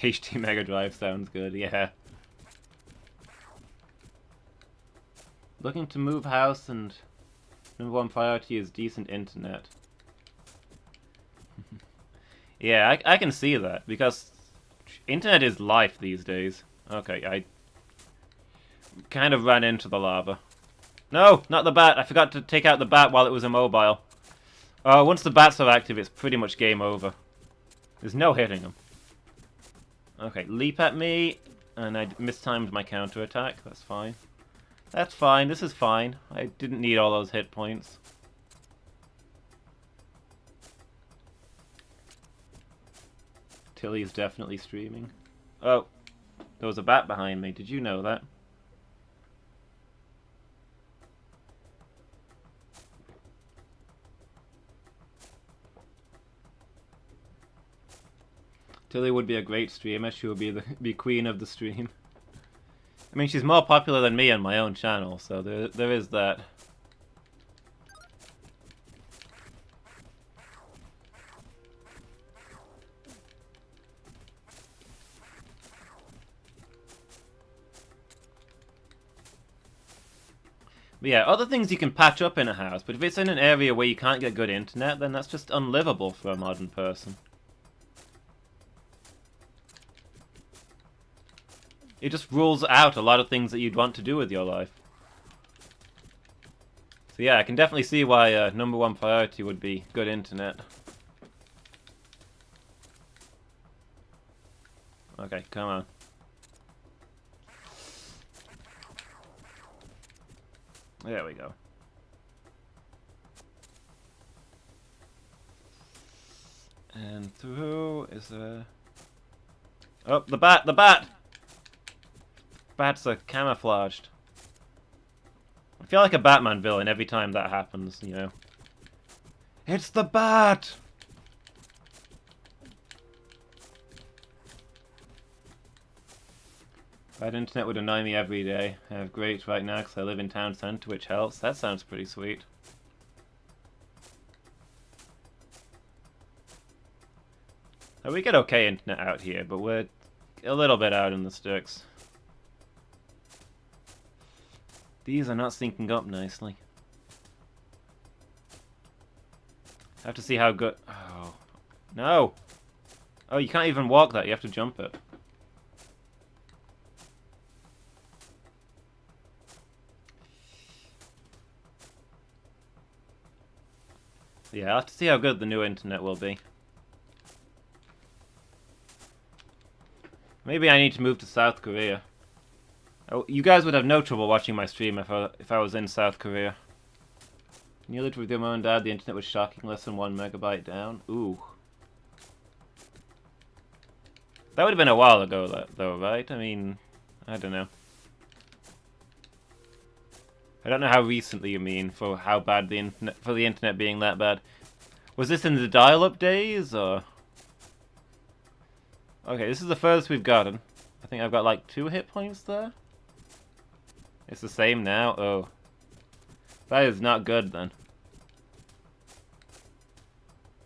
HD Mega Drive sounds good, yeah. Looking to move house, and #1 priority is decent internet. Yeah, I can see that, because internet is life these days. Okay, I kind of ran into the lava. No, not the bat! I forgot to take out the bat while it was immobile. Once the bats are active, it's pretty much game over. There's no hitting them. Okay, leap at me, and I mistimed my counterattack. That's fine. That's fine, this is fine. I didn't need all those hit points. Tilly's definitely streaming. Oh, there was a bat behind me. Did you know that? Tilly would be a great streamer. She would be queen of the stream. I mean, she's more popular than me on my own channel, so there is that. But yeah, other things you can patch up in a house, but if it's in an area where you can't get good internet, then that's just unlivable for a modern person. It just rules out a lot of things that you'd want to do with your life. So yeah, I can definitely see why #1 priority would be good internet. Okay, come on. There we go. And through is there... Oh, the bat! The bat! Bats are camouflaged. I feel like a Batman villain every time that happens, you know. It's the bat! Bad internet would annoy me every day. I have great right now because I live in town centre, which helps. That sounds pretty sweet. We get okay internet out here, but we're a little bit out in the sticks. These are not syncing up nicely. I have to see how good... Oh. No! Oh, you can't even walk that. You have to jump it. Yeah, I'll have to see how good the new internet will be. Maybe I need to move to South Korea. Oh, you guys would have no trouble watching my stream if I was in South Korea. When you lived with your mom and dad, the internet was shocking, less than 1 megabyte down. Ooh. That would have been a while ago, though, right? I mean, I don't know. I don't know how recently you mean for how bad the internet being that bad. Was this in the dial-up days, or? Okay, this is the furthest we've gotten. I think I've got like 2 hit points there. It's the same now. Oh, that is not good then.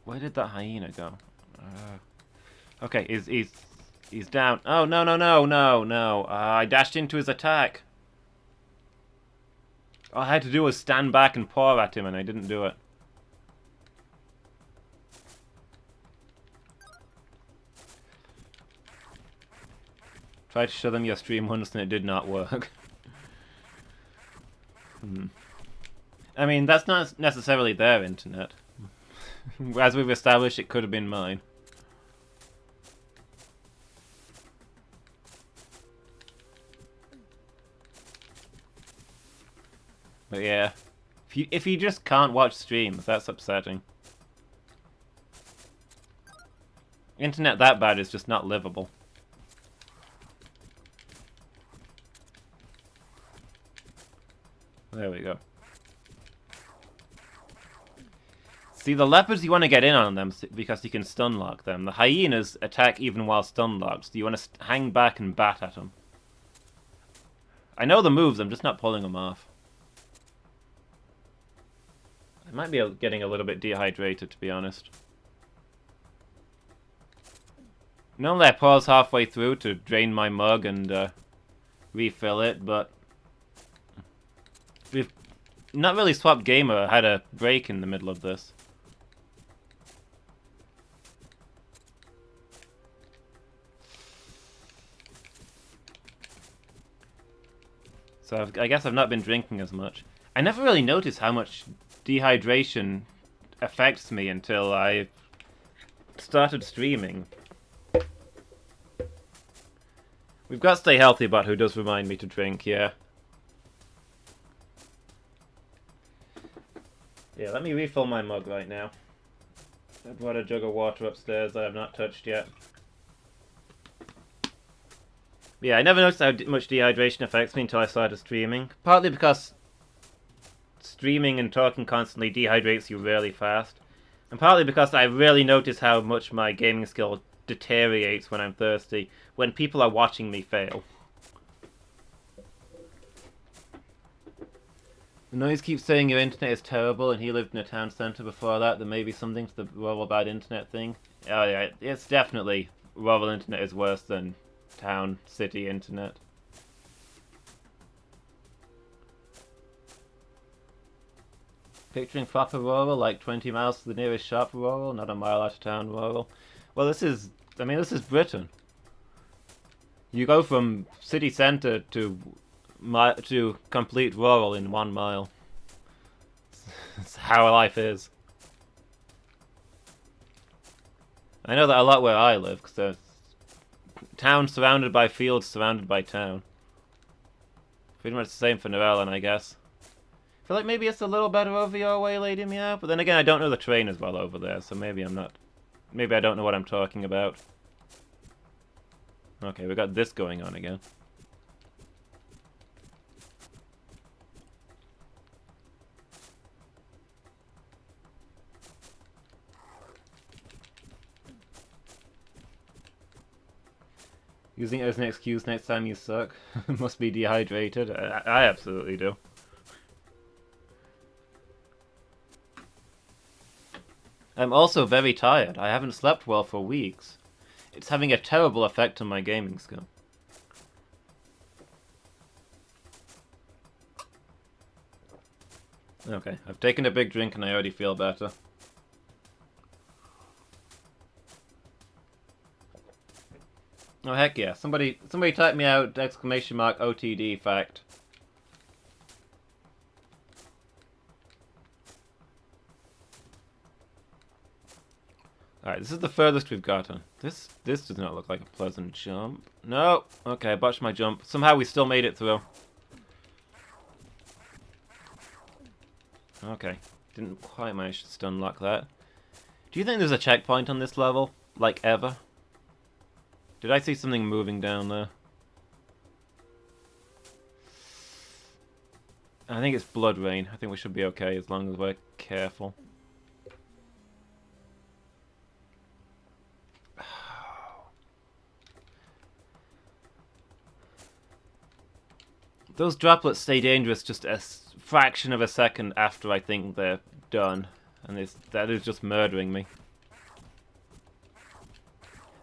Where did that hyena go? Okay, he's down. Oh no no no no no! I dashed into his attack. All I had to do was stand back and paw at him, and I didn't do it. Tried to show them your stream once, and it did not work. I mean, that's not necessarily their internet. As we've established, it could have been mine. But yeah, if you just can't watch streams, that's upsetting. Internet that bad is just not livable. There we go. See, the leopards, you want to get in on them because you can stun lock them. The hyenas attack even while stun locked, so you want to hang back and bat at them. I know the moves, I'm just not pulling them off. I might be getting a little bit dehydrated, to be honest. Normally I pause halfway through to drain my mug and refill it, but we've not really swapped gamer, had a break in the middle of this. So I guess I've not been drinking as much. I never really noticed how much dehydration affects me until I started streaming. We've got Stay Healthy Bot, who does remind me to drink, yeah. Yeah, let me refill my mug right now. I've got a jug of water upstairs that I've not touched yet. Yeah, I never noticed how much dehydration affects me until I started streaming. Partly because streaming and talking constantly dehydrates you really fast. And partly because I really notice how much my gaming skill deteriorates when I'm thirsty, when people are watching me fail. The noise keeps saying your internet is terrible, and he lived in a town centre before that. There may be something to the rural bad internet thing. Oh yeah, it's definitely rural internet is worse than town, city internet. Picturing proper rural, like 20 miles to the nearest shop rural, not a mile out of town rural. Well, this is Britain. You go from city centre to complete rural in 1 mile. It's how life is. I know that a lot where I live, because there's town surrounded by fields, surrounded by town. Pretty much the same for Norellan, I guess. I feel like maybe it's a little better over your way, Lady Meow, but then again, I don't know the terrain as well over there, so maybe I'm not... Maybe I don't know what I'm talking about. Okay, we got this going on again. Using it as an excuse next time you suck. Must be dehydrated. I absolutely do. I'm also very tired. I haven't slept well for weeks. It's having a terrible effect on my gaming skill. Okay, I've taken a big drink and I already feel better. Oh heck yeah, somebody type me out !OTD fact. Alright, this is the furthest we've gotten. This does not look like a pleasant jump. No! Okay, I botched my jump. Somehow we still made it through. Okay, didn't quite manage to stun lock that. Do you think there's a checkpoint on this level? Like, ever? Did I see something moving down there? I think it's Blood Rain. I think we should be okay as long as we're careful. Those droplets stay dangerous just a fraction of a second after I think they're done. And that is just murdering me.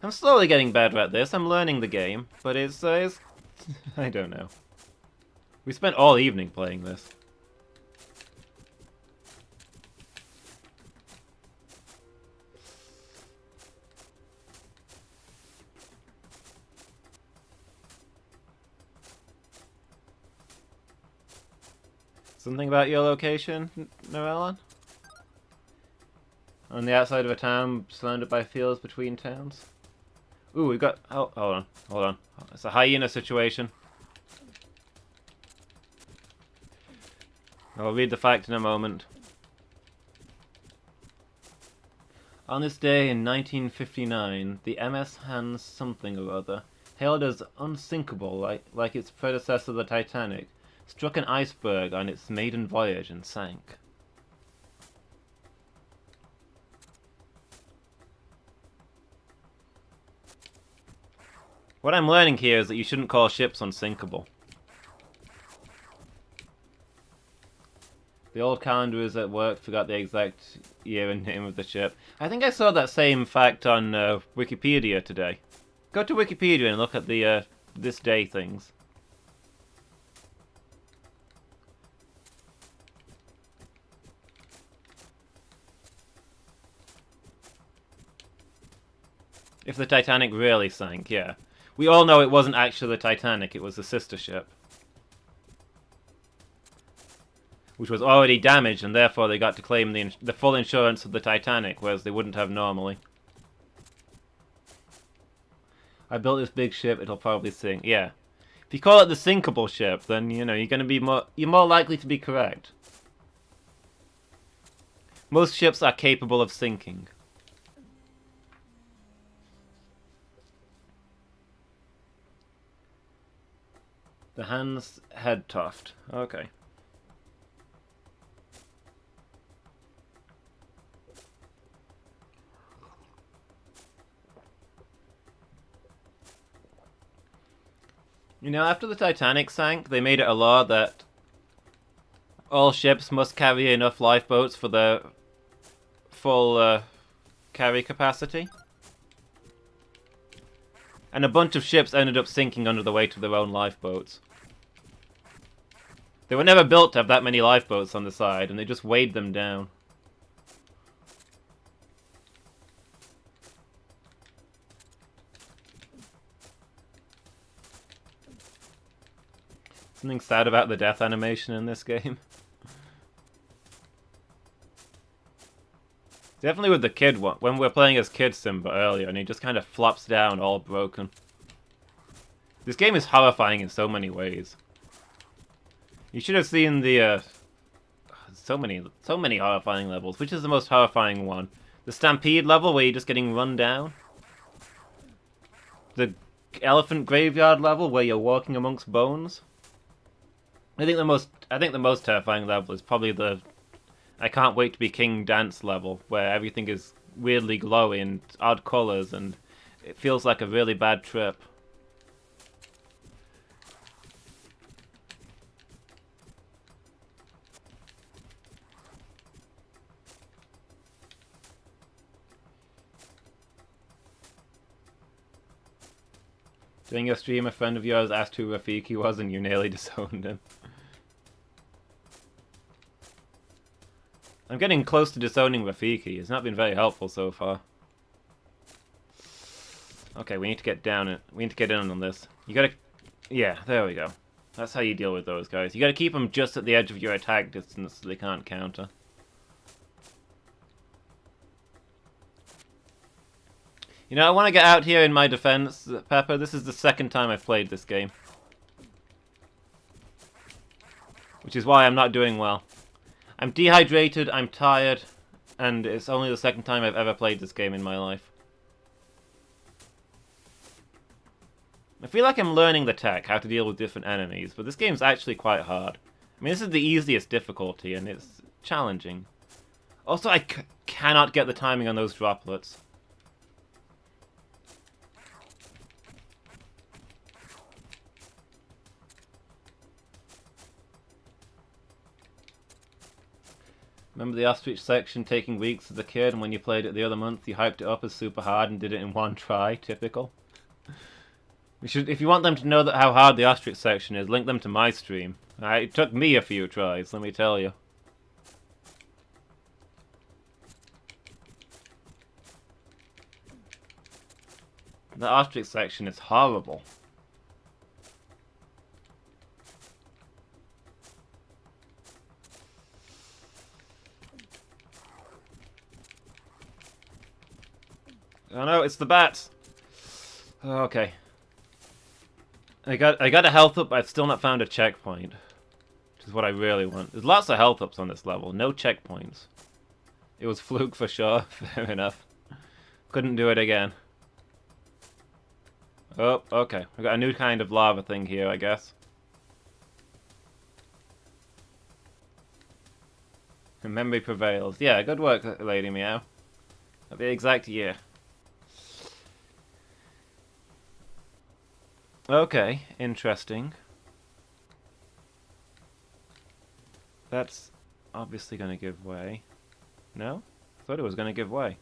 I'm slowly getting better at this. I'm learning the game. But it's I don't know. We spent all evening playing this. Something about your location, Norellan? On the outside of a town, surrounded by fields between towns? Ooh, we've got... Oh, hold on. It's a hyena situation. I'll read the fact in a moment. On this day in 1959, the MS Hans something or other, hailed as unsinkable like its predecessor the Titanic, struck an iceberg on its maiden voyage and sank. What I'm learning here is that you shouldn't call ships unsinkable. The old calendar is at work, forgot the exact year and name of the ship. I think I saw that same fact on Wikipedia today. Go to Wikipedia and look at the this day things. If the Titanic really sank, yeah. We all know it wasn't actually the Titanic, it was the sister ship. Which was already damaged, and therefore they got to claim the full insurance of the Titanic, whereas they wouldn't have normally. I built this big ship, it'll probably sink. Yeah. If you call it the sinkable ship, then, you know, you're more likely to be correct. Most ships are capable of sinking. The Hans head tuft. Okay. You know, after the Titanic sank, they made it a law that all ships must carry enough lifeboats for their full carry capacity. And a bunch of ships ended up sinking under the weight of their own lifeboats. They were never built to have that many lifeboats on the side, and they just weighed them down. Something sad about the death animation in this game. Definitely with the kid one, when we're playing as Kid Simba earlier, and he just kind of flops down all broken. This game is horrifying in so many ways. You should have seen the, so many horrifying levels. Which is the most horrifying one? The Stampede level, where you're just getting run down? The Elephant Graveyard level, where you're walking amongst bones? I think the most terrifying level is probably the I Can't Wait to Be King dance level, where everything is weirdly glowy and odd colors, and it feels like a really bad trip. During your stream, a friend of yours asked who Rafiki was, and you nearly disowned him. I'm getting close to disowning Rafiki. It's not been very helpful so far. Okay, we need to get down it. We need to get in on this. You gotta... Yeah, there we go. That's how you deal with those guys. You gotta keep them just at the edge of your attack distance so they can't counter. You know, I want to get out here in my defense, Pepper. This is the second time I've played this game. Which is why I'm not doing well. I'm dehydrated, I'm tired, and it's only the second time I've ever played this game in my life. I feel like I'm learning the tech, how to deal with different enemies, but this game's actually quite hard. I mean, this is the easiest difficulty, and it's challenging. Also, I cannot get the timing on those droplets. Remember the ostrich section taking weeks as a kid, and when you played it the other month, you hyped it up as super hard and did it in one try? Typical. If you want them to know how hard the ostrich section is, link them to my stream. It took me a few tries, let me tell you. The ostrich section is horrible. Oh no, it's the bats! Okay. I got a health up, but I've still not found a checkpoint. Which is what I really want. There's lots of health ups on this level, no checkpoints. It was fluke for sure, fair enough. Couldn't do it again. Oh, okay. We got a new kind of lava thing here, I guess. And memory prevails. Yeah, good work, Lady Meow. At the exact year. Okay, interesting. That's obviously going to give way. No? I thought it was going to give way.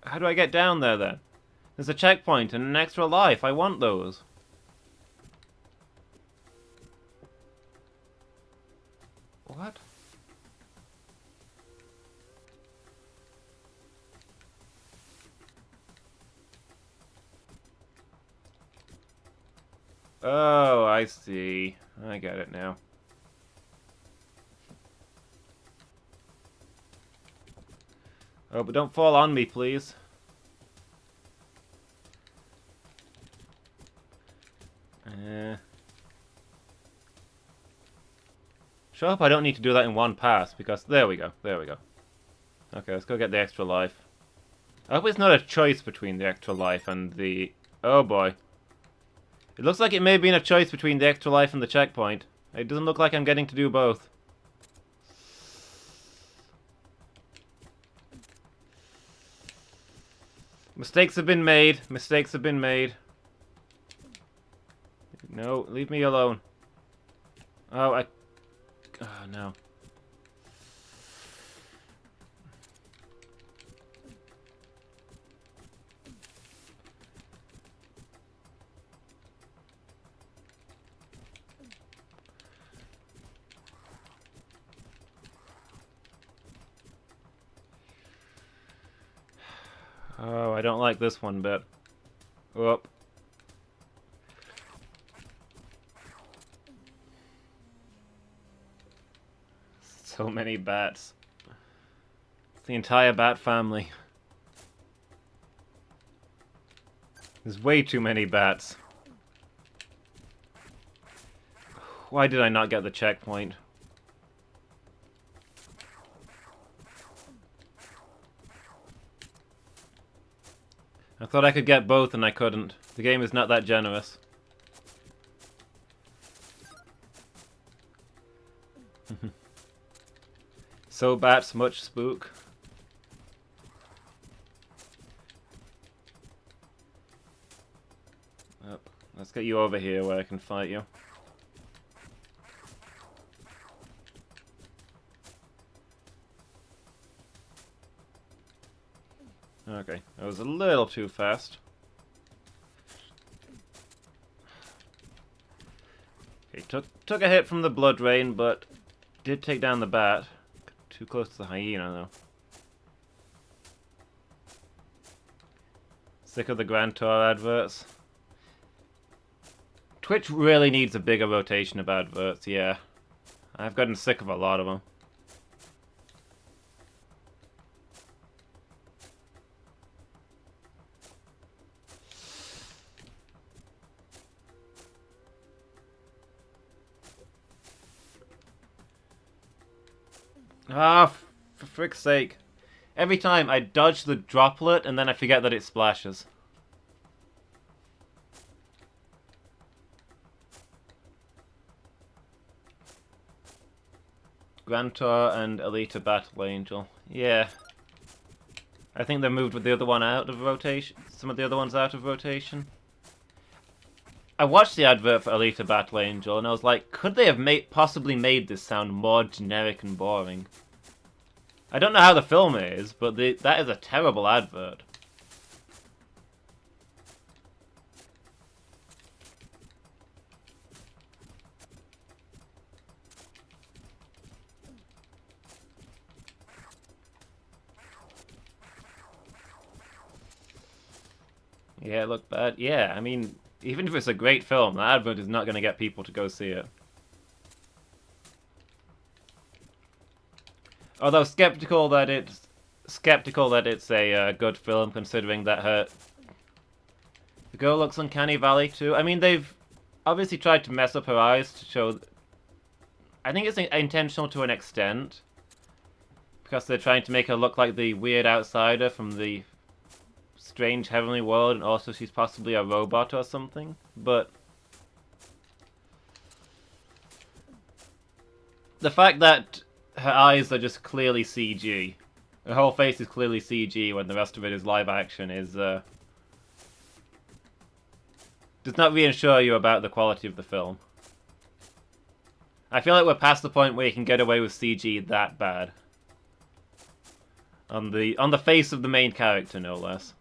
How do I get down there then? There's a checkpoint and an extra life. I want those. What? Oh, I see. I get it now. Oh, but don't fall on me, please. Sure hope I don't need to do that in one pass, because... There we go, there we go. Okay, let's go get the extra life. I hope it's not a choice between the extra life and the... Oh boy. It looks like it may have been a choice between the extra life and the checkpoint. It doesn't look like I'm getting to do both. Mistakes have been made. Mistakes have been made. No, leave me alone. Oh, oh, no. I don't like this one bit. Whoop. So many bats. It's the entire bat family. There's way too many bats. Why did I not get the checkpoint? I thought I could get both and I couldn't. The game is not that generous. So bats, much spook. Yep. Let's get you over here where I can fight you. Okay, that was a little too fast. Okay, took a hit from the blood rain, but did take down the bat. Too close to the hyena, though. Sick of the Grand Tour adverts. Twitch really needs a bigger rotation of adverts, yeah. I've gotten sick of a lot of them. Ah, for frick's sake. Every time I dodge the droplet and then I forget that it splashes. Grantor and Alita Battle Angel. Yeah. I think they moved with the other one out of rotation. Some of the other ones out of rotation. I watched the advert for Alita Battle Angel and I was like, could they have possibly made this sound more generic and boring? I don't know how the film is, but that is a terrible advert. Yeah, it looked bad. Yeah, I mean, even if it's a great film, the advert is not going to get people to go see it. Although skeptical that it's a good film, considering that the girl looks uncanny valley too. I mean, they've obviously tried to mess up her eyes to show. I think it's intentional to an extent, because they're trying to make her look like the weird outsider from the strange heavenly world, and also she's possibly a robot or something. But the fact that her eyes are just clearly CG, her whole face is clearly CG when the rest of it is live action, is does not reassure you about the quality of the film. I feel like we're past the point where you can get away with CG that bad. On the face of the main character, no less.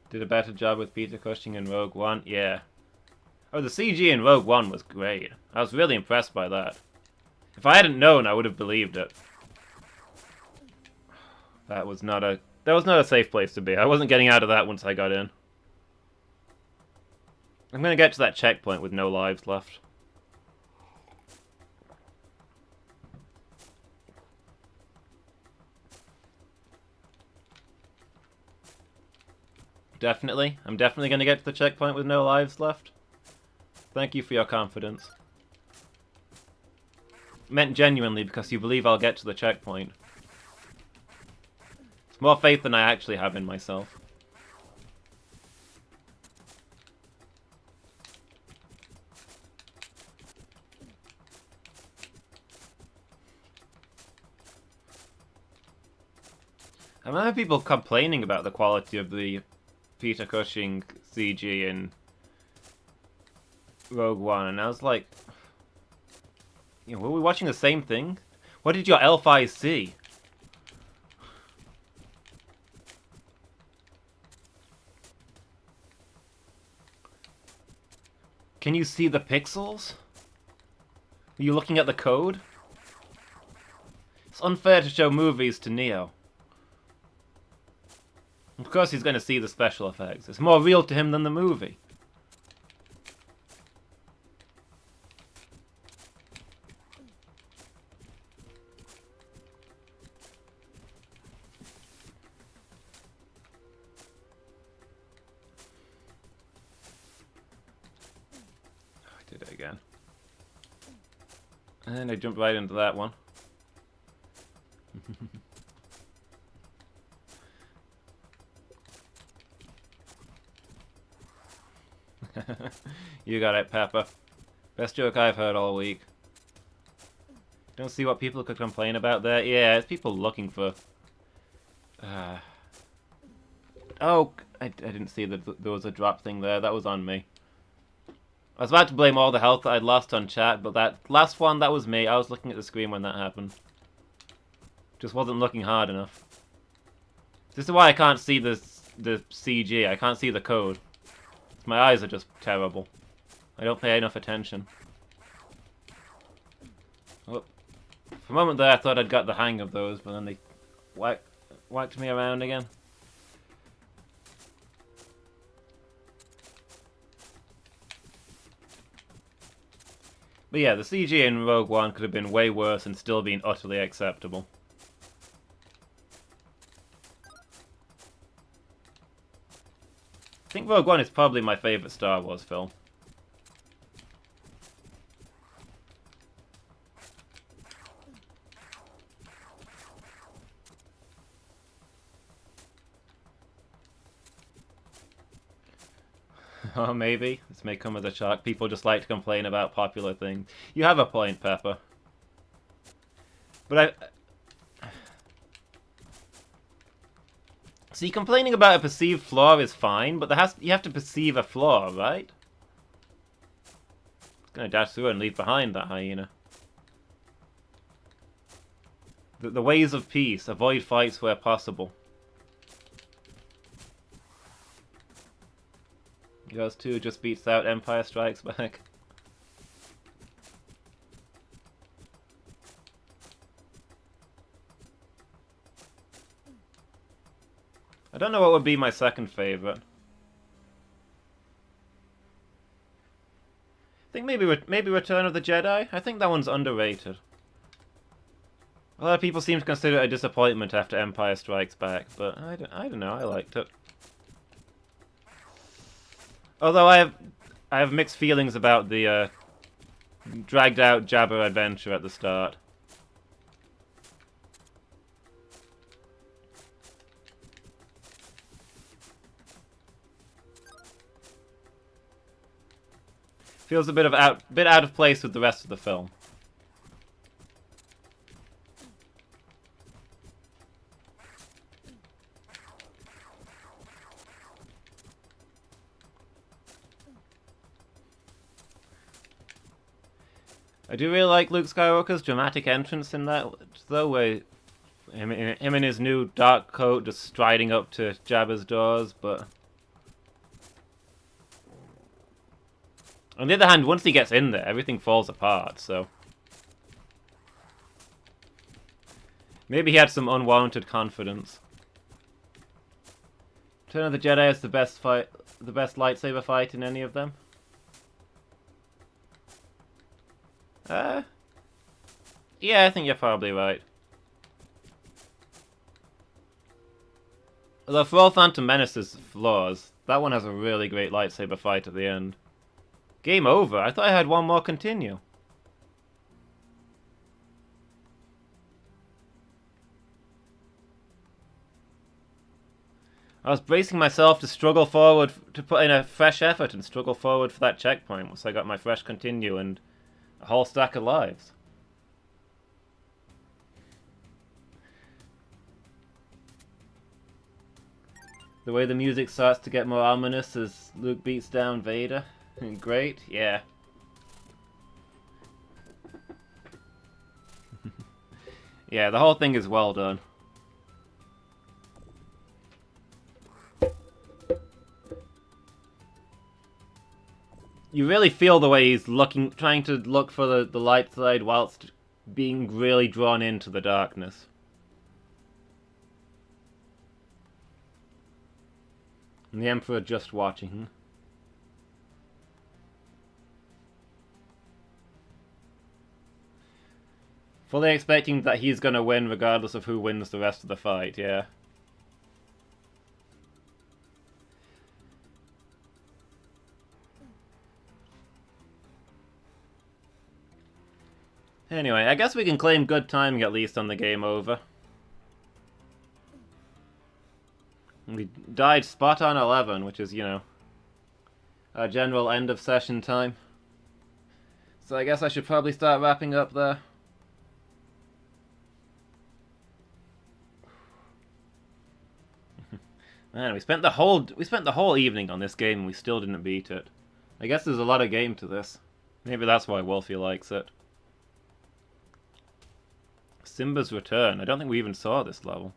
Did a better job with Peter Cushing in Rogue One? Yeah. Oh, the CG in Rogue One was great. I was really impressed by that. If I hadn't known, I would have believed it. That was not a safe place to be. I wasn't getting out of that once I got in. I'm gonna get to that checkpoint with no lives left. Definitely. I'm definitely going to get to the checkpoint with no lives left. Thank you for your confidence. Meant genuinely, because you believe I'll get to the checkpoint. It's more faith than I actually have in myself. I remember people complaining about the quality of the Peter Cushing CG in Rogue One, and I was like, you know, were we watching the same thing? What did your elf eyes see? Can you see the pixels? Are you looking at the code? It's unfair to show movies to Neo. Of course he's going to see the special effects. It's more real to him than the movie. I did it again. And I jumped right into that one. You got it, Peppa. Best joke I've heard all week. Don't see what people could complain about there? Yeah, it's people looking for... Oh, I didn't see that there was a drop thing there. That was on me. I was about to blame all the health that I'd lost on chat, but that last one, that was me. I was looking at the screen when that happened. Just wasn't looking hard enough. This is why I can't see the CG. I can't see the code. My eyes are just terrible. I don't pay enough attention. Oh. For a moment there, I thought I'd got the hang of those, but then they whacked me around again. But yeah, the CG in Rogue One could have been way worse and still been utterly acceptable. I think Rogue One is probably my favourite Star Wars film. Oh, maybe. This may come as a shock. People just like to complain about popular things. You have a point, Pepper. But See, complaining about a perceived flaw is fine, but you have to perceive a flaw, right? It's gonna dash through and leave behind that hyena. The ways of peace. Avoid fights where possible. Yours too just beats out Empire Strikes Back. I don't know what would be my second favorite. I think maybe Return of the Jedi. I think that one's underrated. A lot of people seem to consider it a disappointment after Empire Strikes Back, but I don't know. I liked it. Although I have mixed feelings about the dragged out Jabba adventure at the start. Feels a bit out of place with the rest of the film. I do really like Luke Skywalker's dramatic entrance in that, though, where him in his new dark coat just striding up to Jabba's doors, but... On the other hand, once he gets in there, everything falls apart, so... Maybe he had some unwarranted confidence. Return of the Jedi is the best lightsaber fight in any of them. Yeah, I think you're probably right. Although for all Phantom Menace's flaws, that one has a really great lightsaber fight at the end. Game over? I thought I had one more continue. I was bracing myself to struggle forward, to put in a fresh effort and struggle forward for that checkpoint once I got my fresh continue and a whole stack of lives. The way the music starts to get more ominous as Luke beats down Vader. Great, yeah. Yeah, the whole thing is well done. you really feel the way he's looking, trying to look for the light side whilst being really drawn into the darkness. And the Emperor just watching. Fully expecting that he's gonna win regardless of who wins the rest of the fight, yeah. Anyway, I guess we can claim good timing at least on the game over. We died spot on 11, which is, you know, our general end of session time. So I guess I should probably start wrapping up there. Man, we spent the whole evening on this game and we still didn't beat it. I guess there's a lot of game to this. Maybe that's why Wolfie likes it. Simba's Return. I don't think we even saw this level.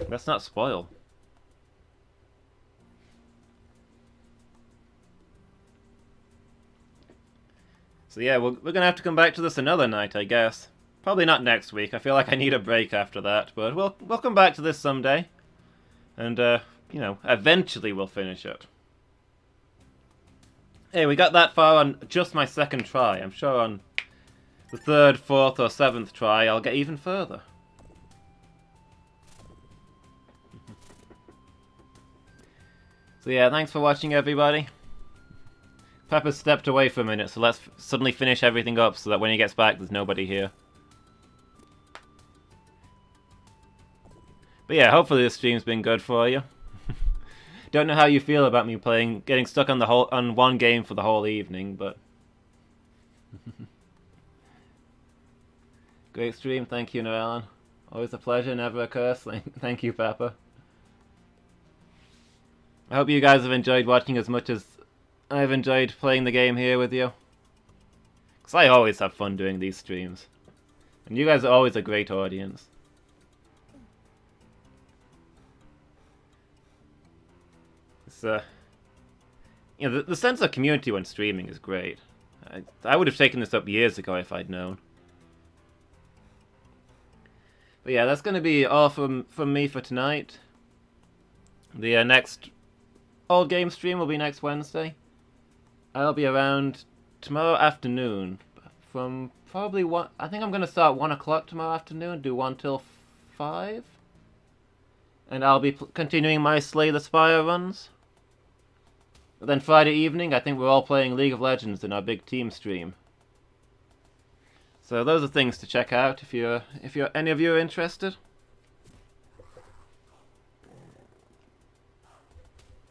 Let's not spoil. So yeah, we're gonna have to come back to this another night, I guess. Probably not next week. I feel like I need a break after that, but we'll come back to this someday. And, you know, eventually we'll finish it. Hey, we got that far on just my second try. I'm sure on the third, fourth, or seventh try I'll get even further. So yeah, thanks for watching, everybody. Pepper's stepped away for a minute, so let's suddenly finish everything up so that when he gets back there's nobody here. But yeah, hopefully this stream's been good for you. Don't know how you feel about me getting stuck on one game for the whole evening, but great stream, thank you, Noellen. Always a pleasure, never a curse. Thank you, Pepper. I hope you guys have enjoyed watching as much as I've enjoyed playing the game here with you. Because I always have fun doing these streams. And you guys are always a great audience. It's, you know, the sense of community when streaming is great. I would have taken this up years ago if I'd known. But yeah, that's going to be all from me for tonight. The next old game stream will be next Wednesday. I'll be around tomorrow afternoon from probably 1. I think I'm going to start 1 o'clock tomorrow afternoon, do 1 till 5. And I'll be continuing my Slay the Spire runs. But then Friday evening, I think we're all playing League of Legends in our big team stream. So those are things to check out if any of you are interested.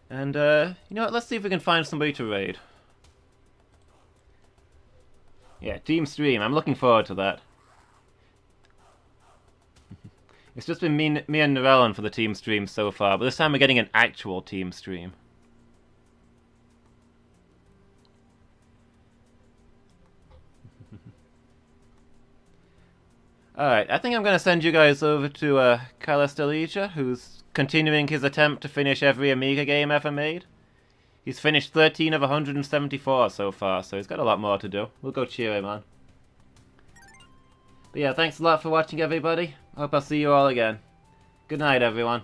And you know what? Let's see if we can find somebody to raid. Yeah, team stream. I'm looking forward to that. It's just been me and Narellen for the team stream so far, but this time we're getting an actual team stream. Alright, I think I'm going to send you guys over to Calistelicia, who's continuing his attempt to finish every Amiga game ever made. He's finished 13 of 174 so far, so he's got a lot more to do. We'll go cheer him on. But yeah, thanks a lot for watching, everybody. I hope I'll see you all again. Good night, everyone.